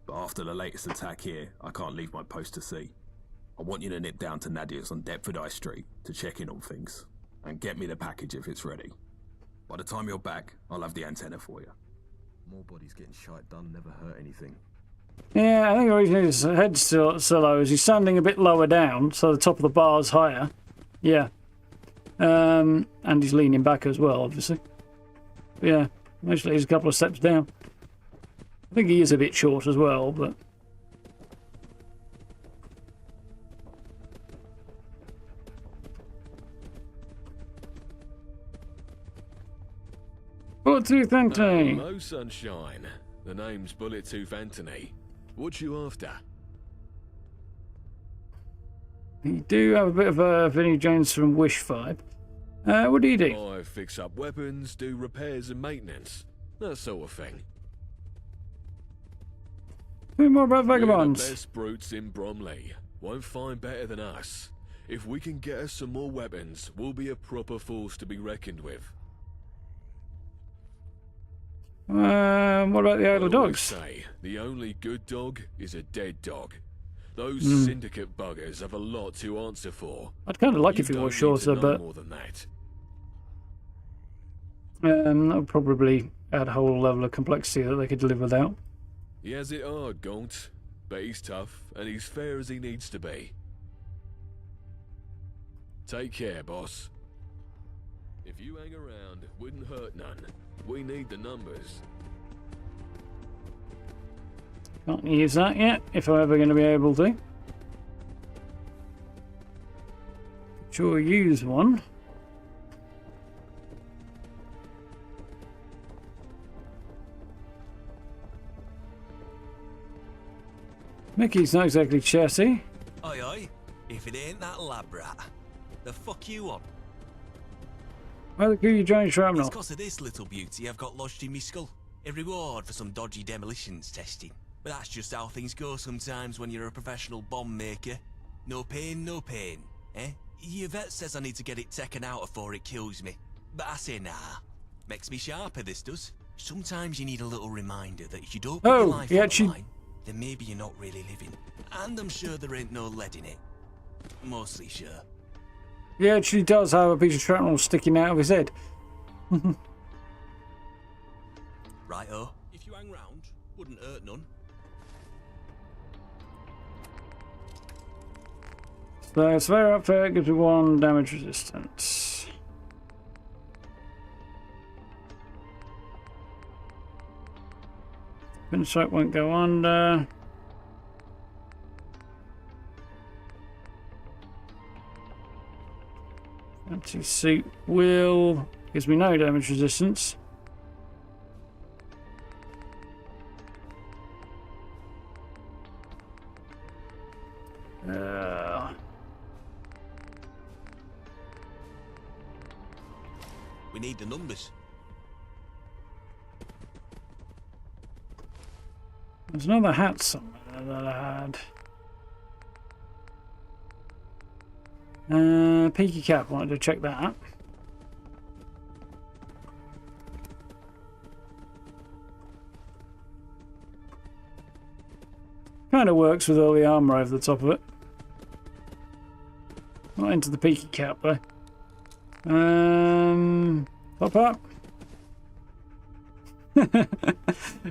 But after the latest attack here, I can't leave my post to see. I want you to nip down to Nadia's on Deptford High Street to check in on things, and get me the package if it's ready. By the time you're back, I'll have the antenna for you. More bodies getting shite done never hurt anything. Yeah, I think the reason his head's so low is he's standing a bit lower down, so the top of the bar's higher. Yeah. And he's leaning back as well, obviously. But yeah, mostly he's a couple of steps down. I think he is a bit short as well, but... Bullet-Tooth Anthony. Hello, sunshine. The name's Bullet-Tooth Anthony. What you after? You do have a bit of a Vinnie Jones from Wish vibe. What do you do? I fix up weapons, do repairs and maintenance. That sort of thing. Tell me more about We're vagabonds. the best brutes in Bromley. Won't find better than us. If we can get us some more weapons, we'll be a proper force to be reckoned with. What about the Isle of Dogs? Say, the only good dog is a dead dog. Those Hmm. syndicate buggers have a lot to answer for. I'd kind of like if it You was don't need to shorter, know but more than that. that would probably add a whole level of complexity that they could live without. He has it hard, Gaunt, but he's tough and he's fair as he needs to be. Take care, boss. If you hang around, it wouldn't hurt none. We need the numbers. Can't use that yet, if I'm ever going to be able to. Sure, use one. Mickey's not exactly chatty. Oi, oi. If it ain't that lab rat, the fuck you on? Why the you join shrapnel? It's 'cause of this little beauty I've got lodged in me skull. A reward for some dodgy demolitions testing. But that's just how things go sometimes when you're a professional bomb maker. No pain, eh? Your vet says I need to get it taken out before it kills me. But I say nah. Makes me sharper, this does. Sometimes you need a little reminder that if you don't put your life on the line, then maybe you're not really living. And I'm sure there ain't no lead in it. Mostly sure. He actually does have a piece of shrapnel sticking out of his head. Right-o. If you hang round, wouldn't hurt none. So, Surveyor Outfit gives me 1 damage resistance. Pinstripe won't go under. Anti-suit will gives me no damage resistance. We need the numbers. There's another hat somewhere that I had. Peaky cap, wanted to check that out. Kind of works with all the armour over the top of it. Not into the peaky cap though. Pop up.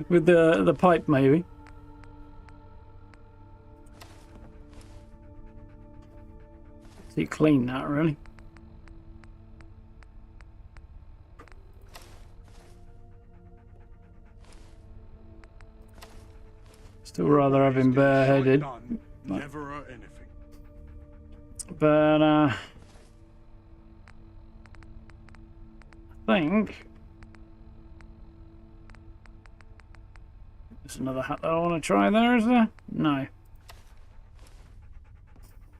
With the pipe maybe. So you clean that really. Still rather have him bareheaded. Never hurt anything. But, I think there's another hat that I want to try there, is there? No.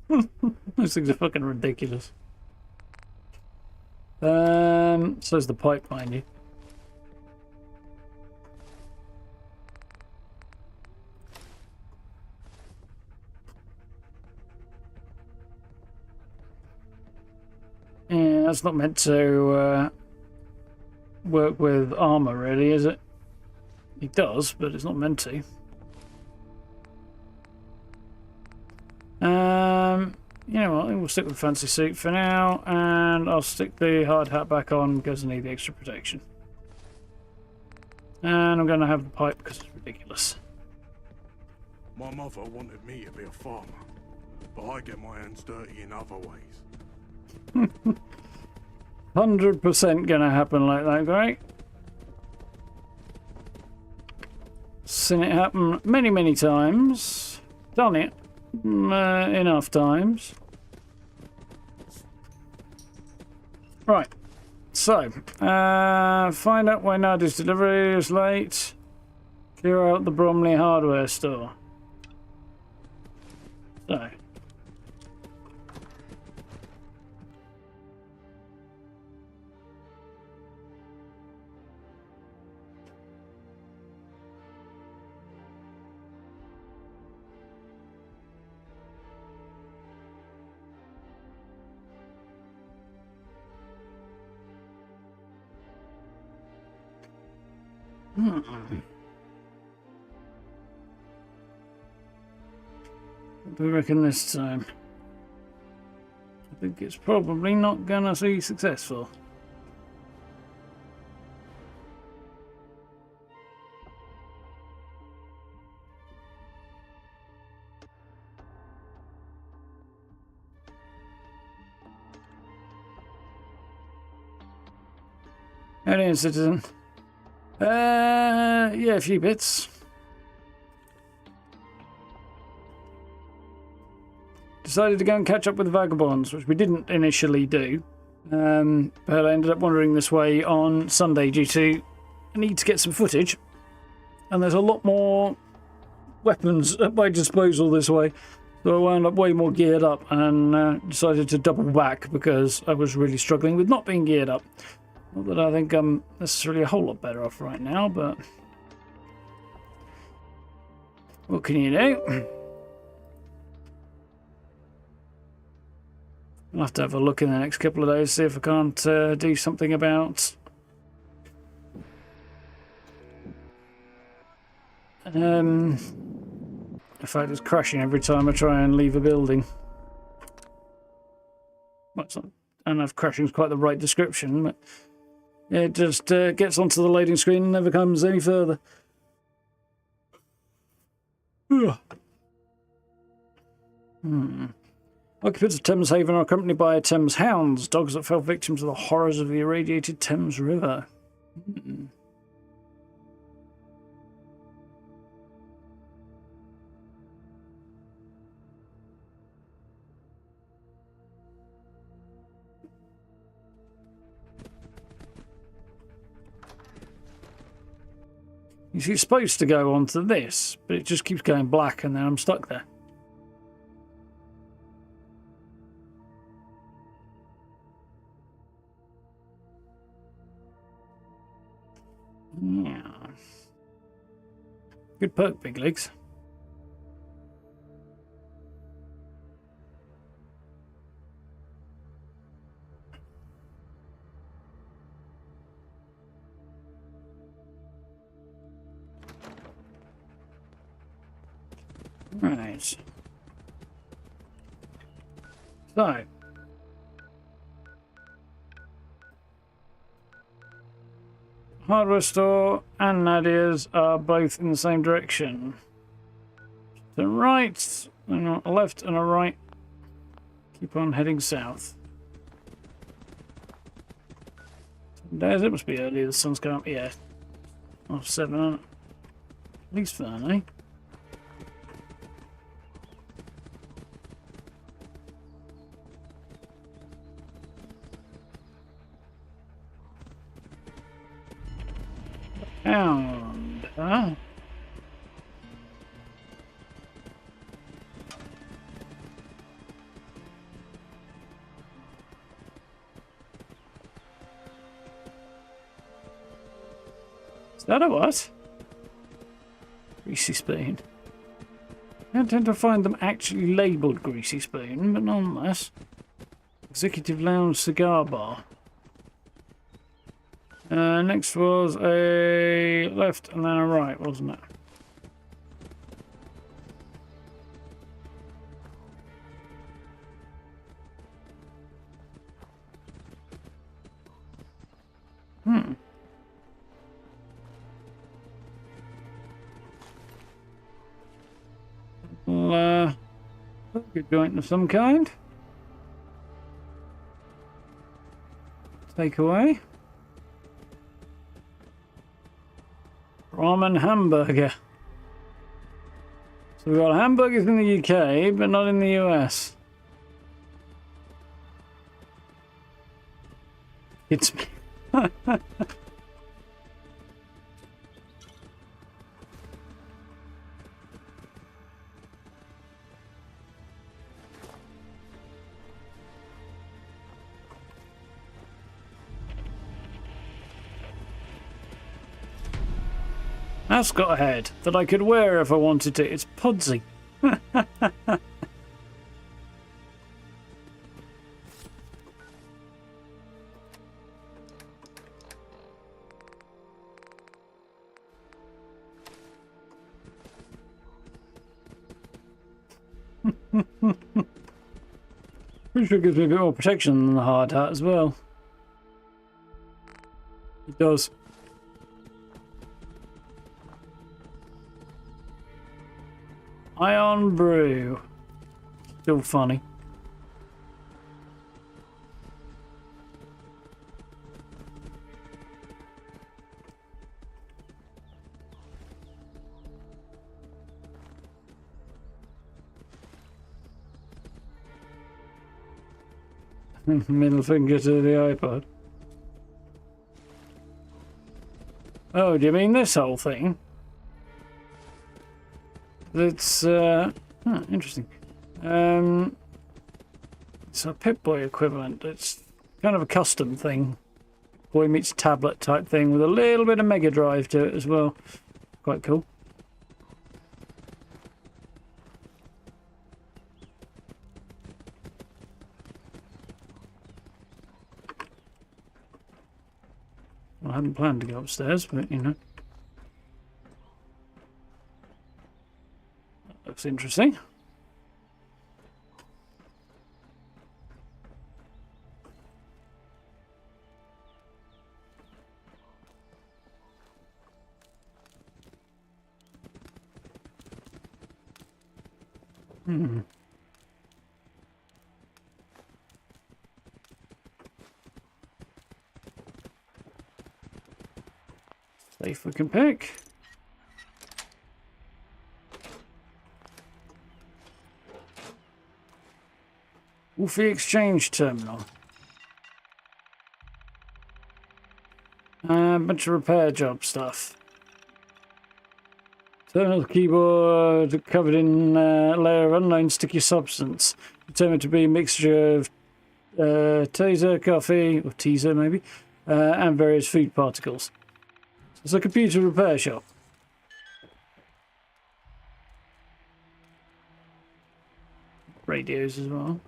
Those things are fucking ridiculous. So's the pipe, mind you. Yeah, that's not meant to work with armor, really, is it? It does, but it's not meant to. You know what, I think we'll stick with the fancy suit for now, and I'll stick the hard hat back on because I need the extra protection. And I'm going to have the pipe because it's ridiculous. My mother wanted me to be a farmer, but I get my hands dirty in other ways. 100% going to happen like that, great. Seen it happen many, many times. Done it enough times. Right. So, find out why Nadia's delivery is late. Clear out the Bromley hardware store. So. What do we reckon this time? I think it's probably not gonna be successful. How do you, citizen? Yeah, a few bits. Decided to go and catch up with the vagabonds, which we didn't initially do. But I ended up wandering this way on Sunday due to I need to get some footage. And there's a lot more weapons at my disposal this way. So I wound up way more geared up and decided to double back because I was really struggling with not being geared up. Not that I think I'm necessarily a whole lot better off right now, but what can you do? I'll have to have a look in the next couple of days, see if I can't do something about the fact it's crashing every time I try and leave a building. Well, it's not, I don't know if crashing is quite the right description, but it just gets onto the loading screen and never comes any further. Occupants of Thames Haven are accompanied by Thames hounds, dogs that fell victim to the horrors of the irradiated Thames River. You see, it's supposed to go onto this, but it just keeps going black and then I'm stuck there. Yeah. Good perk, big legs. Right. So. Hardware store and Nadia's are both in the same direction. To the right, and a left and a right. Keep on heading south. Days, it must be early, the sun's going up, yeah. Half 7, at least fun, eh? Found, huh? Is that a what? Greasy spoon. I don't tend to find them actually labelled greasy spoon, but nonetheless. Executive Lounge cigar bar. Next was a left and then a right, wasn't it? Well, good joint of some kind. Take away. Ramen hamburger. So we've got hamburgers in the UK, but not in the US. It's me. That's got a head that I could wear if I wanted to. It's Pudsey. Pretty sure it gives me a bit more protection than the hard hat as well. It does. Ion Brew. Still funny. Middle finger to the iPod. Oh, do you mean this whole thing? That's interesting. It's a Pip-Boy equivalent. It's kind of a custom thing. Boy meets tablet type thing with a little bit of Mega Drive to it as well. Quite cool. Well, I hadn't planned to go upstairs, but you know. Looks interesting. Safe we can pick. Wolfie Exchange Terminal. A bunch of repair job stuff. Terminal keyboard covered in a layer of unknown sticky substance, determined to be a mixture of taser, coffee, or teaser maybe, and various food particles. So it's a computer repair shop. Radios as well.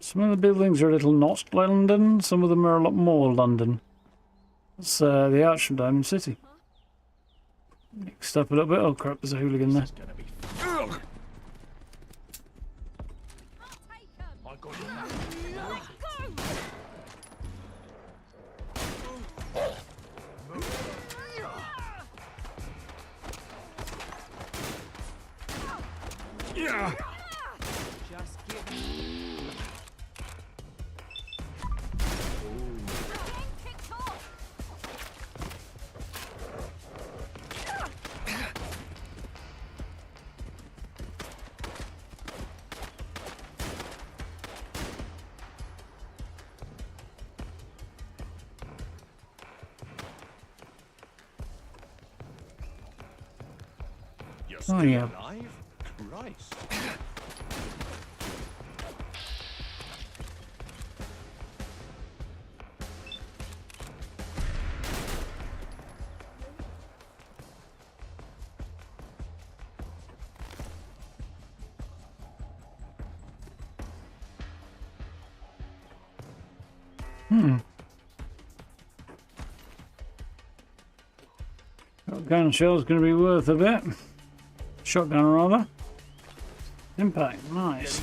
Some of the buildings are a little not London, some of them are a lot more London. That's the arch from Diamond City. Mixed up a little bit. Oh crap, there's a hooligan there. Oh yeah. Christ. Shotgun shell's going to be worth a bit. Shotgun rather. Impact, nice.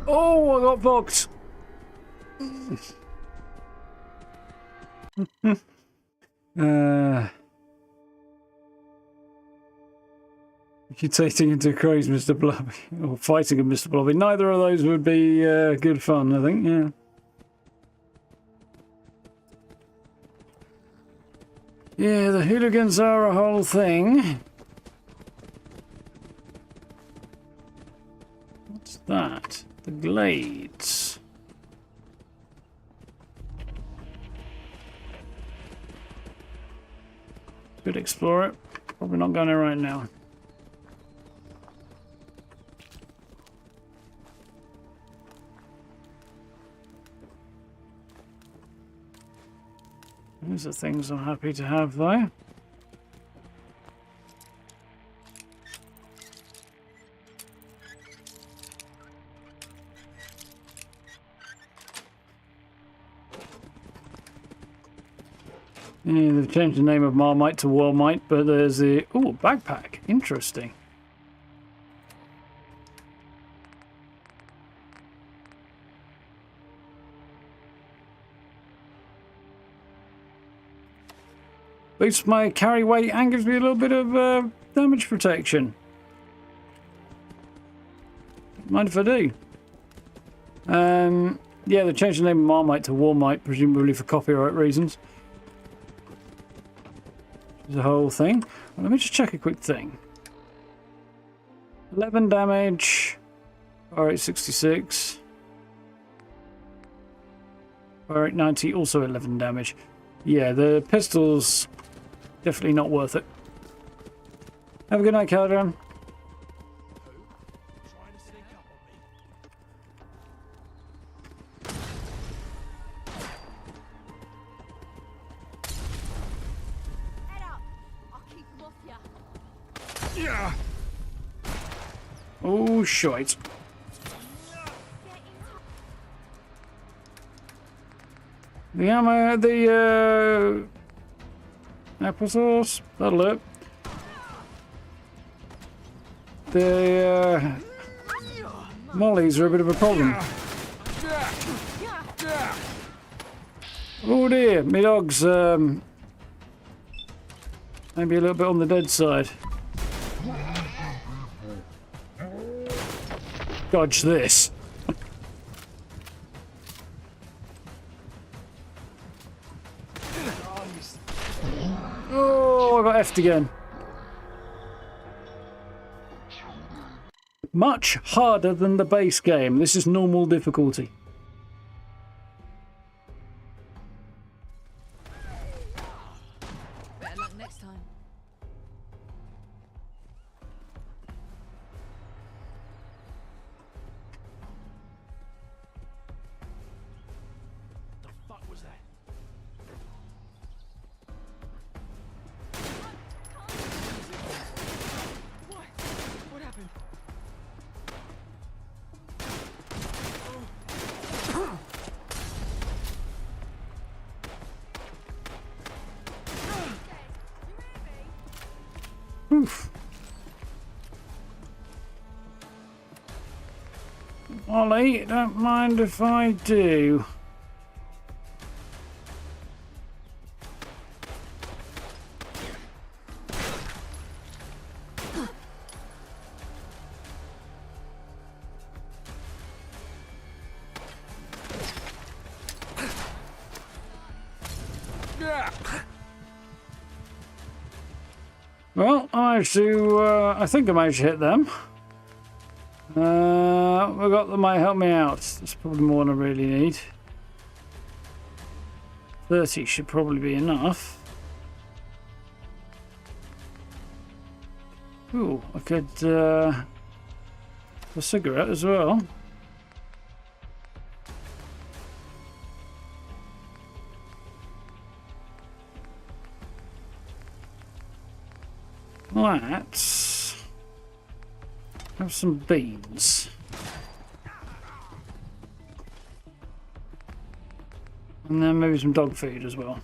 Oh, I got boxed. Mutating into a craze, Mr. Blobby, or fighting a Mr. Blobby. Neither of those would be good fun, I think, yeah. Yeah, the hooligans are a whole thing. What's that? The glades. Could explore it. Probably not going there right now. These are things I'm happy to have, though. Yeah, they've changed the name of Marmite to Warmite, but there's the... Ooh, backpack. Interesting. Boosts my carry weight and gives me a little bit of damage protection. Mind if I do? Yeah, they changed the name of Marmite to Warmite, presumably for copyright reasons. The whole thing. Well, let me just check a quick thing. 11 damage. Alright, 66. Alright, 90. Also 11 damage. Yeah, the pistols definitely not worth it. Have a good night, Caldron. Oh, shite. The ammo, the applesauce, that'll do it. The mollies are a bit of a problem. Oh dear, my dog's maybe a little bit on the dead side. Dodge this. Oh, I got effed again. Much harder than the base game. This is normal difficulty. Better luck next time. The fuck was that? What happened? Oof. Ollie, don't mind if I do. Well, I managed to, I think I managed to hit them. I got them, might help me out. That's probably more than I really need. 30 should probably be enough. Ooh, I could a cigarette as well. Let's have some beans. And then maybe some dog food as well.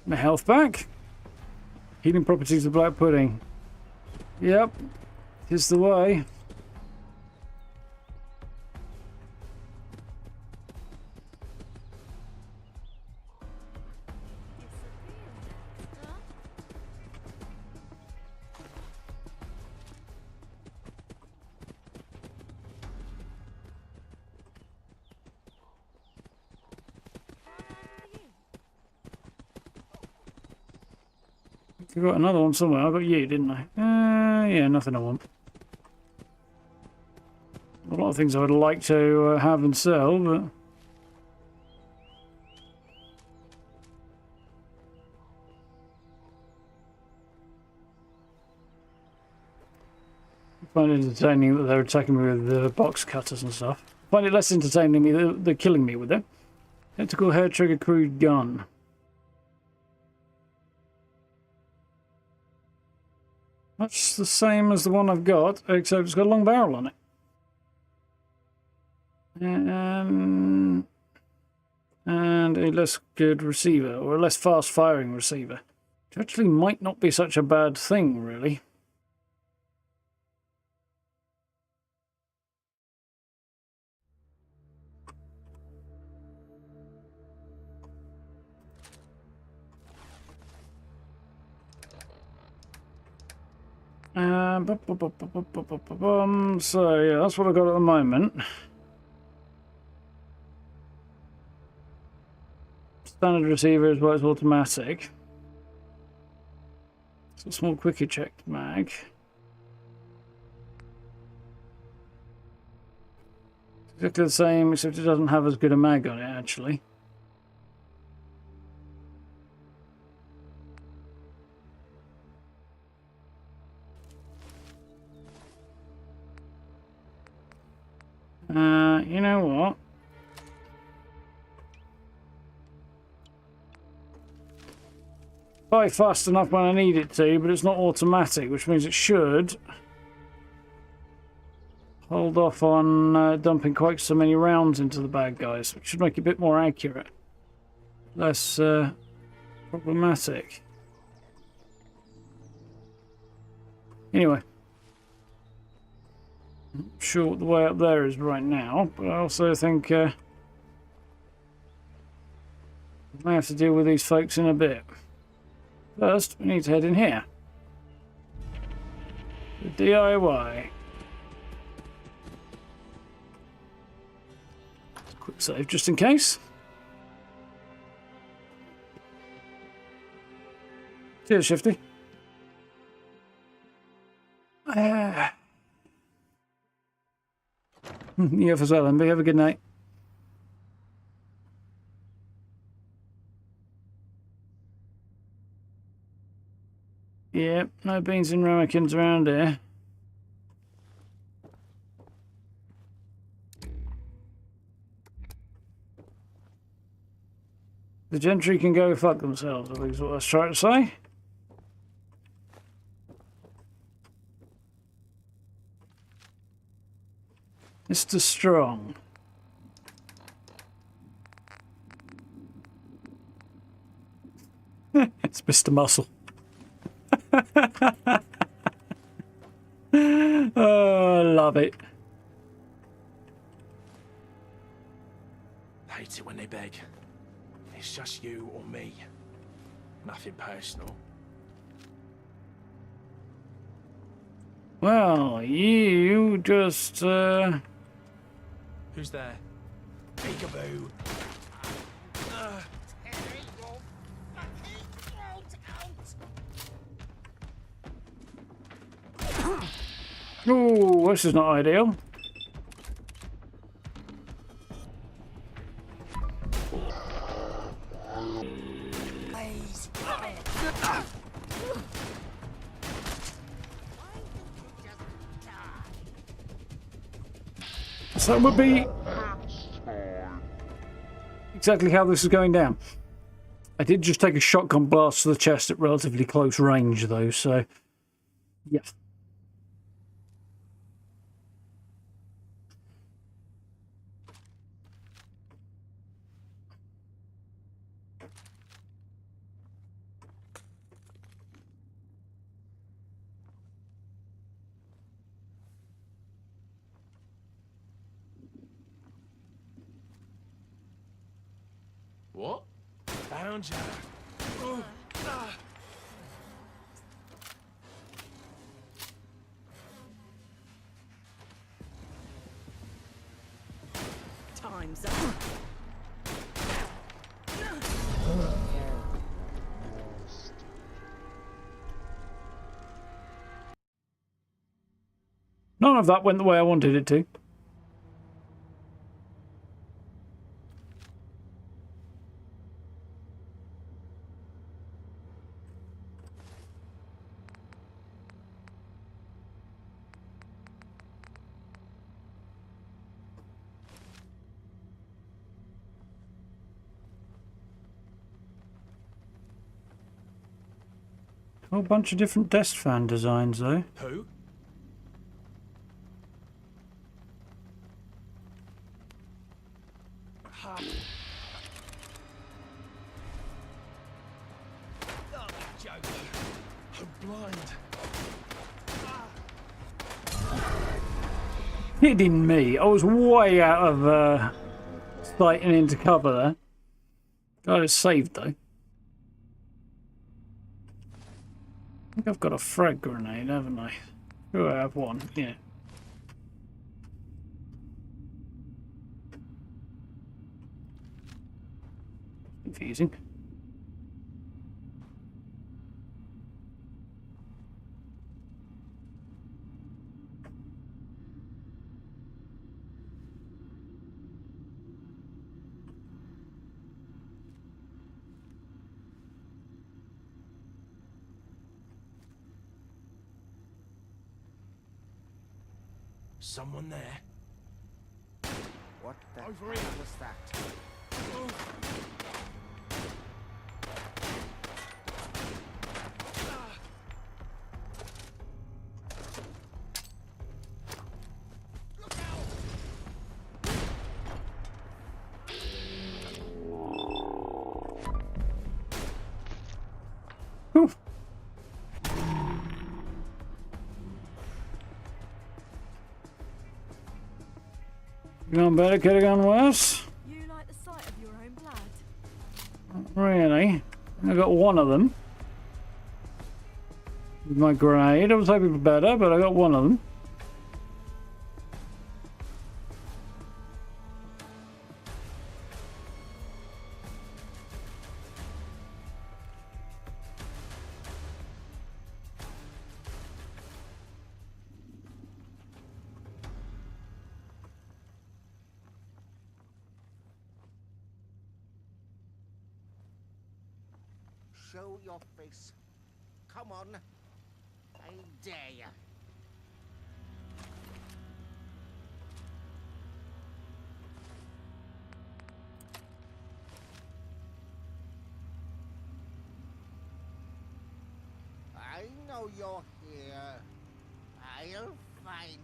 My health back. Healing properties of black pudding. Yep, here's the way. I got another one somewhere. I got you, didn't I? Yeah, nothing I want. A lot of things I would like to have and sell, but... I find it entertaining that they're attacking me with box cutters and stuff. I find it less entertaining me that they're killing me with it. Tactical hair trigger crude gun. Much the same as the one I've got, except it's got a long barrel on it. And a less good receiver, or a less fast-firing receiver. Which actually might not be such a bad thing, really. So yeah, that's what I've got at the moment. Standard receiver is well, it's automatic. It's a small quick eject mag. Exactly the same, except it doesn't have as good a mag on it actually. You know what? Fire fast enough when I need it to, but it's not automatic, which means it should hold off on dumping quite so many rounds into the bad guys, which should make it a bit more accurate, less problematic. Anyway. I'm not sure what the way up there is right now, but I also think I may have to deal with these folks in a bit. First, we need to head in here. The DIY. Quick save just in case. Cheers, Shifty. You have as well, Emby. Have a good night. Yep, no beans and ramekins around here. The gentry can go fuck themselves, I think is what I was trying to say. Mr. Strong. It's Mr. Muscle. Oh, I love it. Hate it when they beg. It's just you or me. Nothing personal. Well, you just, Who's there? Peekaboo. Oh, this is not ideal. So that would be exactly how this is going down. I did just take a shotgun blast to the chest at relatively close range, though, so yeah. What? Found ya. Oh, ah. Time's up. None of that went the way I wanted it to. A whole bunch of different desk fan designs, though. Who? Ha. Oh, you joke. I'm blind. Kidding me. I was way out of sight and into cover there. Got it saved, though. I think I've got a frag grenade, haven't I? Sure, I have one, yeah. Confusing. Someone there. What the Over hell here. was that? Whew. Gone better, could have gone worse. You like the sight of your own blood? Not really. I got one of them. With my grenade, I was hoping for better, but I got one of them. Show your face. Come on. I dare you. I know you're here. I'll find you.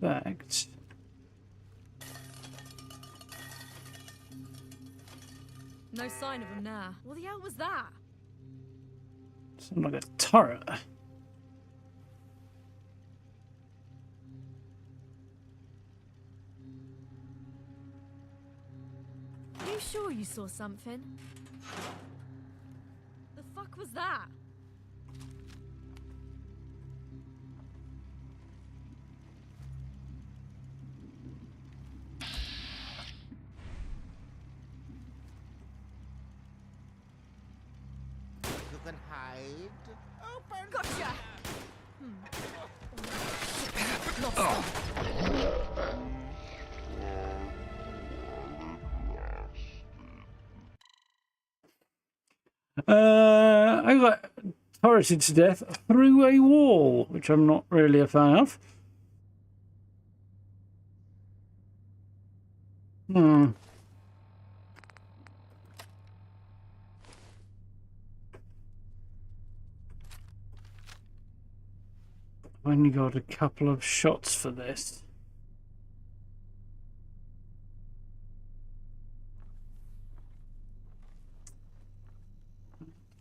Fact. No sign of him now. What the hell was that? Sounds like a turret. Are you sure you saw something? The fuck was that? You can hide. I got turreted to death through a wall, which I'm not really a fan of. I've only got a couple of shots for this.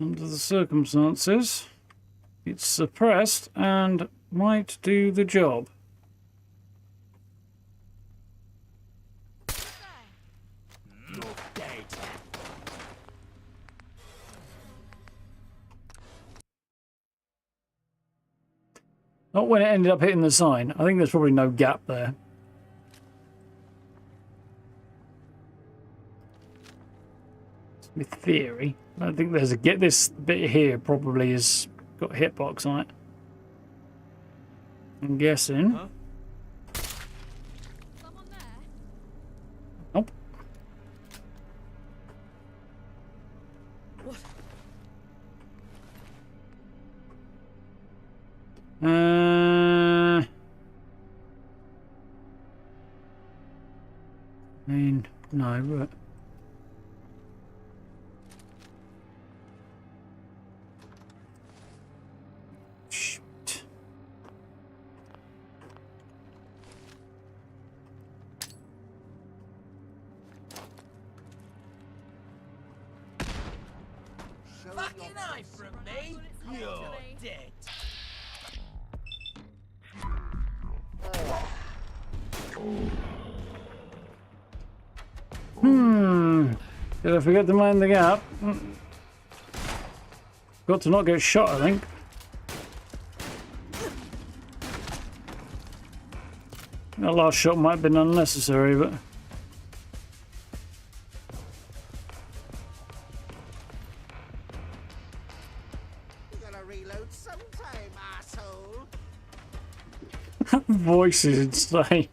Under the circumstances, it's suppressed and might do the job. You're dead. Not when it ended up hitting the sign. I think there's probably no gap there. It's my theory. I don't think there's a get. This bit here probably has got a hitbox on it. I'm guessing. Huh? Nope. What? I mean, no, but shoot. Fucking eye from me. You're dead. Did I forget to mind the gap? Got to not get shot, I think. That last shot might have been unnecessary, but... You gotta reload sometime, asshole. That voice is insane.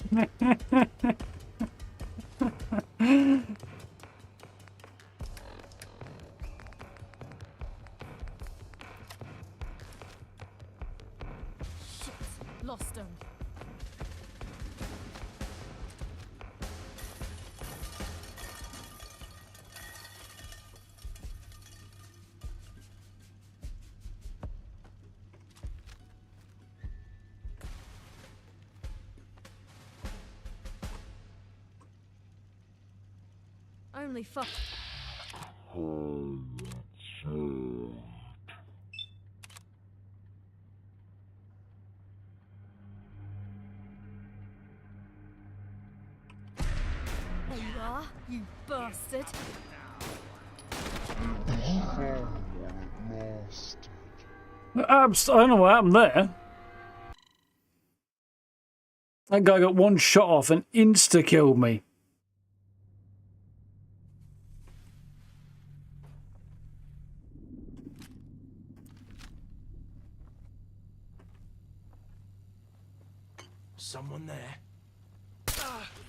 Lost him. Only fuck. There you are, you bastard. I don't know what happened there. That guy got one shot off and insta-killed me. Someone there. What's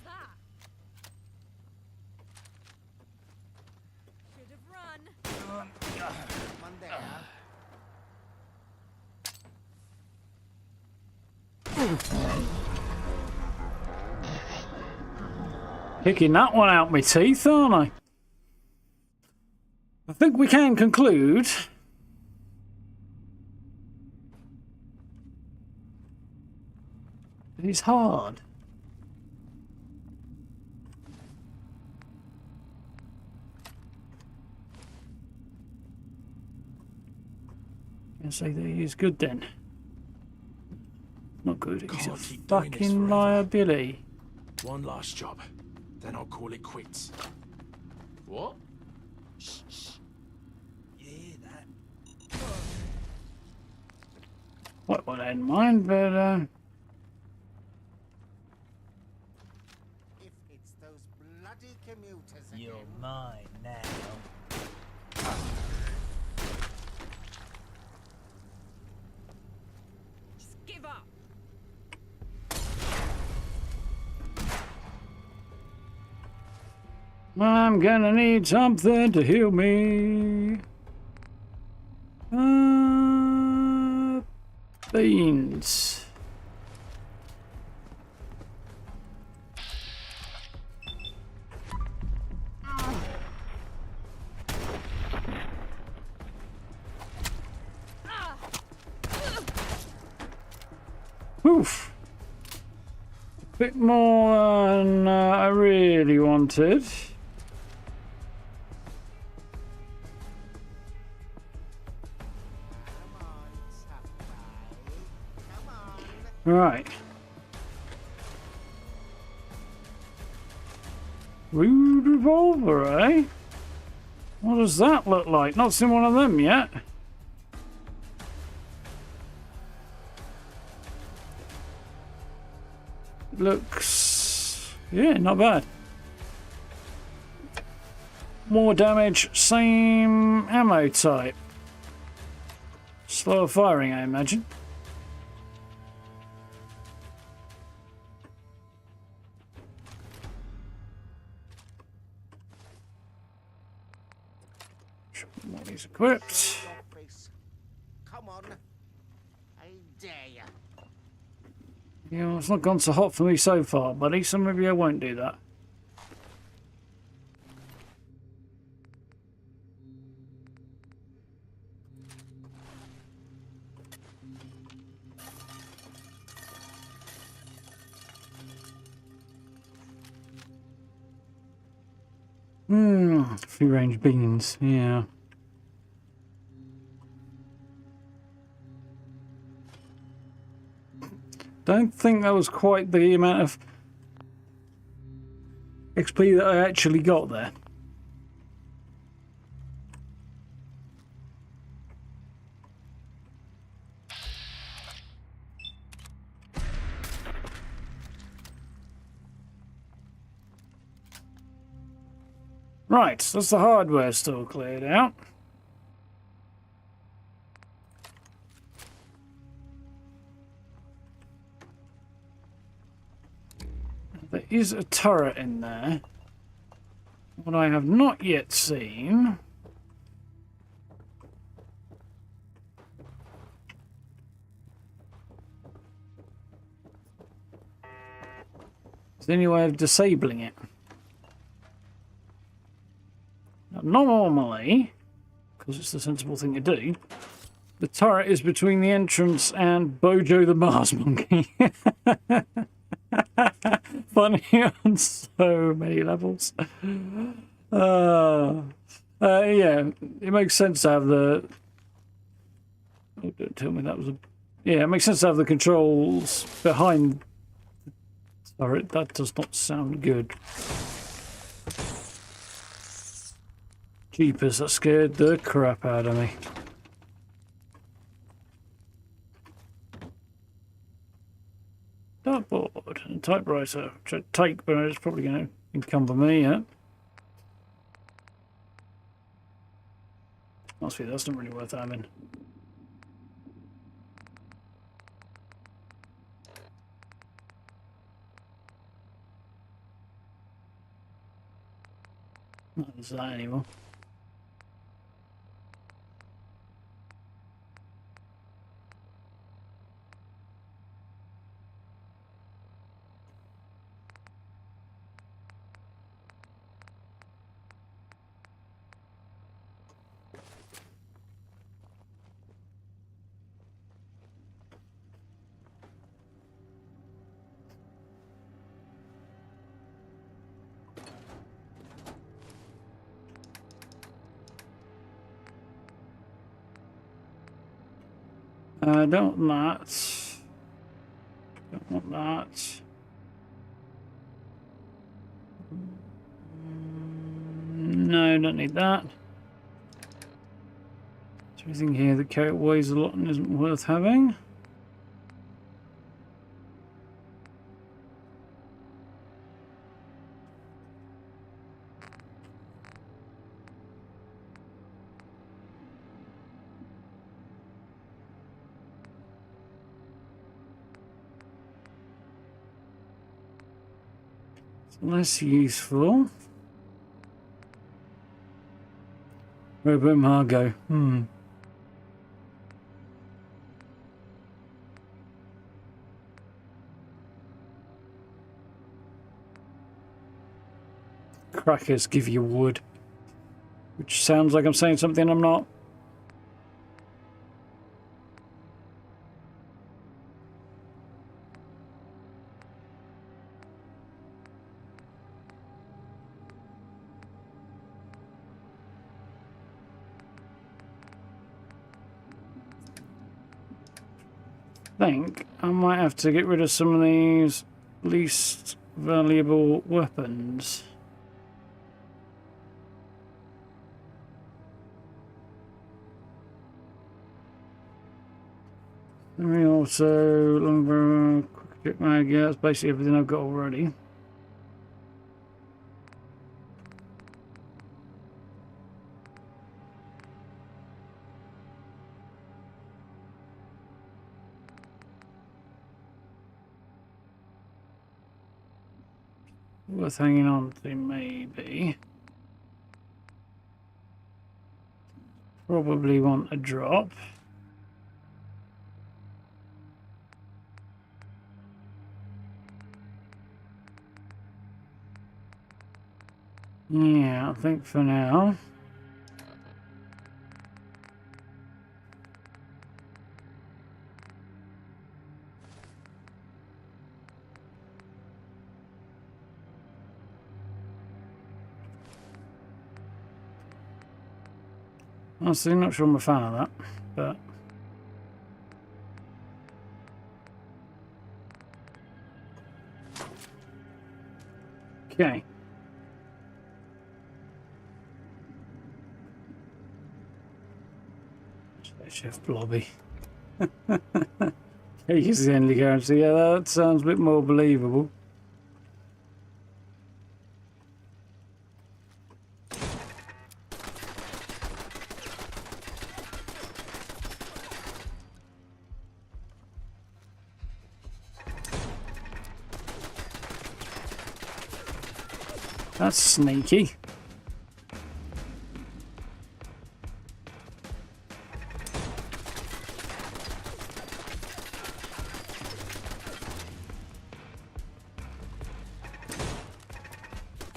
that? Should have run. Someone there. Picking that one out my teeth, aren't I? I think we can conclude that it's hard. Can I say that he is good then? Not good. He's a Can't keep doing this fucking forever. liability. One last job, then I'll call it quits. What? Shh, shh. You hear that? Well, I don't mind, but If it's those bloody commuters again. You're mine now. Just give up. I'm gonna need something to heal me. Beans. Oof. A bit more than I really wanted. Right. Rude revolver, eh? What does that look like? Not seen one of them yet. Looks... yeah, not bad. More damage, same ammo type. Slower firing, I imagine. More of these equipped. Come on. I dare you. Yeah, well, it's not gone so hot for me so far, buddy, so maybe I won't do that. Free range beans, yeah. Don't think that was quite the amount of XP that I actually got there. Right, so that's the hardware store cleared out. There is a turret in there. What I have not yet seen is any way of disabling it. Now, normally, because it's the sensible thing to do, the turret is between the entrance and Bojo the Mars Monkey. Funny on so many levels. Yeah, it makes sense to have the... oh, don't tell me that was a... yeah, it makes sense to have the controls behind... sorry, that does not sound good. Jeepers, that scared the crap out of me. Dartboard and typewriter, which I take, but it's probably going to encumber me, yeah. Must be, that's not really worth having. Not there's that anymore. Don't want that. Don't want that. No, don't need that. Is there anything here that weighs a lot and isn't worth having? Less useful. Robot Margot. Crackers give you wood. Which sounds like I'm saying something I'm not. I think I might have to get rid of some of these least valuable weapons. Let me also longer quick mag. Yeah, that's basically everything I've got already. Worth hanging on to, maybe. Probably want a drop. Yeah, I think for now. Honestly, not sure I'm a fan of that, but okay. Chef Blobby. He's the only character. Yeah, that sounds a bit more believable. That's sneaky.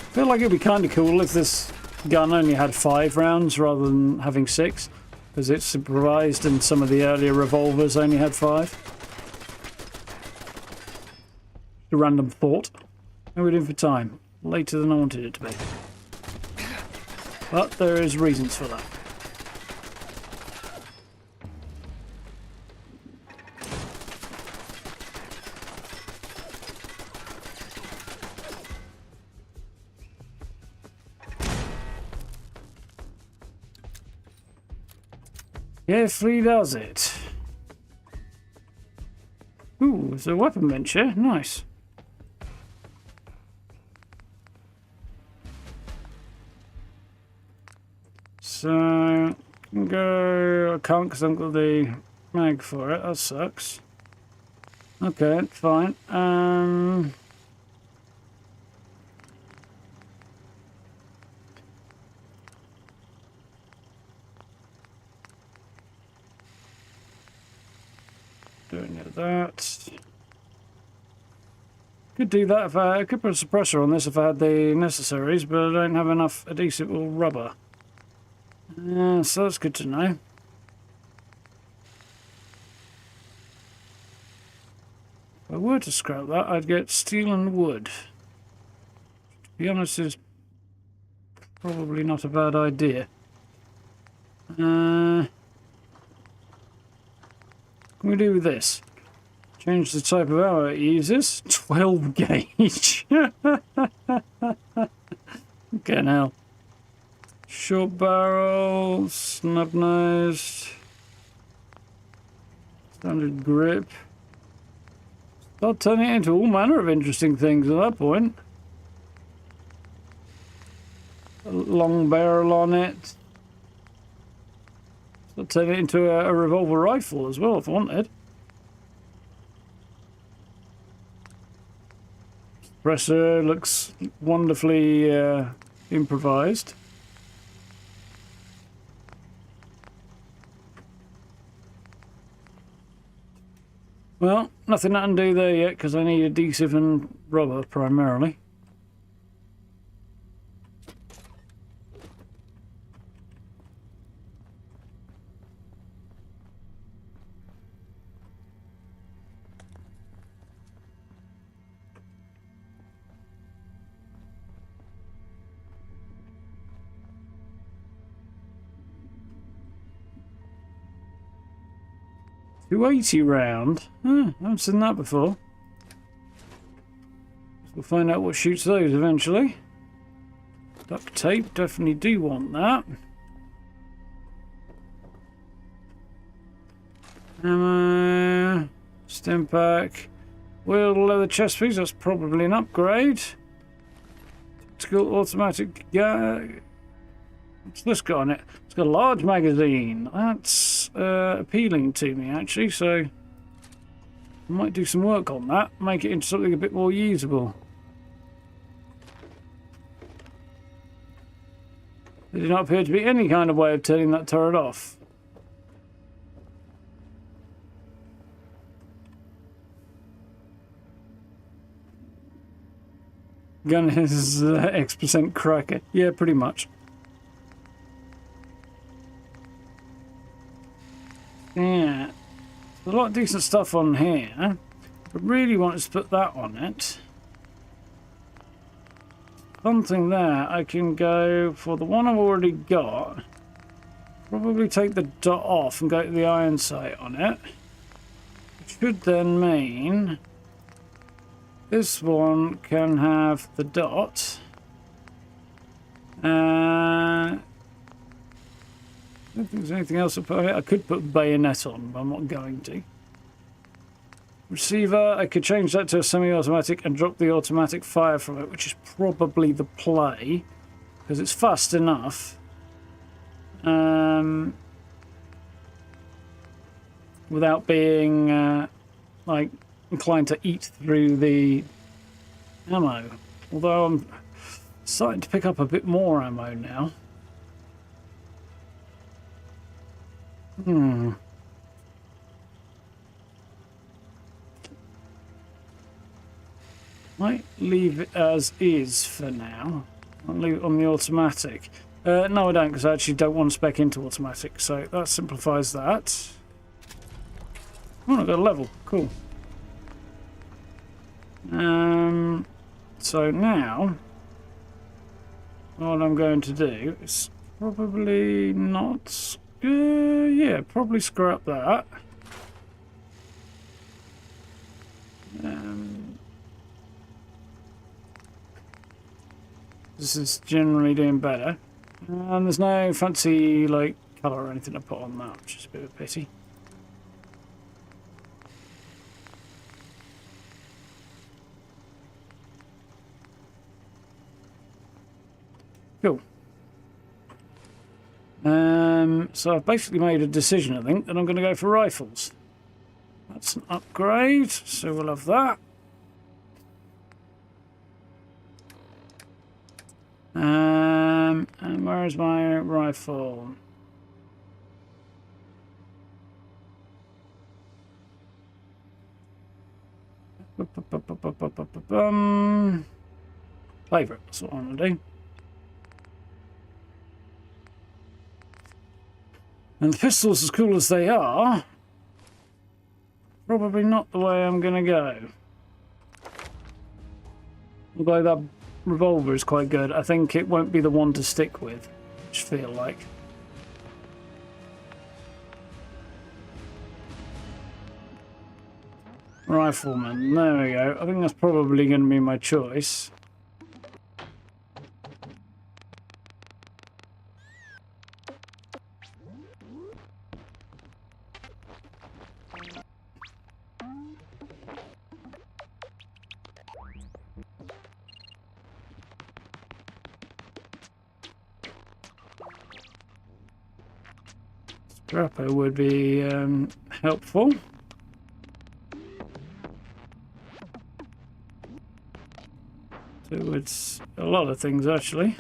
I feel like it'd be kind of cool if this gun only had 5 rounds rather than having 6, because it's improvised and some of the earlier revolvers only had 5. A random thought. How are we doing for time? Later than I wanted it to be. But there is reasons for that. Carefully does it. Ooh, it's a weapon bench here. Nice. So, go. I can't because I haven't got the mag for it. That sucks. Okay, fine. Doing that. Could do that if I could put a suppressor on this if I had the necessaries, but I don't have enough adhesive or rubber. So that's good to know. If I were to scrap that, I'd get steel and wood. To be honest, is probably not a bad idea. What can we do with this? Change the type of arrow it uses. 12 gauge. Okay, now. Short barrel, snub nosed, standard grip. Start turning it into all manner of interesting things at that point. A long barrel on it. Start turning it into a revolver rifle as well if I wanted. Suppressor looks wonderfully improvised. Well, nothing I can do there yet because I need adhesive and rubber primarily. .280 round. I haven't seen that before. We'll find out what shoots those eventually. Duct tape, definitely do want that. Ammo, stim pack, wheeled leather chest piece, that's probably an upgrade. Tactical automatic gun. What's this got on it? It's got a large magazine. That's appealing to me actually, so I might do some work on that, make it into something a bit more usable. There did not appear to be any kind of way of turning that turret off. Gun is X% cracker. Yeah, pretty much. Yeah. There's a lot of decent stuff on here. I really wanted to put that on it. Something there, I can go for the one I've already got. Probably take the dot off and go to the iron sight on it. Which should then mean this one can have the dot. I don't think there's anything else to put on it. I could put bayonet on, but I'm not going to. Receiver, I could change that to a semi-automatic and drop the automatic fire from it, which is probably the play, because it's fast enough. Without being like inclined to eat through the ammo. Although I'm starting to pick up a bit more ammo now. Might leave it as is for now. I'll leave it on the automatic. No, I don't, because I actually don't want to spec into automatic, so that simplifies that. Oh, I got a level. Cool. So now, what I'm going to do is probably not... yeah, probably scrap that. This is generally doing better. And there's no fancy like colour or anything to put on that, which is a bit of a pity. Cool. So I've basically made a decision, I think, that I'm going to go for rifles. That's an upgrade, so we'll have that. And where is my rifle? Favourite, that's what I want to do. And the pistols, as cool as they are, probably not the way I'm going to go. Although that revolver is quite good, I think it won't be the one to stick with, I just feel like. Rifleman, there we go. I think that's probably going to be my choice. Scrapper would be helpful. So it's a lot of things actually.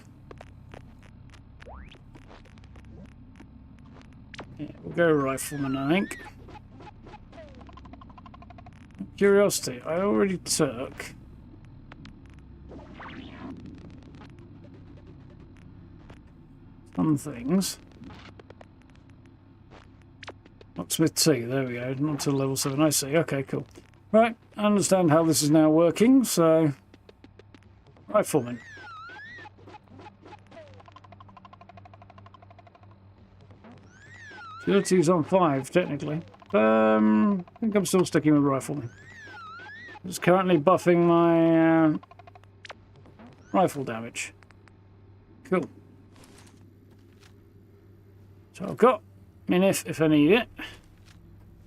Yeah, we'll go rifleman, I think. Curiosity, I already took. Some things. Locksmith 2, there we go, not until level 7, I see, okay, cool. Right, I understand how this is now working, so... Rifleman. Agility's on 5, technically. I think I'm still sticking with Rifleman. It's currently buffing my rifle damage. Cool. So I've got Minif if I need it.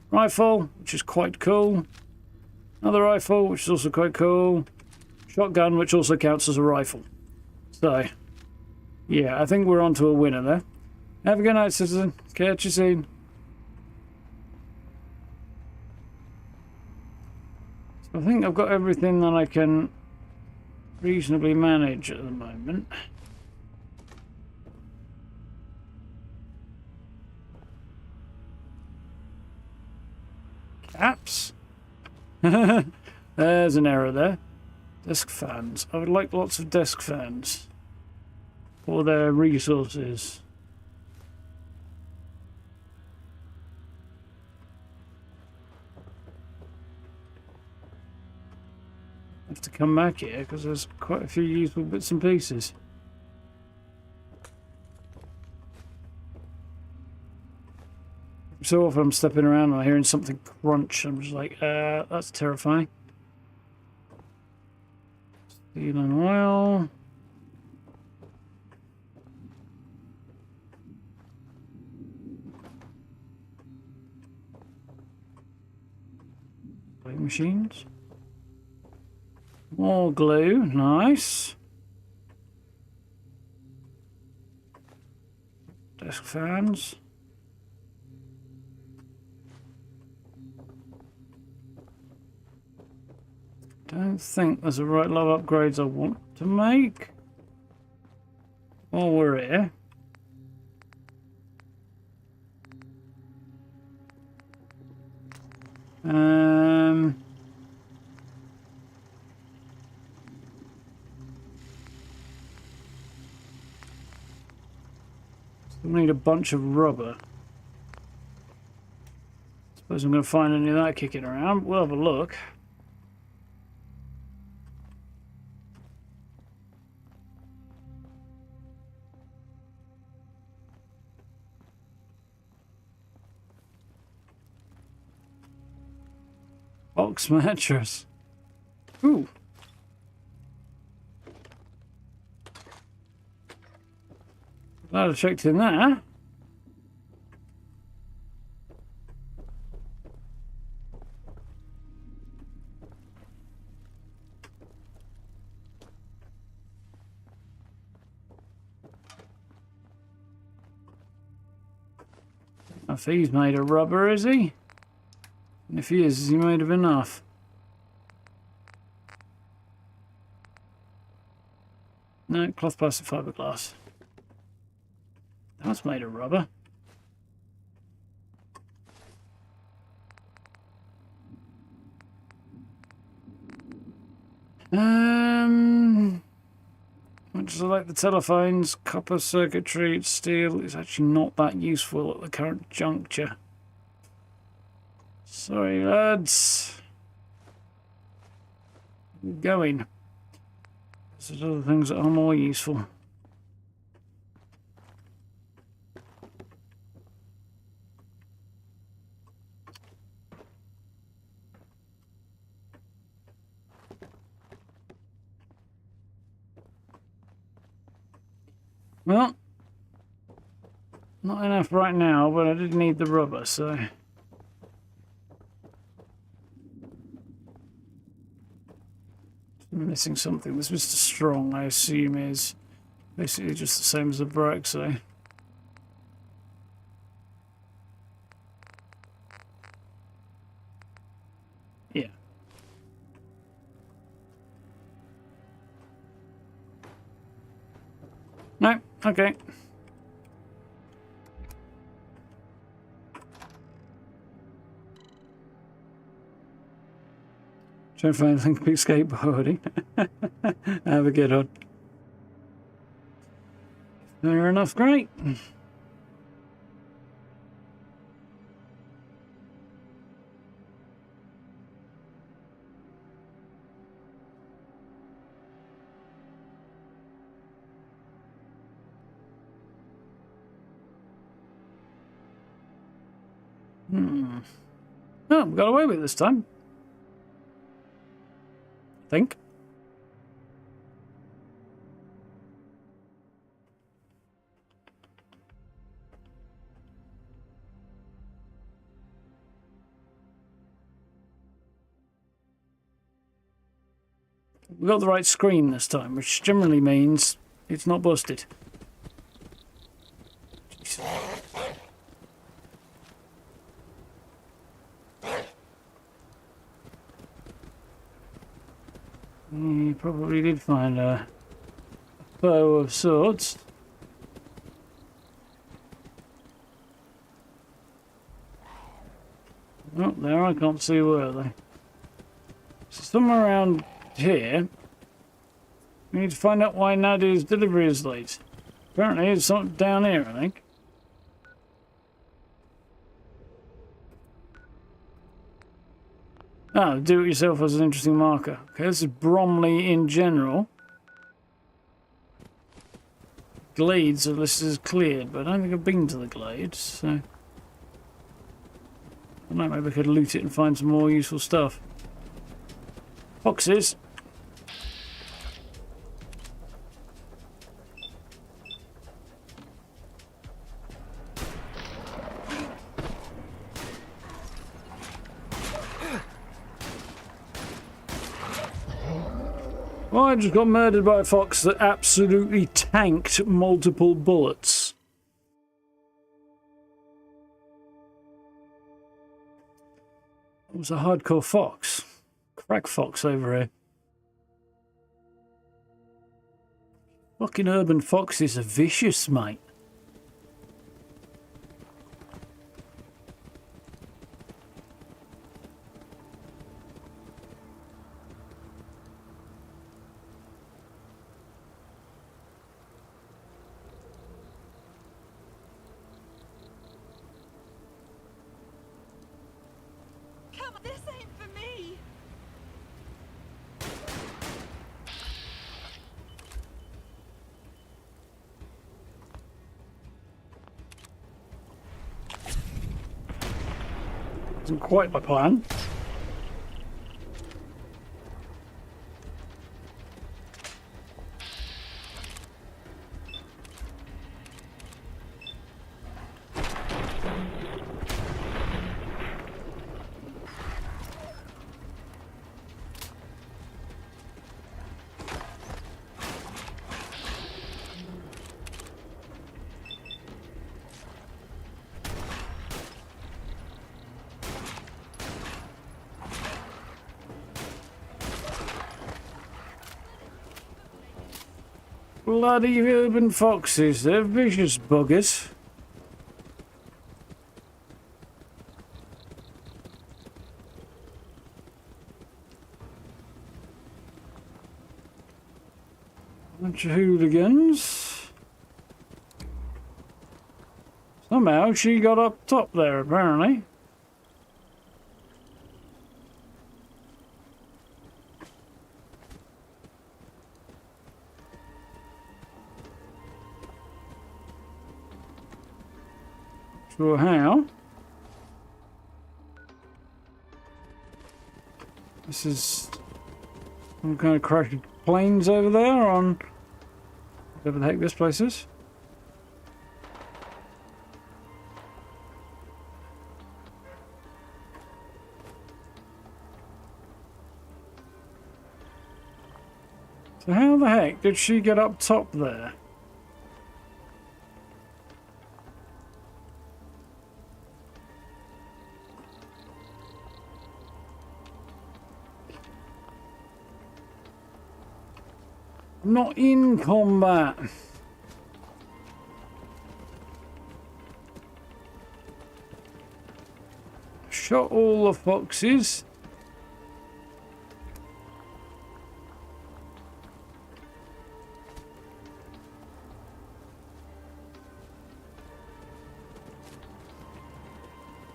Rifle, which is quite cool. Another rifle, which is also quite cool. Shotgun, which also counts as a rifle. So, yeah, I think we're on to a winner there. Have a good night, citizen. Catch you soon. So I think I've got everything that I can reasonably manage at the moment. Caps? There's an error there. Desk fans. I would like lots of desk fans for their resources. I have to come back here because there's quite a few useful bits and pieces. So often I'm stepping around and I'm hearing something crunch. I'm just like, that's terrifying. Steel and oil. Glue machines. More glue, nice. Desk fans. Don't think there's a right lot of upgrades I want to make while we're here. Still need a bunch of rubber. Suppose I'm going to find any of that kicking around. We'll have a look. Box mattress. Ooh. Glad I checked in there. If he's made of rubber, is he? And if he is he made of enough? No, cloth, plastic, fiberglass. That's made of rubber. Much as I like the telephones, copper circuitry, steel is actually not that useful at the current juncture. Sorry, lads. Keep going. There's other things that are more useful. Well, not enough right now, but I did need the rubber, so... I'm missing something. This Mr. Strong, I assume, is basically just the same as the Braxo. Yeah. No, okay. Don't find anything big skateboarding. Have a good one. Fair enough, great. Oh, we got away with it this time. I think. We got the right screen this time, which generally means it's not busted. Jeez. You probably did find a bow of swords. Oh, there, I can't see where they. So somewhere around here. We need to find out why Nadia's delivery is late. Apparently it's something down here, I think. Ah, do-it-yourself as an interesting marker. Okay, this is Bromley in general. Glades, so this is cleared, but I don't think I've been to the Glades, so... I don't know, maybe I could loot it and find some more useful stuff. Foxes. Well, I just got murdered by a fox that absolutely tanked multiple bullets. It was a hardcore fox. Crack fox over here. Fucking urban foxes are vicious, mate. Isn't quite my plan. Bloody urban foxes, they're vicious buggers. Bunch of hooligans. Somehow she got up top there, apparently. Sure how. This is some kind of crashed planes over there on whatever the heck this place is. So how the heck did she get up top there? Not in combat. Shot all the foxes.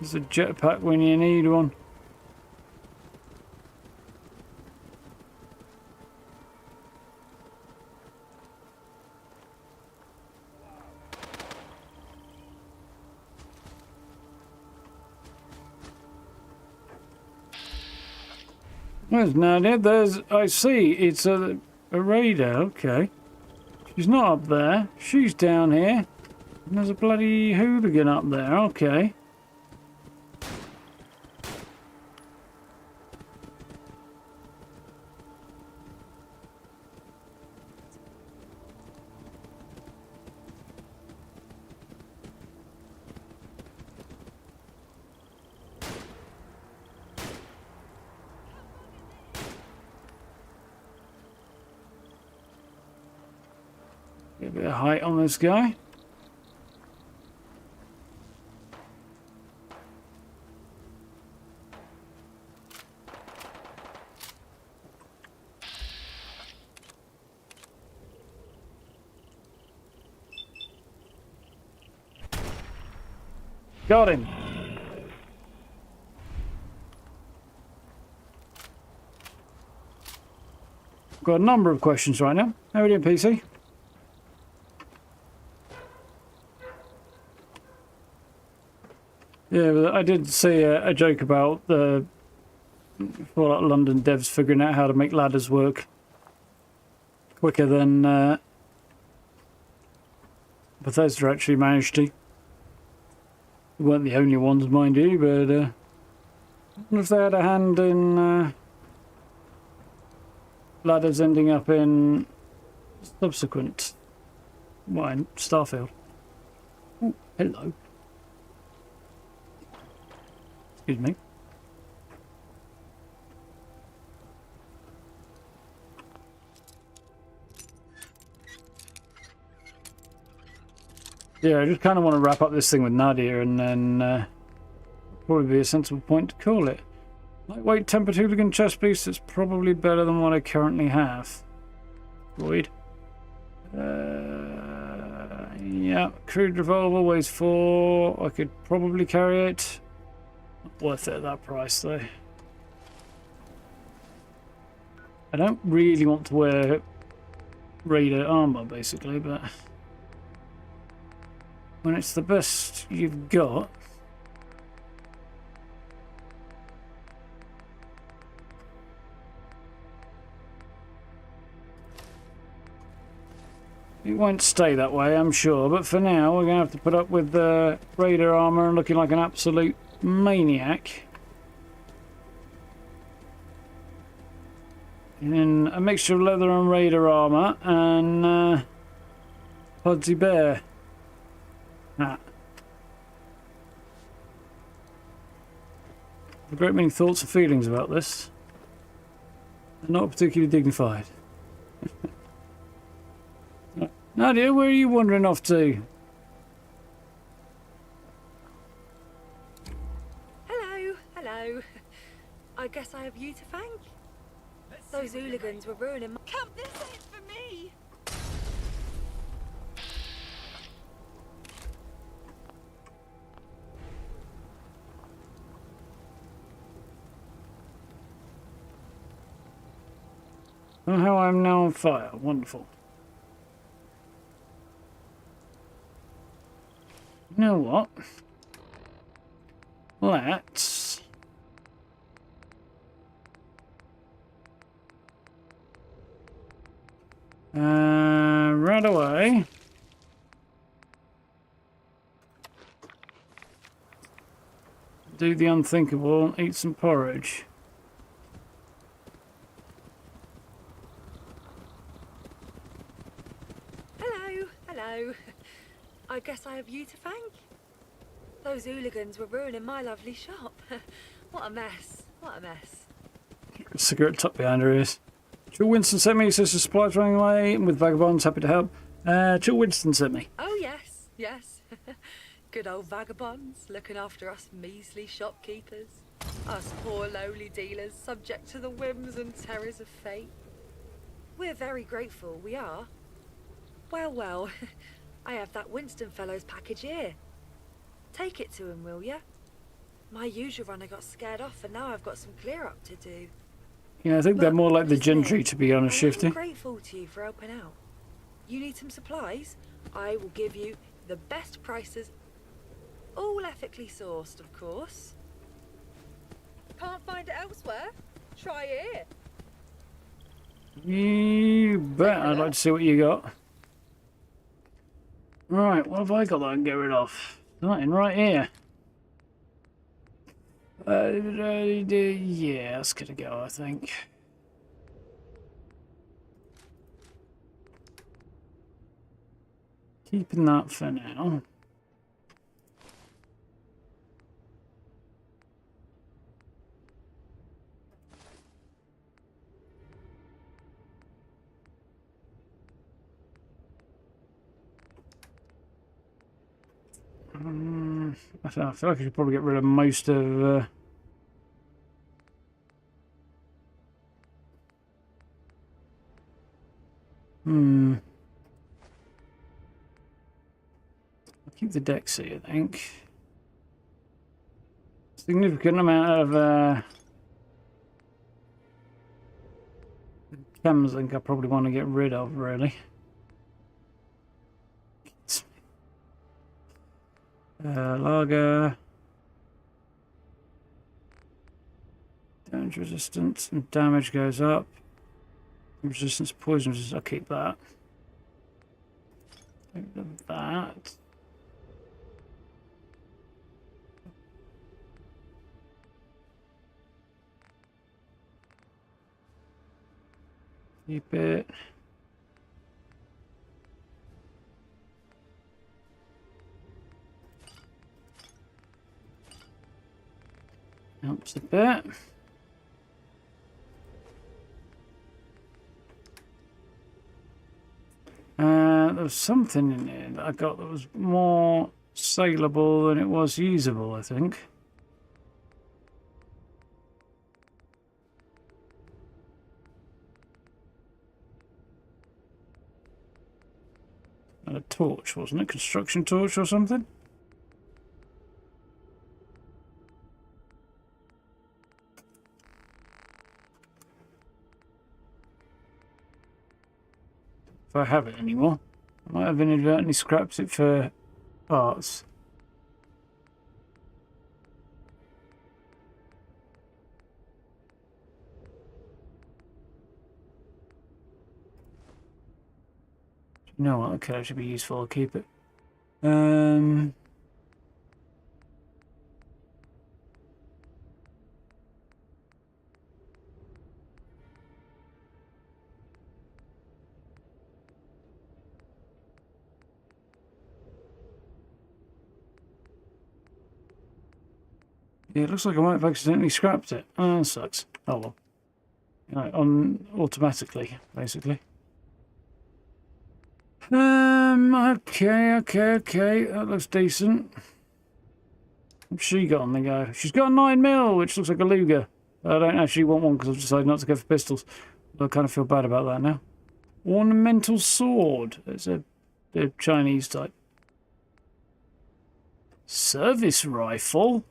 There's a jetpack when you need one. There's Nadia. There's. I see. It's a radar. Okay. She's not up there. She's down here. And there's a bloody hooligan up there. Okay. Get a bit of height on this guy. Got him. Got a number of questions right now. How are we doing, PC? Yeah, but I did see a joke about the Fallout London devs figuring out how to make ladders work quicker than Bethesda actually managed to. They weren't the only ones, mind you, but I wonder if they had a hand in ladders ending up in subsequent, well, in Starfield. Oh, hello. Excuse me. Yeah, I just kind of want to wrap up this thing with Nadia and then probably be a sensible point to call it. Lightweight tempered hooligan chest piece is probably better than what I currently have. Void. Yeah, crude revolver weighs 4. I could probably carry it. Not worth it at that price though. I don't really want to wear Raider armor basically, but when it's the best you've got, it won't stay that way, I'm sure, but for now we're going to have to put up with the Raider armor and looking like an absolute maniac. In a mixture of leather and Raider armor and Pudsey Bear hat. A great many thoughts and feelings about this. They're not particularly dignified. Nadia, where are you wandering off to? Hello, hello. I guess I have you to thank. Those hooligans were ruining my... Come, this ain't for me! Somehow I'm now on fire. Wonderful. You know what? Let's... right away. Do the unthinkable and eat some porridge. Hello, hello. I guess I have you to thank. Those hooligans were ruining my lovely shop. What a mess, what a mess. Cigarette tucked behind her ears. Chill Winston sent me, says the supplies running away with vagabonds, happy to help. Chill Winston sent me. Oh yes, yes. Good old vagabonds, looking after us measly shopkeepers. Us poor lowly dealers, subject to the whims and terrors of fate. We're very grateful, we are. Well, well, I have that Winston fellow's package here. Take it to him, will ya? My usual runner got scared off, and now I've got some clear up to do. Yeah, I think they're more like the gentry, to be honest, I Shifty. am grateful to you for helping out. You need some supplies? I will give you the best prices, all ethically sourced, of course. Can't find it elsewhere? Try here. You bet. I'd like to see what you got. Right, what have I got that I can get rid of? Nothing right here. Yeah, that's gonna go, I think. Keeping that for now. I don't know, I feel like I should probably get rid of most of... I'll keep the Dexy, I think. Significant amount of chems I think I probably want to get rid of, really. Lager. Damage resistance and damage goes up. Resistance, poison resistance, I'll keep that. That. Keep it. Helps a bit. There was something in there that I got that was more saleable than it was usable, I think. And a torch, wasn't it? Construction torch or something? If I have it anymore. I might have inadvertently scrapped it for parts. You know what? That could actually be useful. I'll keep it. Yeah, it looks like I might have accidentally scrapped it. Oh, that sucks. Oh well. Automatically, basically. Okay. That looks decent. What's she got on the go? She's got a 9mm, which looks like a Luger. I don't actually want one because I've decided not to go for pistols. But I kind of feel bad about that now. Ornamental sword. It's a Chinese type. Service rifle.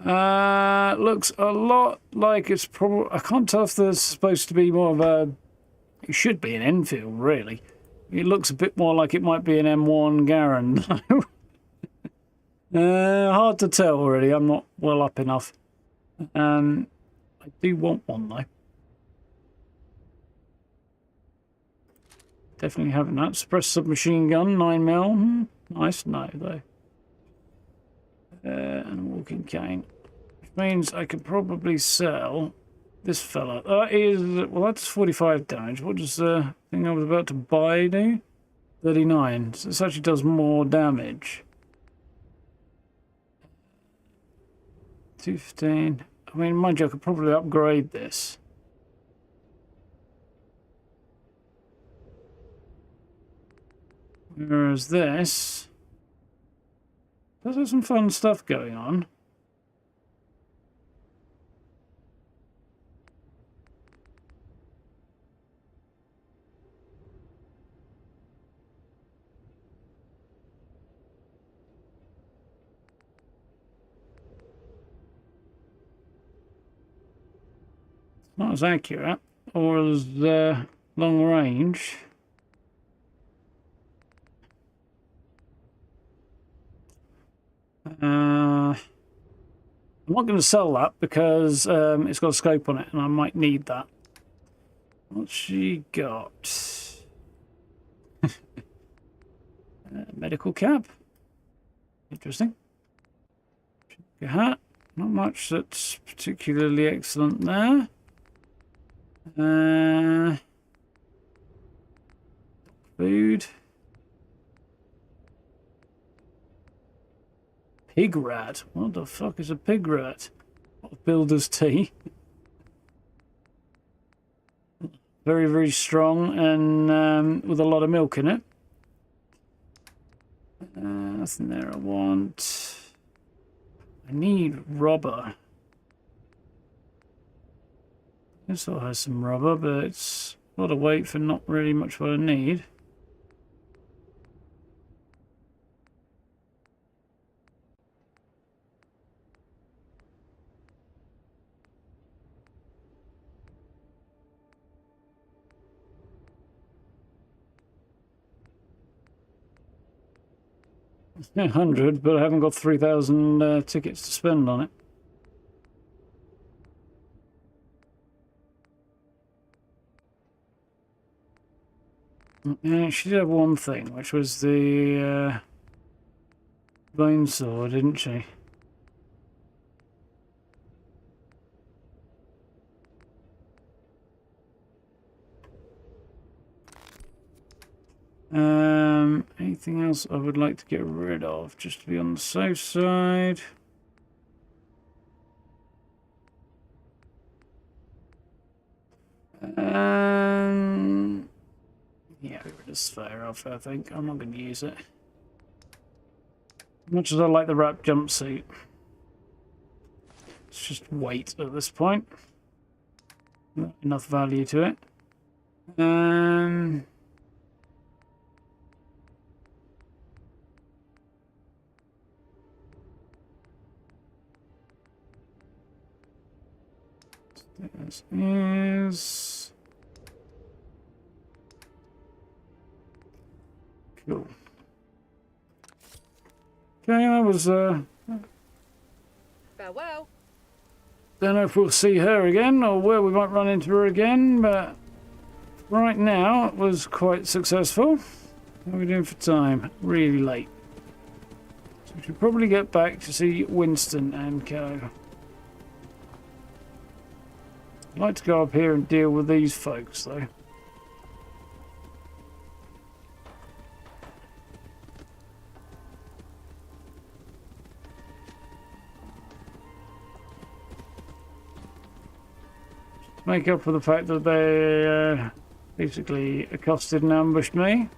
Looks a lot like it's probably... I can't tell if there's supposed to be more of a... It should be an Enfield, really. It looks a bit more like it might be an M1 Garand. Hard to tell, already. I'm not well up enough. I do want one, though. Definitely having that. Suppressed submachine gun, 9mm. Nice. No, though. And a walking cane. Which means I could probably sell this fella. That is... Well, that's 45 damage. What does the thing I was about to buy do? 39. So this actually does more damage. 215. I mean, mind you, I could probably upgrade this. Whereas this does have some fun stuff going on. Not as accurate or as long range. I'm not going to sell that because it's got a scope on it and I might need that. What's she got? Medical cap. Interesting. Your hat. Not much that's particularly excellent there. Food. Pig rat. What the fuck is a pig rat? Builder's tea. Very, very strong and with a lot of milk in it. Nothing there I want. I need rubber. This all has some rubber, but it's a lot of weight for not really much what I need. It's 100, but I haven't got 3,000 tickets to spend on it. Yeah, she did have one thing, which was the bone saw, didn't she? Anything else I would like to get rid of, just to be on the safe side? Yeah, get rid of sphere off, I think. I'm not going to use it. As much as I like the wrap jumpsuit. It's just weight at this point. Not enough value to it. This is cool. Okay, that was farewell. Don't know if we'll see her again or where we might run into her again, but right now it was quite successful. How are we doing for time? Really late. So we should probably get back to see Winston and co. I'd like to go up here and deal with these folks, though. To make up for the fact that they basically accosted and ambushed me.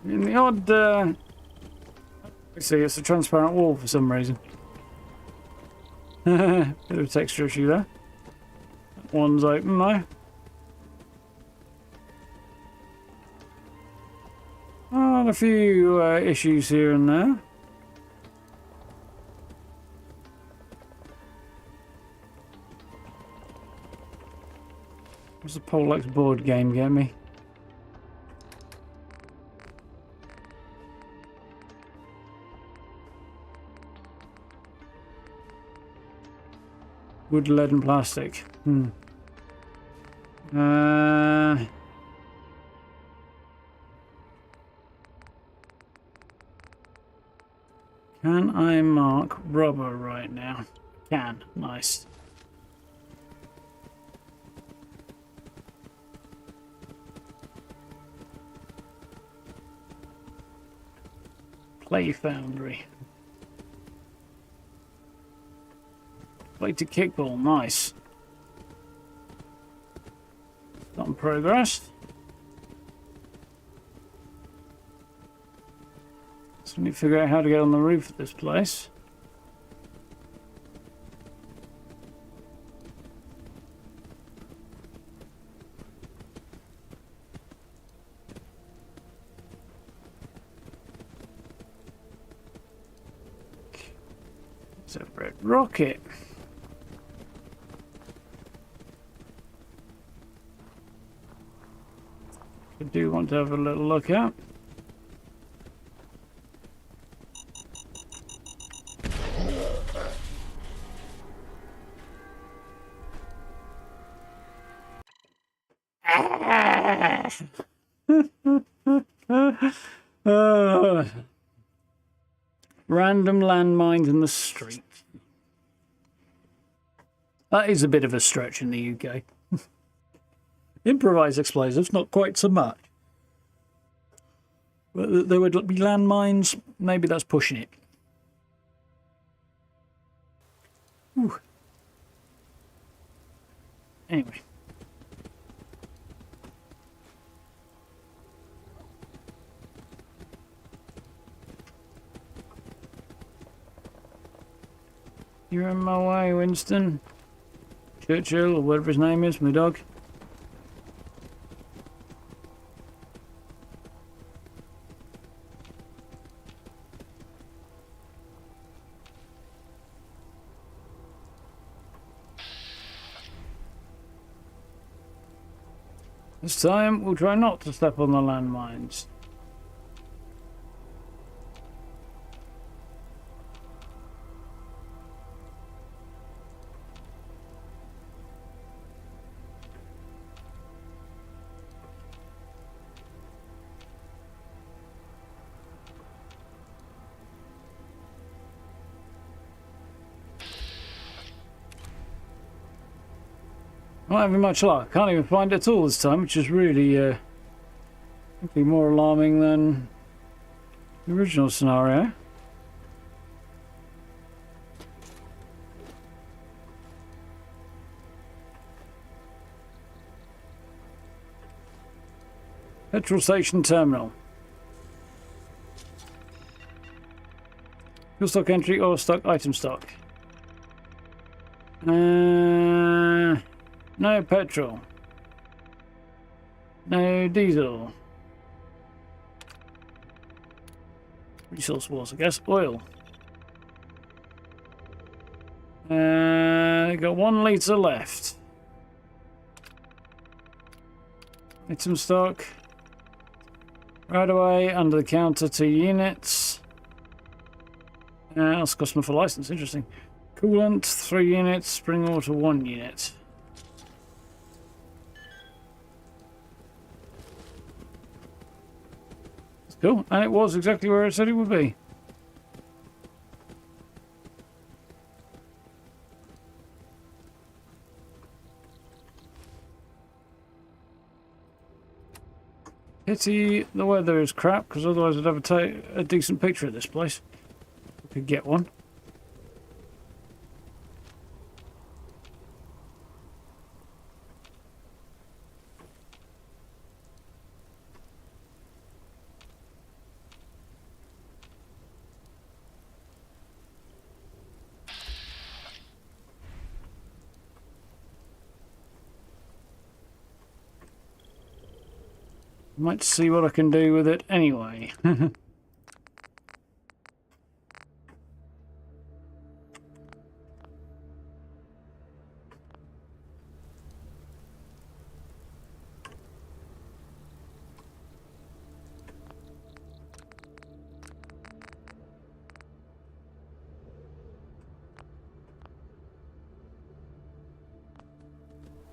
In the odd, let's see, it's a transparent wall for some reason. Bit of a texture issue there. That one's open though. Oh, a few issues here and there. What's the Polex board game get me? Wood, lead and plastic. Can I mark rubber right now? Can. Nice. Clay foundry. Plated kickball, nice. Not in progress. So we need to figure out how to get on the roof of this place. It's a red rocket. I do want to have a little look at. Random landmines in the street. That is a bit of a stretch in the UK. Improvised explosives, not quite so much. But there would be landmines, maybe that's pushing it. Whew. Anyway. You're in my way, Winston. Churchill, or whatever his name is, my dog. This time, we'll try not to step on the landmines. Not having much luck. Can't even find it at all this time, which is really more alarming than the original scenario. Petrol station terminal. Fuel stock entry or stock item stock. No petrol. No diesel. Resource wars, I guess. Oil. Got 1 litre left. Item stock. Right away, under the counter 2 units. That's customer for license, interesting. Coolant 3 units, spring water 1 unit. Cool, and it was exactly where it said it would be. Pity the weather is crap, because otherwise I'd have a decent picture of this place. I could get one. Might see what I can do with it anyway.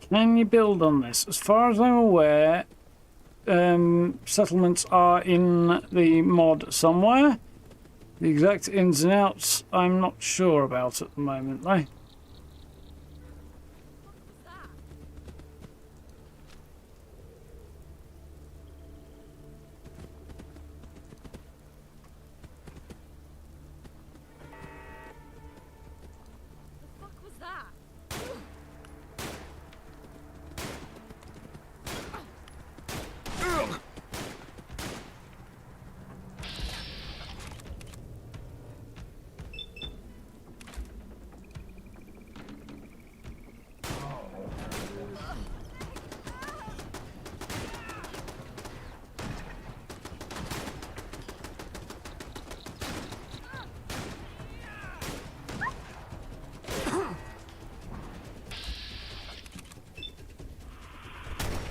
Can you build on this? As far as I'm aware, settlements are in the mod somewhere. The exact ins and outs I'm not sure about at the moment though.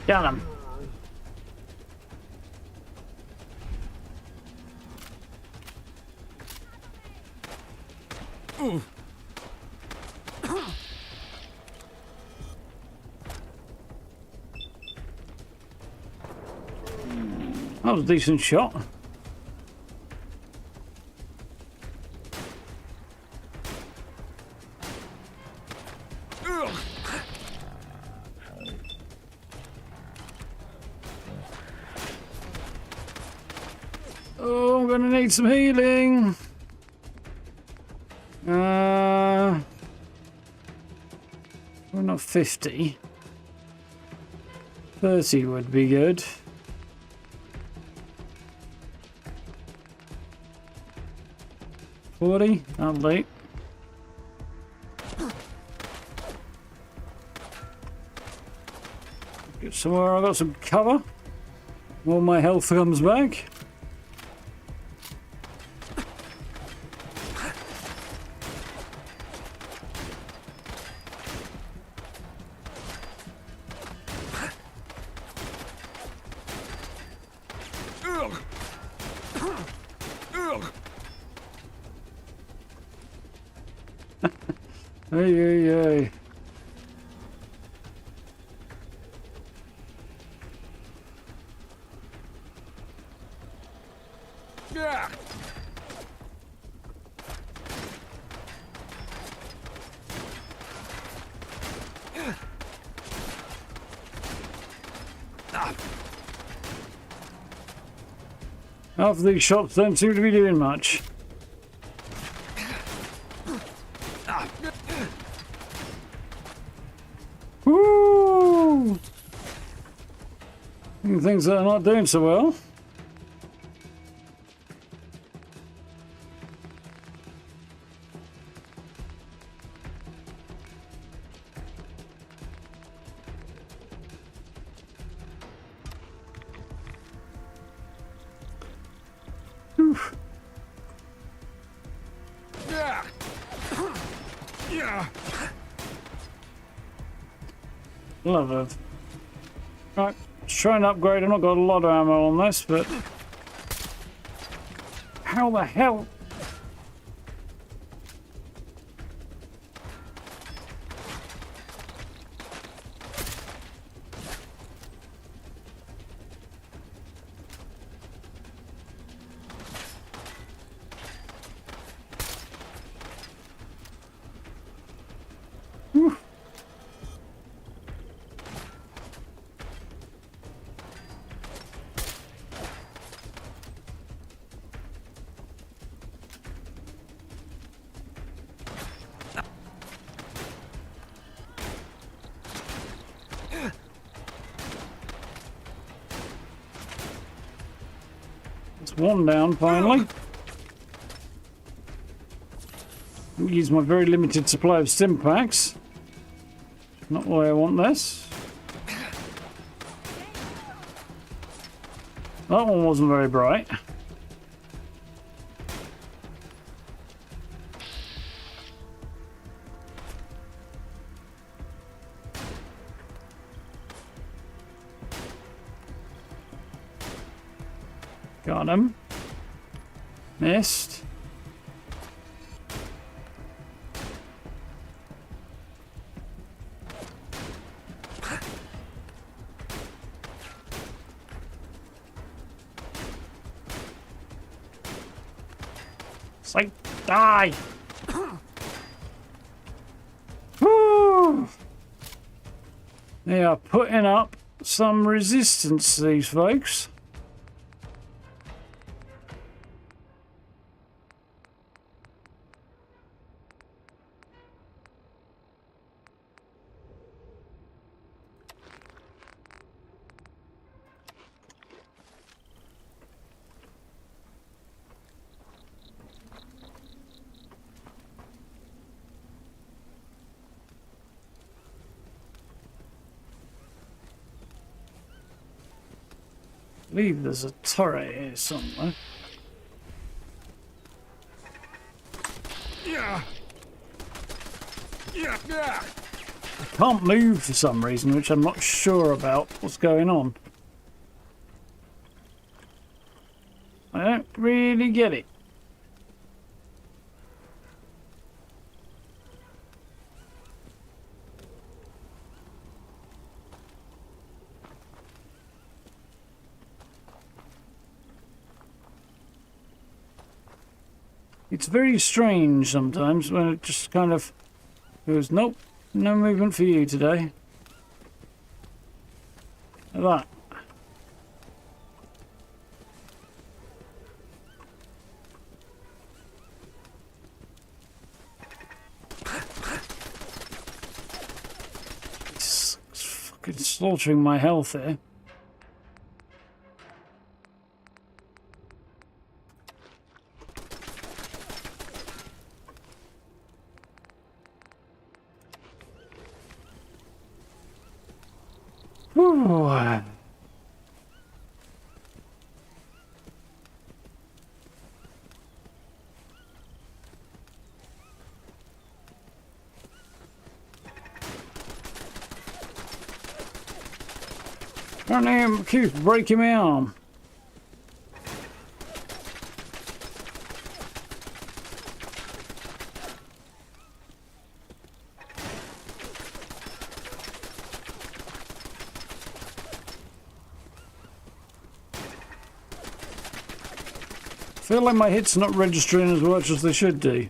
Got him. Ooh. That was a decent shot. Oh, I'm gonna need some healing. We're not 50. 30 would be good. $40, that'll do. Get somewhere I got some cover. All my health comes back. Hey, hey, hey. Yeah. Half of these shots don't seem to be doing much. Woo! Things that are not doing so well. Oof. Yeah. Yeah. Love it. Right, let's try and upgrade. I've not got a lot of ammo on this, but how the hell? Whew. It's one down finally. I'll use my very limited supply of stim packs. Not the way I want this. That one wasn't very bright. Got him. Missed. Say, die! Woo! They are putting up some resistance, these folks. I believe there's a turret here somewhere. Yeah. Yeah. Yeah. I can't move for some reason, which I'm not sure about what's going on. I don't really get it. It's very strange sometimes when it just kind of goes, nope, no movement for you today. Like that. It's fucking slaughtering my health here. Ooh. Apparently, keeps breaking my arm. I feel like my hits not registering as much as they should do.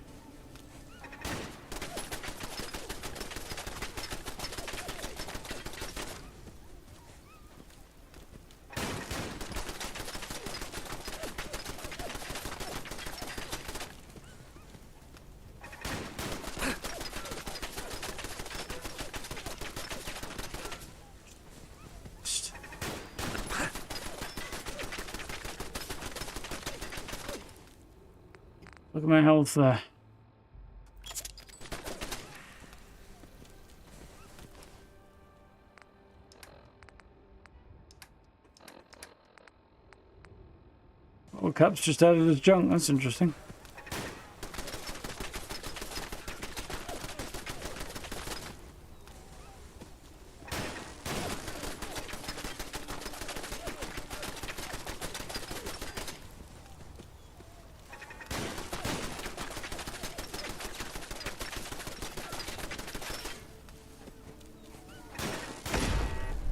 Look at my health there. All caps just added as junk. That's interesting.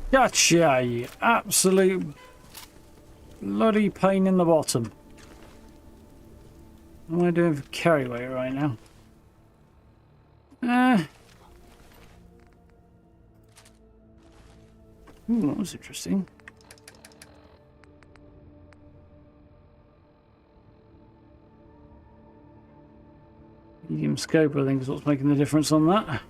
Gotcha, you absolute bloody pain in the bottom. What am I doing for carry weight right now? Ooh, that was interesting. Medium scope, I think, is what's making the difference on that.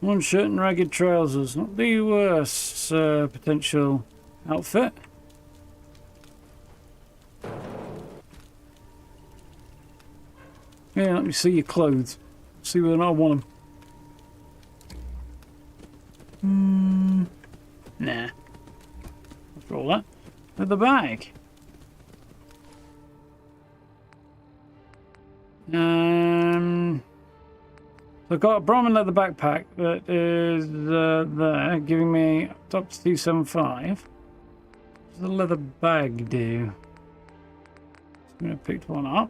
One shirt and ragged trousers, not the worst potential outfit. Yeah, let me see your clothes. See whether or not I want them. Nah. After all that, with the bag. I've got a Brahmin leather backpack that is there, giving me up to 275. What does the leather bag do? I'm going to pick one up.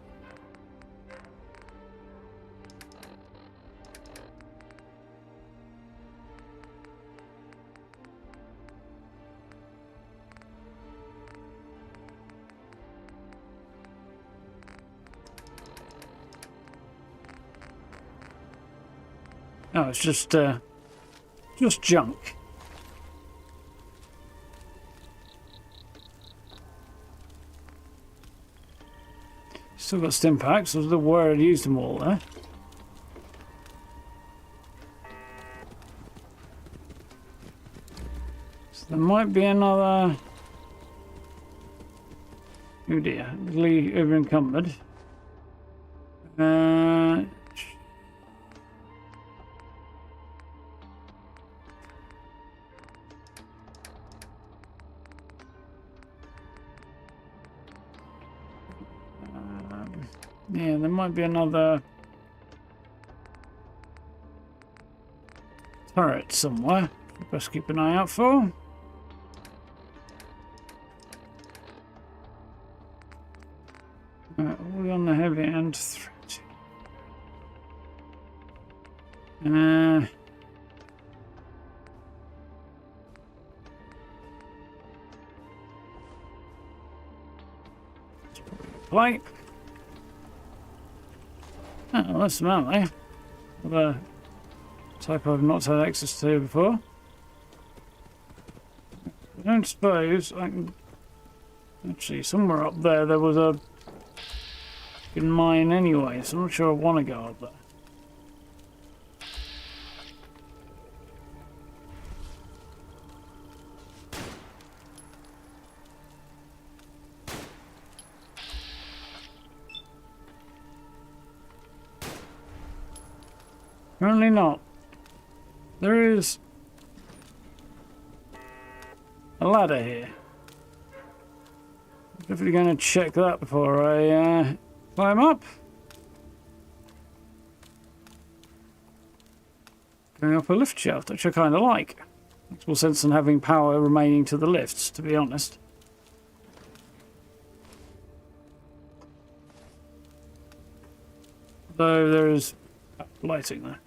Oh, it's just junk. Still got stim packs. I was aware I'd used them all there. So there might be another. Oh dear, Lee over encumbered. Yeah, there might be another turret somewhere. Best keep an eye out for. Right, all on the heavy and threat. Plate. Oh, well, that's some ammo. Of a type I've not had access to before. I don't suppose I can... Actually, somewhere up there was a mine anyway, so I'm not sure I want to go up there. Apparently not. There is a ladder here. I'm definitely going to check that before I climb up. Going up a lift shaft, which I kind of like. Makes more sense than having power remaining to the lifts, to be honest. Though there is lighting there.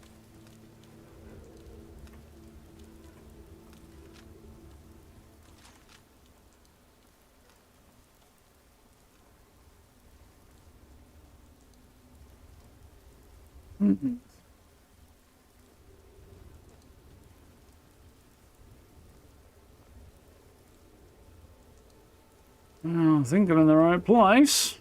Mm-hmm. Well, I think I'm in the right place.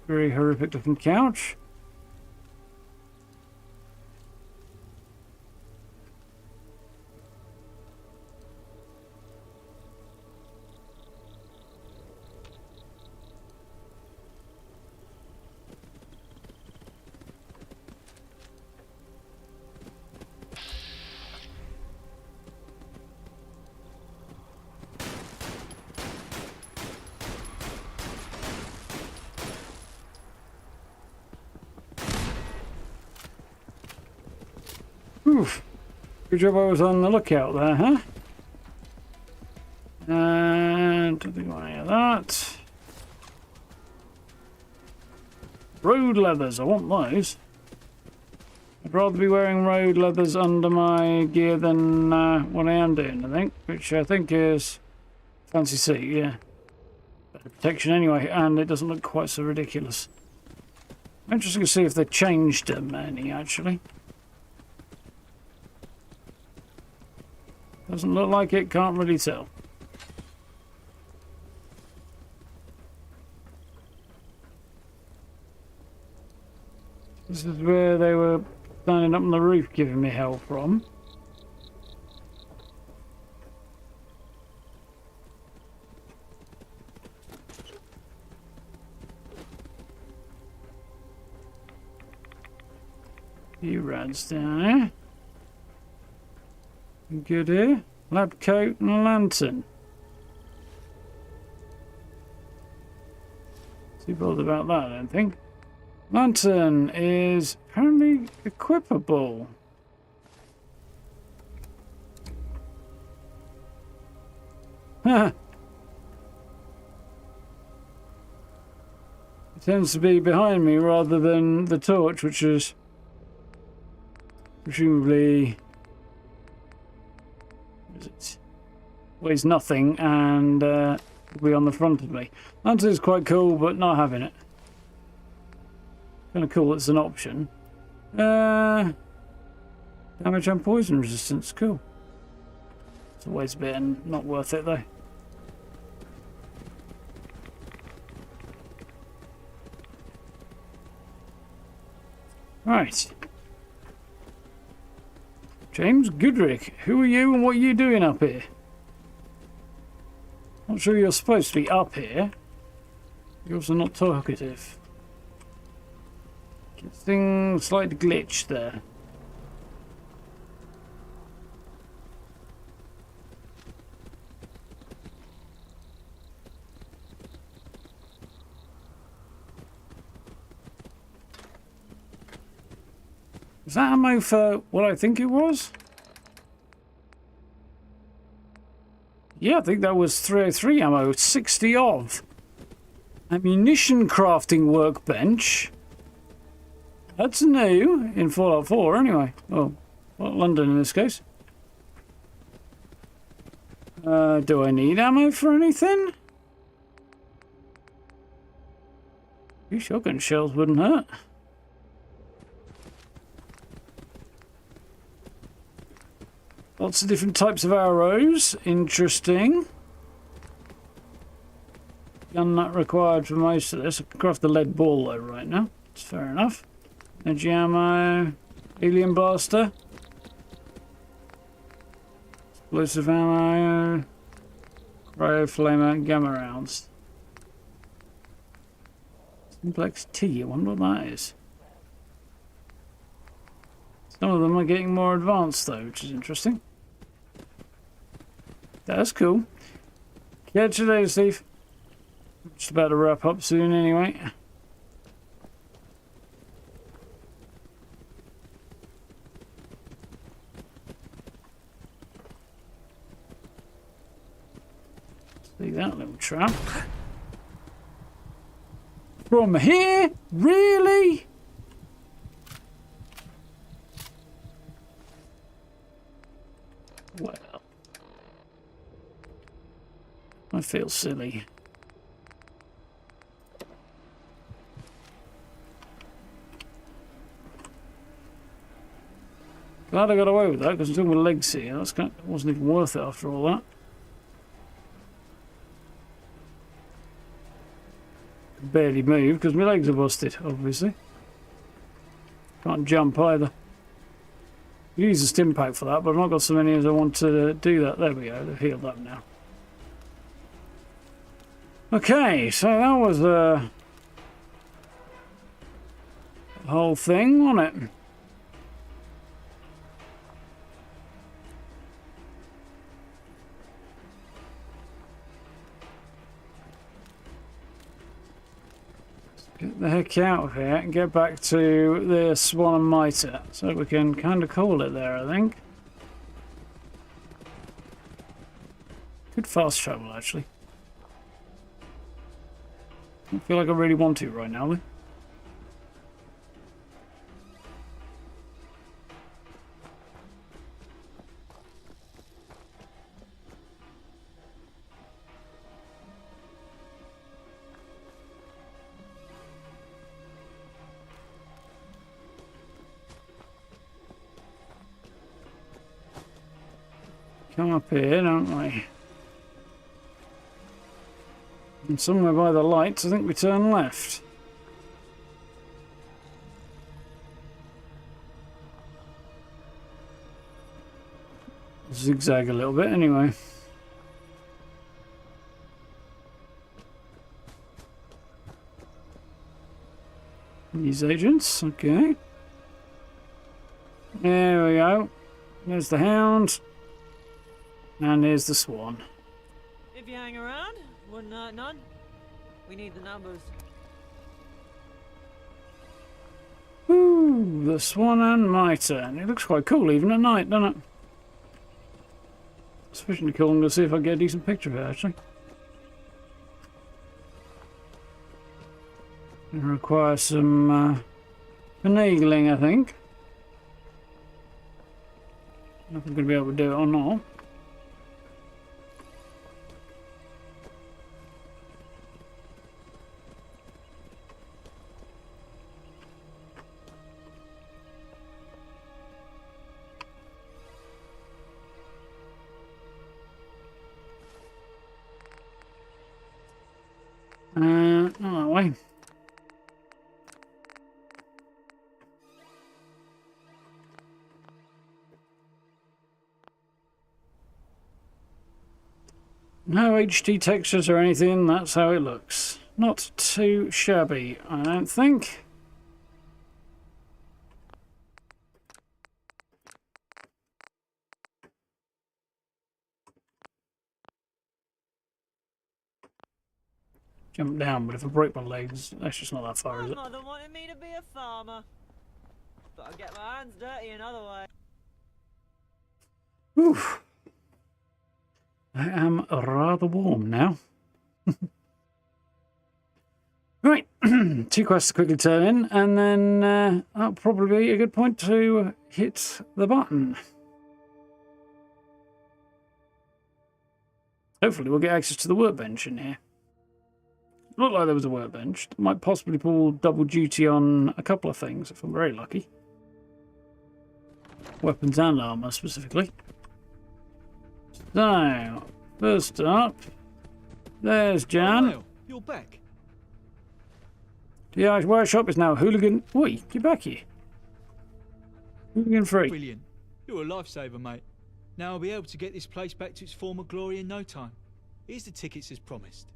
Very horrific looking couch. Oof. Good job I was on the lookout there, huh? And don't think any of that. Road leathers, I want those. I'd rather be wearing road leathers under my gear than what I am doing, I think. Which I think is fancy seat, yeah. Better protection anyway, and it doesn't look quite so ridiculous. Interesting to see if they changed any, actually. Doesn't look like it, can't really tell. This is where they were standing up on the roof giving me hell from. Few rads down there. Good here. Lab coat and a lantern. Too bothered about that, I don't think. Lantern is apparently equipable. It tends to be behind me rather than the torch, which is presumably weighs nothing and will be on the front of me. Lantern is quite cool, but not having it. Kind of cool, it's an option. Damage and poison resistance, cool. It's always a bit and not worth it though. Right. James Goodrick, who are you and what are you doing up here? Not sure you're supposed to be up here. You're also not talkative. Thing slight glitch there. Is that ammo for what I think it was? Yeah, I think that was 303 ammo. 60 of. Ammunition crafting workbench. That's new in Fallout 4 anyway. Oh, well, London in this case. Do I need ammo for anything? A few shotgun shells wouldn't hurt. Lots of different types of arrows. Interesting. Gun not required for most of this. I can craft the lead ball though right now. It's fair enough. Energy ammo. Alien blaster. Explosive ammo. Cryo flamer. Gamma rounds. Simplex T. I wonder what that is. Some of them are getting more advanced though, which is interesting. That's cool. Catch you later, Steve. Just about to wrap up soon anyway. See that little trap. From here? Really? Well, I feel silly. Glad I got away with that because I'm talking with legs here. That wasn't even worth it after all that. Barely move because my legs are busted, obviously. Can't jump either. Use a stim pack for that, but I've not got so many as I want to do that. There we go, they've healed up now. Okay, so that was the whole thing, wasn't it? Get the heck out of here and get back to the Swan and Mitre. So we can kind of call it there, I think. Good fast travel, actually. I feel like I really want to right now, though. Come up here, don't we? And somewhere by the lights, I think we turn left. Zigzag a little bit, anyway. These agents, okay. There we go. There's the hound. And here's the Swan. If you hang around, wouldn't hurt none. We need the numbers. Ooh, the Swan and Mitre. And it looks quite cool even at night, doesn't it? Sufficiently cool. I'm going to see if I get a decent picture of it, actually. It requires some finagling, I think. I don't know if I'm going to be able to do it or not. Not that way. No HD textures or anything, that's how it looks. Not too shabby, I don't think. Jump down, but if I break my legs, that's just not that far, is it? Mother wanted me to be a farmer. But I get my hands dirty another way. Oof. I am rather warm now. Right, 2 quests to quickly turn in, and then that'll probably be a good point to hit the button. Hopefully we'll get access to the workbench in here. Looked like there was a workbench. Might possibly pull double duty on a couple of things if I'm very lucky. Weapons and armour specifically. So, first up, there's Jan. Oh, you're back. The Irish workshop is now hooligan. Oi, get back here. Hooligan free. Brilliant. You're a lifesaver, mate. Now I'll be able to get this place back to its former glory in no time. Here's the tickets as promised.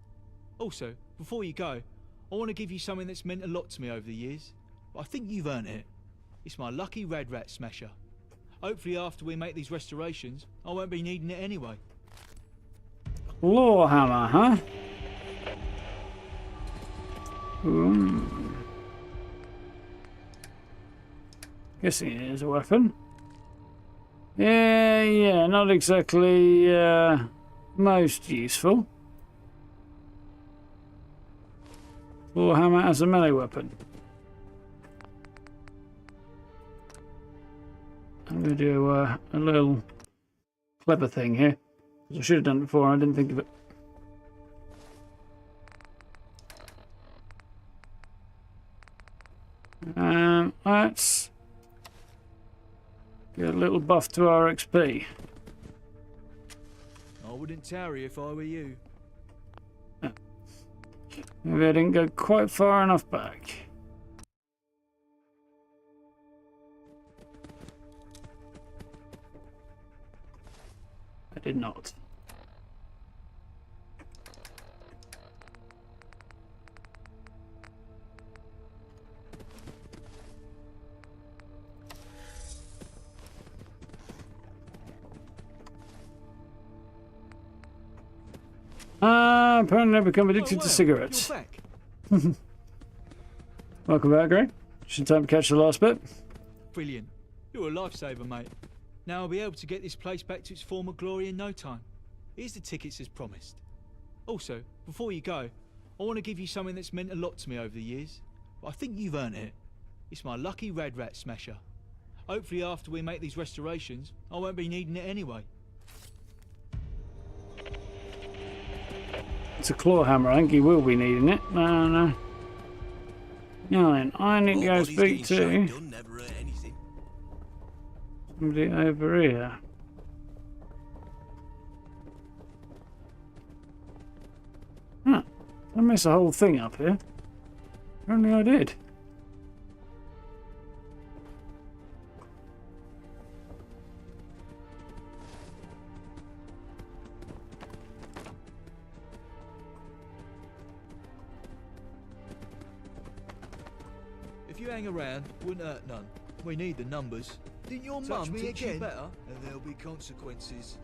Also, before you go, I want to give you something that's meant a lot to me over the years. But I think you've earned it. It's my lucky red rat smasher. Hopefully after we make these restorations, I won't be needing it anyway. Claw hammer, huh? Guessing it is a weapon. Yeah, not exactly most useful. Claw hammer as a melee weapon. I'm going to do a little clever thing here. I should have done it before, I didn't think of it. Let's get a little buff to our XP. I wouldn't tarry if I were you. Maybe I didn't go quite far enough back. I did not. Apparently I've become addicted to cigarettes. Welcome back, Greg. Just in time to catch the last bit. Brilliant. You're a lifesaver, mate. Now I'll be able to get this place back to its former glory in no time. Here's the tickets as promised. Also, before you go, I want to give you something that's meant a lot to me over the years. But I think you've earned it. It's my lucky red rat smasher. Hopefully after we make these restorations, I won't be needing it anyway. It's a claw hammer. I think he will be needing it. No. Now then, I need to go speak to somebody over here. Huh. I messed the whole thing up here. Apparently I did. If you hang around, wouldn't hurt none. We need the numbers. Didn't your mum teach you better? And there'll be consequences.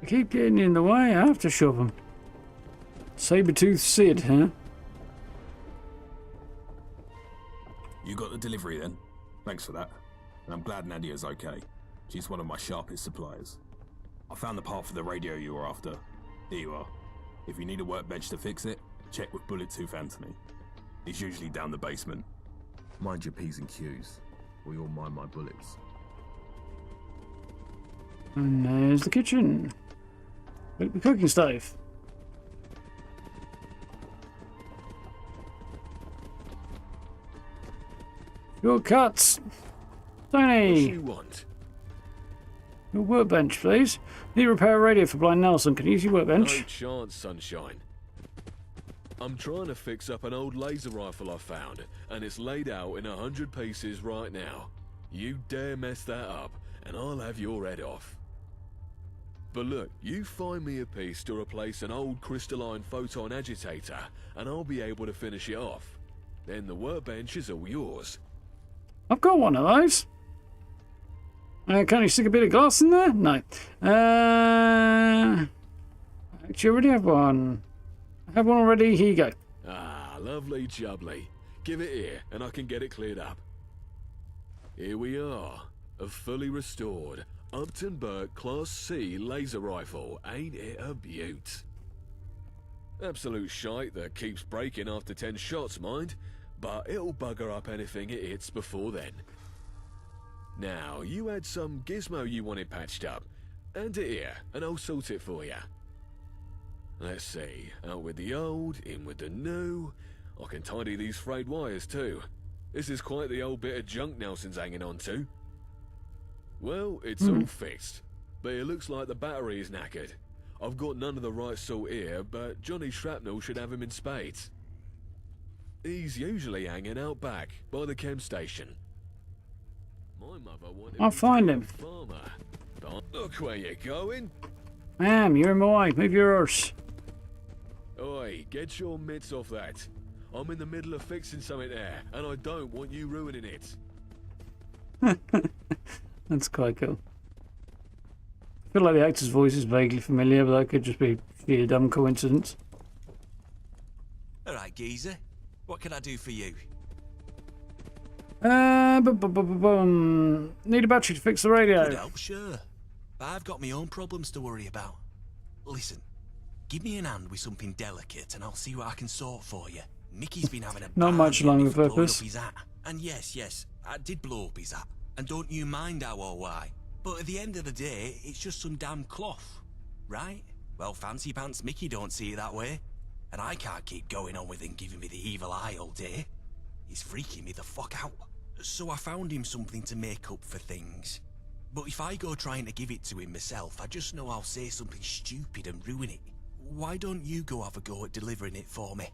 They keep getting in the way. I have to shove them. Saber-toothed Sid, huh? You got the delivery then? Thanks for that. And I'm glad Nadia's okay. She's one of my sharpest suppliers. I found the part for the radio you were after. Here you are. If you need a workbench to fix it, check with Bullet Tooth Anthony. He's usually down the basement. Mind your P's and Q's. We all mind my bullets. And there's the kitchen. The cooking stove. Your cuts. Tony. What do you want? Your workbench, please. Need to repair a radio for Blind Nelson. Can you use your workbench? No chance, sunshine. I'm trying to fix up an old laser rifle I found, and it's laid out in 100 pieces right now. You dare mess that up, and I'll have your head off. But look, you find me a piece to replace an old crystalline photon agitator, and I'll be able to finish it off. Then the workbench is all yours. I've got one of those. Can you stick a bit of glass in there? No. Actually, I already have one. I have one already. Here you go. Ah, Lovely jubbly. Give it here, and I can get it cleared up. Here we are. A fully restored Upton Burke Class C laser rifle. Ain't it a beaut? Absolute shite that keeps breaking after 10 shots, mind. But it'll bugger up anything it hits before then. Now, you had some gizmo you wanted patched up. Hand it here, and I'll sort it for you. Let's see, out with the old, in with the new. I can tidy these frayed wires too. This is quite the old bit of junk Nelson's hanging on to. Well, it's all fixed, but it looks like the battery is knackered. I've got none of the right sort here, but Johnny Shrapnel should have him in spades. He's usually hanging out back, by the chem station. My mother wanted I'll me to find be a him. farmer, but look where you're going. Ma'am, you're in my way. Move yours. Oi, get your mitts off that. I'm in the middle of fixing something there, and I don't want you ruining it. That's quite cool. I feel like the actor's voice is vaguely familiar, but that could just be sheer dumb coincidence. Alright, geezer. What can I do for you? Need a battery to fix the radio. Could help, sure. But I've got my own problems to worry about. Listen, give me an hand with something delicate and I'll see what I can sort for you. Mickey's been having a Not much longer purpose. Up his hat. And yes, I did blow up his hat. And don't you mind how or why. But at the end of the day, it's just some damn cloth. Right? Well, fancy pants Mickey don't see it that way. And I can't keep going on with him giving me the evil eye all day. He's freaking me the fuck out. So I found him something to make up for things. But if I go trying to give it to him myself, I just know I'll say something stupid and ruin it. Why don't you go have a go at delivering it for me?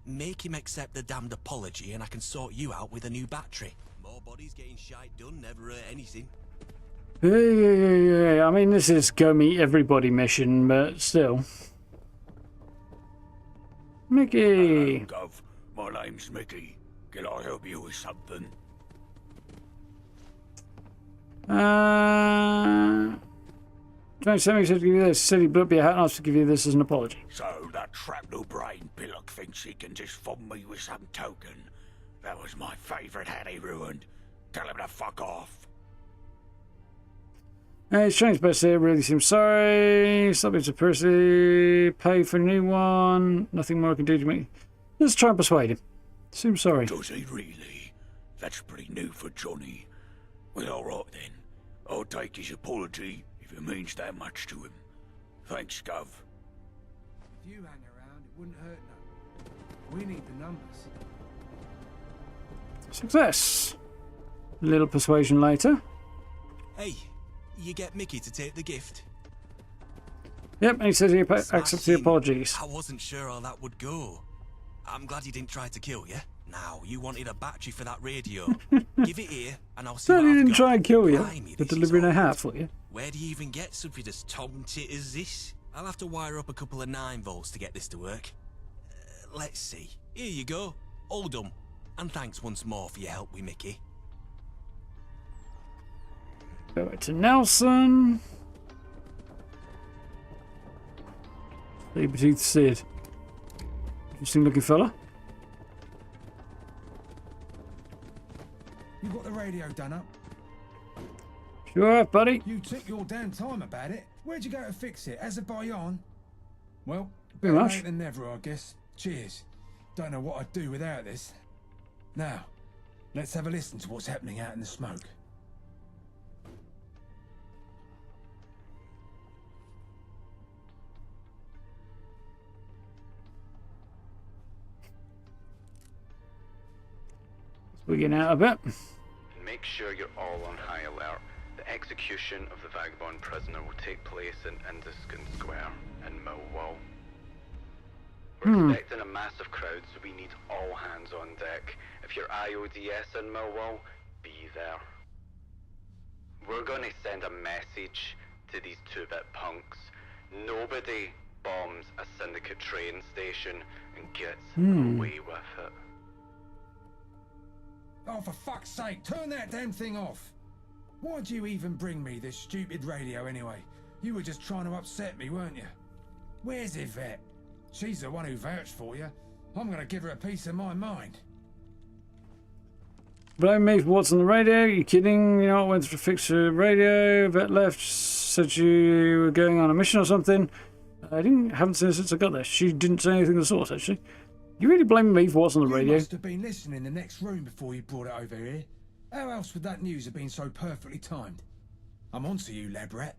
Make him accept the damned apology and I can sort you out with a new battery. More bodies getting shite done never hurt anything. Yeah. I mean, this is go meet everybody mission, but still. Mickey! Hello, Gov. My name's Mickey. Can I help you with something? Tony sent me to give you this. Said he blew up your hat and asked to give you this as an apology. So that shrapnel brain pillock thinks he can just fob me with some token. That was my favourite hat he ruined. Tell him to fuck off. It's Shane's best here, really seems sorry. Something to Percy. Pay for a new one. Nothing more I can do to me. Let's try and persuade him. Seems sorry. Does he really? That's pretty new for Johnny. Well, alright then. I'll take his apology if it means that much to him. Thanks, Gov. If you hang around, it wouldn't hurt none. We need the numbers. Success. A little persuasion later. Hey, you get Mickey to take the gift? Yep, and he says he accepts the apologies. I wasn't sure how that would go. I'm glad he didn't try to kill you. Now, you wanted a battery for that radio. Give it here, and I'll see Glad what he I've didn't got. try and kill you Blimey, for this is delivering a awkward. hat for you. Where do you even get something as tom-tit as this? I'll have to wire up a couple of 9 volts to get this to work. Let's see. Here you go. All done. And thanks once more for your help with Mickey. Go back to Nelson. Saber-toothed Sid. Interesting looking fella. You got the radio done up? Sure, buddy. You took your damn time about it. Where'd you go to fix it? Azerbaijan? Well, Pretty better much. late than never, I guess. Cheers. Don't know what I'd do without this. Now, let's have a listen to what's happening out in the smoke. We're getting out a bit. Make sure you're all on high alert. The execution of the vagabond prisoner will take place in Indiscon Square in Millwall. We're expecting a massive crowd, so we need all hands on deck. If you're IODS in Millwall, be there. We're going to send a message to these 2-bit punks. Nobody bombs a syndicate train station and gets away with it. Oh, for fuck's sake, turn that damn thing off. Why'd you even bring me this stupid radio anyway? You were just trying to upset me, weren't you? Where's Yvette? She's the one who vouched for you. I'm gonna give her a piece of my mind. Blame me for what's on the radio. You kidding? You know, I went to fix the radio. Vet left. Said you were going on a mission or something. Haven't seen her since I got there. She didn't say anything of the sort, actually. You really blaming me for what's on the radio? You must have been listening in the next room before you brought it over here. How else would that news have been so perfectly timed? I'm onto you, lab rat.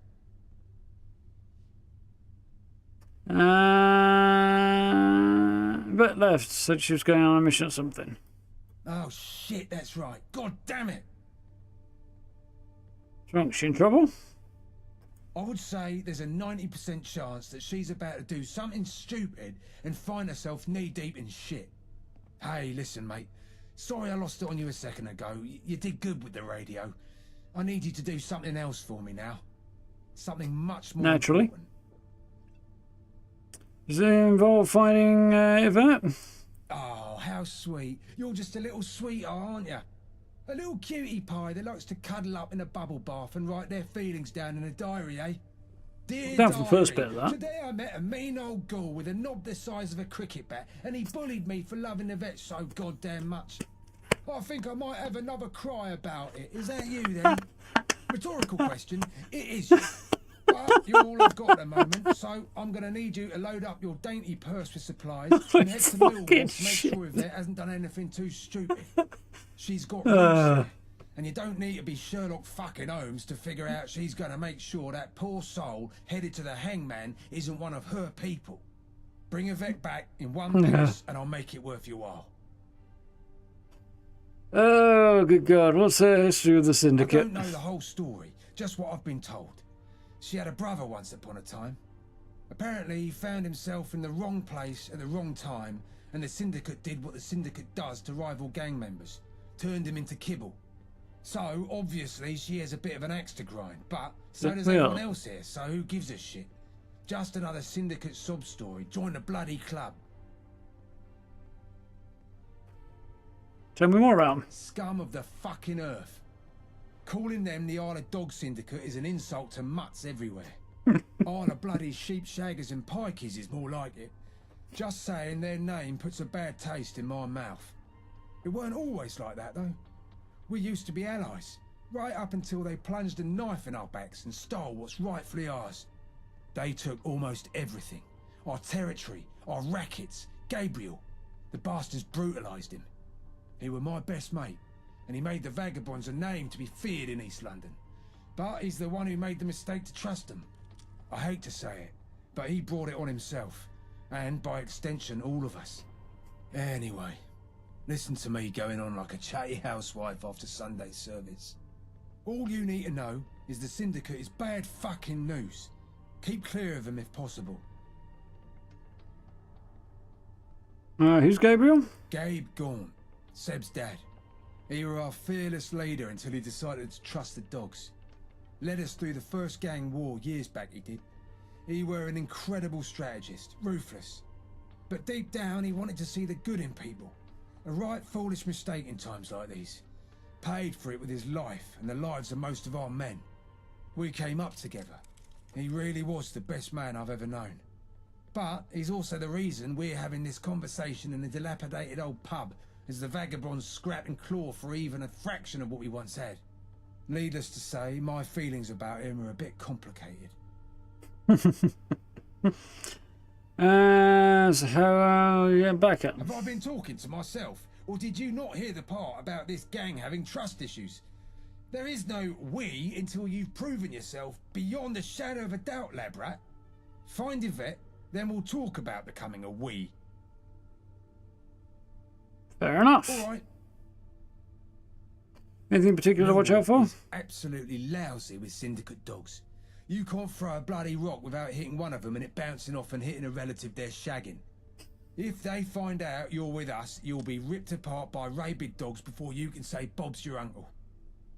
Vet left. Said she was going on a mission or something. Oh shit, that's right. God damn it. What's wrong? She in trouble? I would say there's a 90% chance that she's about to do something stupid and find herself knee-deep in shit. Hey, listen, mate. Sorry I lost it on you a second ago. You did good with the radio. I need you to do something else for me now. Something much more naturally important. Does it involve finding Yvette? Oh, how sweet. You're just a little sweetheart, aren't you? A little cutie pie that likes to cuddle up in a bubble bath and write their feelings down in a diary, eh? Dear Down for the first diary, bit of that. today I met a mean old ghoul with a knob the size of a cricket bat, and he bullied me for loving Yvette so goddamn much. I think I might have another cry about it. Is that you then? Rhetorical question. It is you. But you're all I've got at the moment, so I'm going to need you to load up your dainty purse with supplies and head to Millwall to make sure Yvette hasn't done anything too stupid. She's got roots there, and you don't need to be Sherlock fucking Holmes to figure out she's going to make sure that poor soul headed to the hangman isn't one of her people. Bring Yvette back in one piece and I'll make it worth your while. Oh, good God. What's her history with the syndicate? I don't know the whole story, just what I've been told. She had a brother once upon a time. Apparently he found himself in the wrong place at the wrong time, and the syndicate did what the syndicate does to rival gang members. Turned him into kibble. So, obviously, she has a bit of an axe to grind, but so does everyone else here, so who gives a shit? Just another syndicate sob story. Join the bloody club. Tell me more about them. Scum of the fucking earth. Calling them the Isle of Dog Syndicate is an insult to mutts everywhere. Isle of bloody sheep shaggers and pikeys is more like it. Just saying their name puts a bad taste in my mouth. It weren't always like that, though. We used to be allies, right up until they plunged a knife in our backs and stole what's rightfully ours. They took almost everything. Our territory, our rackets, Gabriel. The bastards brutalised him. He were my best mate, and he made the vagabonds a name to be feared in East London. But he's the one who made the mistake to trust them. I hate to say it, but he brought it on himself, and by extension all of us. Anyway, listen to me going on like a chatty housewife after Sunday service. All you need to know is the syndicate is bad fucking news. Keep clear of them if possible. Who's Gabriel? Gabe Gaunt, Seb's dad. He were our fearless leader until he decided to trust the dogs. Led us through the first gang war years back, he did. He were an incredible strategist, ruthless. But deep down he wanted to see the good in people. A right foolish mistake in times like these. Paid for it with his life and the lives of most of our men. We came up together. He really was the best man I've ever known. But he's also the reason we're having this conversation in a dilapidated old pub as the vagabonds scrap and claw for even a fraction of what we once had. Needless to say, my feelings about him are a bit complicated. So how you get back at them? Have I been talking to myself, or did you not hear the part about this gang having trust issues? There is no we until you've proven yourself beyond a shadow of a doubt, lab rat. Find Yvette, then we'll talk about becoming a we. Fair enough. All right. Anything particular to watch out for? Absolutely lousy with syndicate dogs. You can't throw a bloody rock without hitting one of them and it bouncing off and hitting a relative they're shagging. If they find out you're with us, you'll be ripped apart by rabid dogs before you can say Bob's your uncle.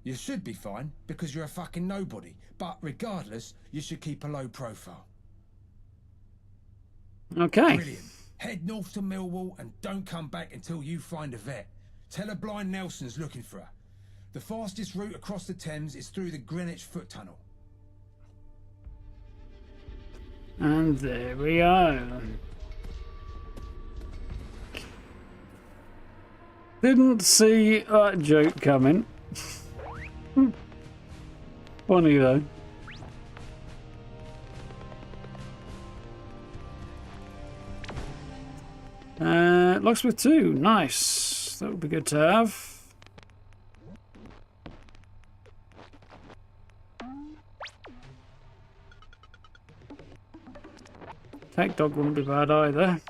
You should be fine, because you're a fucking nobody. But regardless, you should keep a low profile. Okay. Brilliant. Head north to Millwall and don't come back until you find Yvette. Tell her Blind Nelson's looking for her. The fastest route across the Thames is through the Greenwich Foot Tunnel. And there we are. Didn't see that joke coming. Funny though. Locksmith 2, nice. That would be good to have. Attack dog wouldn't be bad either.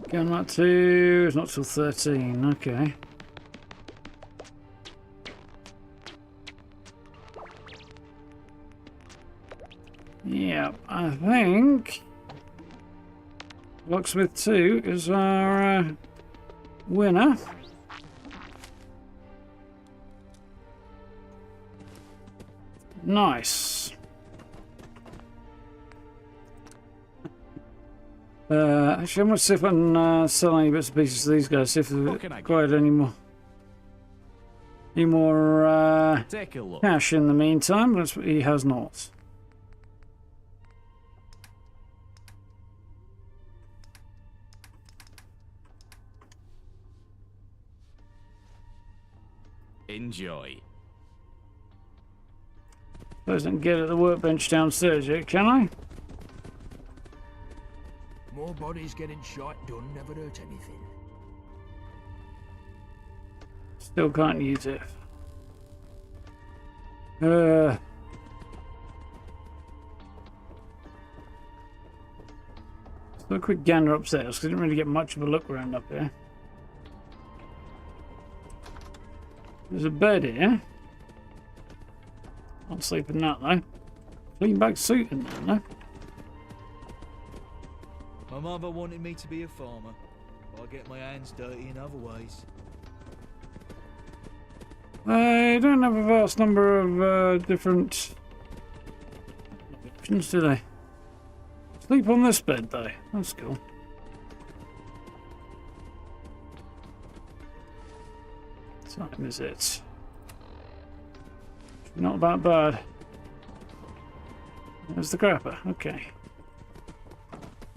Going back to... It's not till 13, okay. Yeah, I think... Locksmith 2 is our winner. Nice. Actually, I'm going to see if I can sell any bits and pieces to these guys, see if they've acquired any more Take a look. cash in the meantime, but he has not. Enjoy. Suppose I can get at the workbench downstairs yet, can I? More bodies getting shot done never hurt anything. Still can't use it. So a quick gander upstairs, because I didn't really get much of a look around up here. There's a bed here. I'll sleep in that though. Clean back suit in there, no? My mother wanted me to be a farmer. I get my hands dirty in other ways. They don't have a vast number of different options, do they? Sleep on this bed though. That's cool. What time is it? Not that bad. There's the grapper. Okay.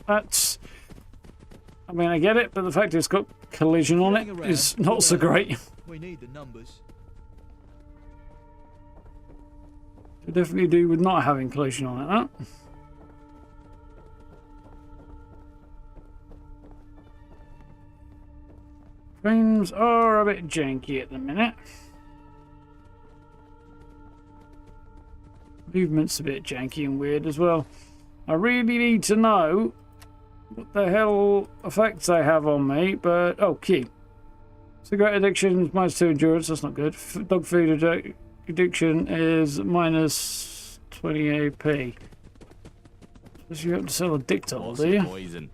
That's... I mean, I get it, but the fact it's got collision on it is not so great. We need the numbers. I definitely do with not having collision on it, huh? Frames are a bit janky at the minute. Movement's a bit janky and weird as well. I really need to know what the hell effects they have on me, but... Oh, key. Cigarette addiction is -2 endurance, that's not good. Dog food addiction is -20 AP. Suppose you have to sell a Dictol, do you? Poison.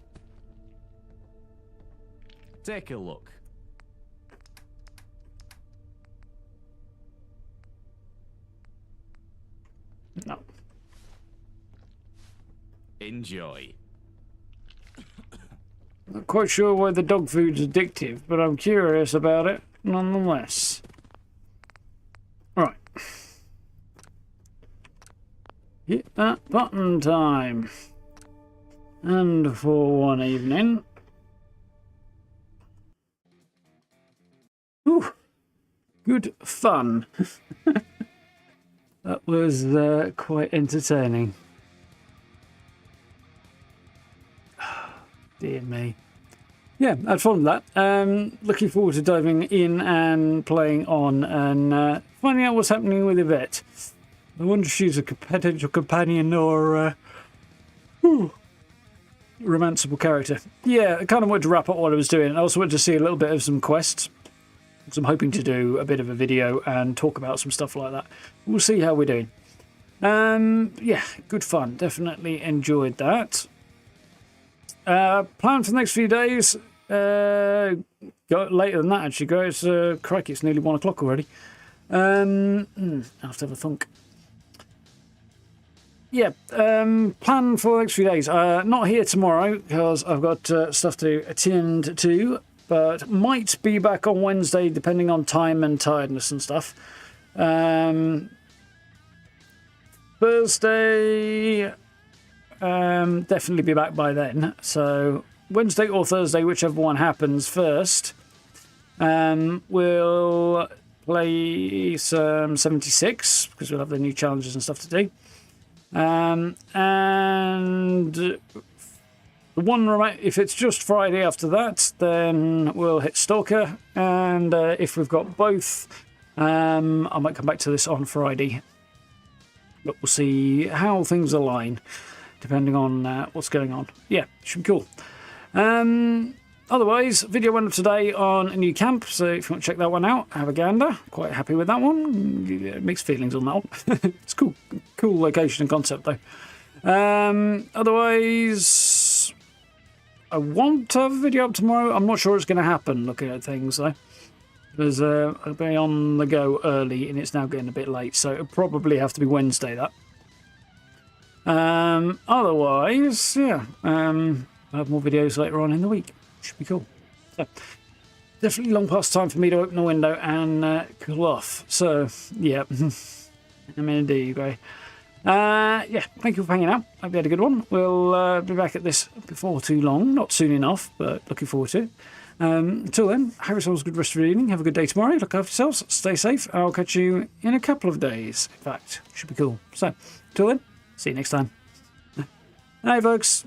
Take a look. No. Enjoy. Not quite sure why the dog food's addictive, but I'm curious about it nonetheless. Right. Hit that button time. And for one evening. Ooh. Good fun. That was quite entertaining. Dear me. Yeah, I had fun with that. Looking forward to diving in and playing on and finding out what's happening with Yvette. I wonder if she's a potential companion or romanceable character. Yeah, I kind of wanted to wrap up what I was doing. I also wanted to see a little bit of some quests. So I'm hoping to do a bit of a video and talk about some stuff like that. We'll see how we're doing. Yeah, good fun. Definitely enjoyed that. Plan for the next few days. Go later than that, actually. Go. It's crikey, it's nearly 1 o'clock already. I'll have to have a thunk. Yeah, plan for the next few days. Not here tomorrow because I've got stuff to attend to, but might be back on Wednesday depending on time and tiredness and stuff. Thursday, definitely be back by then. So Wednesday or Thursday, whichever one happens first, we'll play some 76 because we'll have the new challenges and stuff to do. And the one if it's just Friday after that, then we'll hit Stalker. And if we've got both, I might come back to this on Friday. But we'll see how things align, depending on what's going on. Yeah, should be cool. Otherwise, video went up today on a new camp, so if you want to check that one out, have a gander. Quite happy with that one. Mixed feelings on that one. It's cool location and concept though. Otherwise, I want to have a video up tomorrow. I'm not sure it's going to happen looking at things though. Because I'll be on the go early and it's now getting a bit late, so it'll probably have to be Wednesday that. Otherwise, yeah, I'll have more videos later on in the week. Should be cool. So, definitely long past time for me to open the window and cool off. So, yeah, I'm in a Gray. Yeah, thank you for hanging out. Hope you had a good one. We'll be back at this before too long. Not soon enough, but looking forward to it. Until then, have yourselves a good rest of your evening. Have a good day tomorrow. Look after yourselves. Stay safe. I'll catch you in a couple of days. In fact, should be cool. So, until then, see you next time. Hey, folks.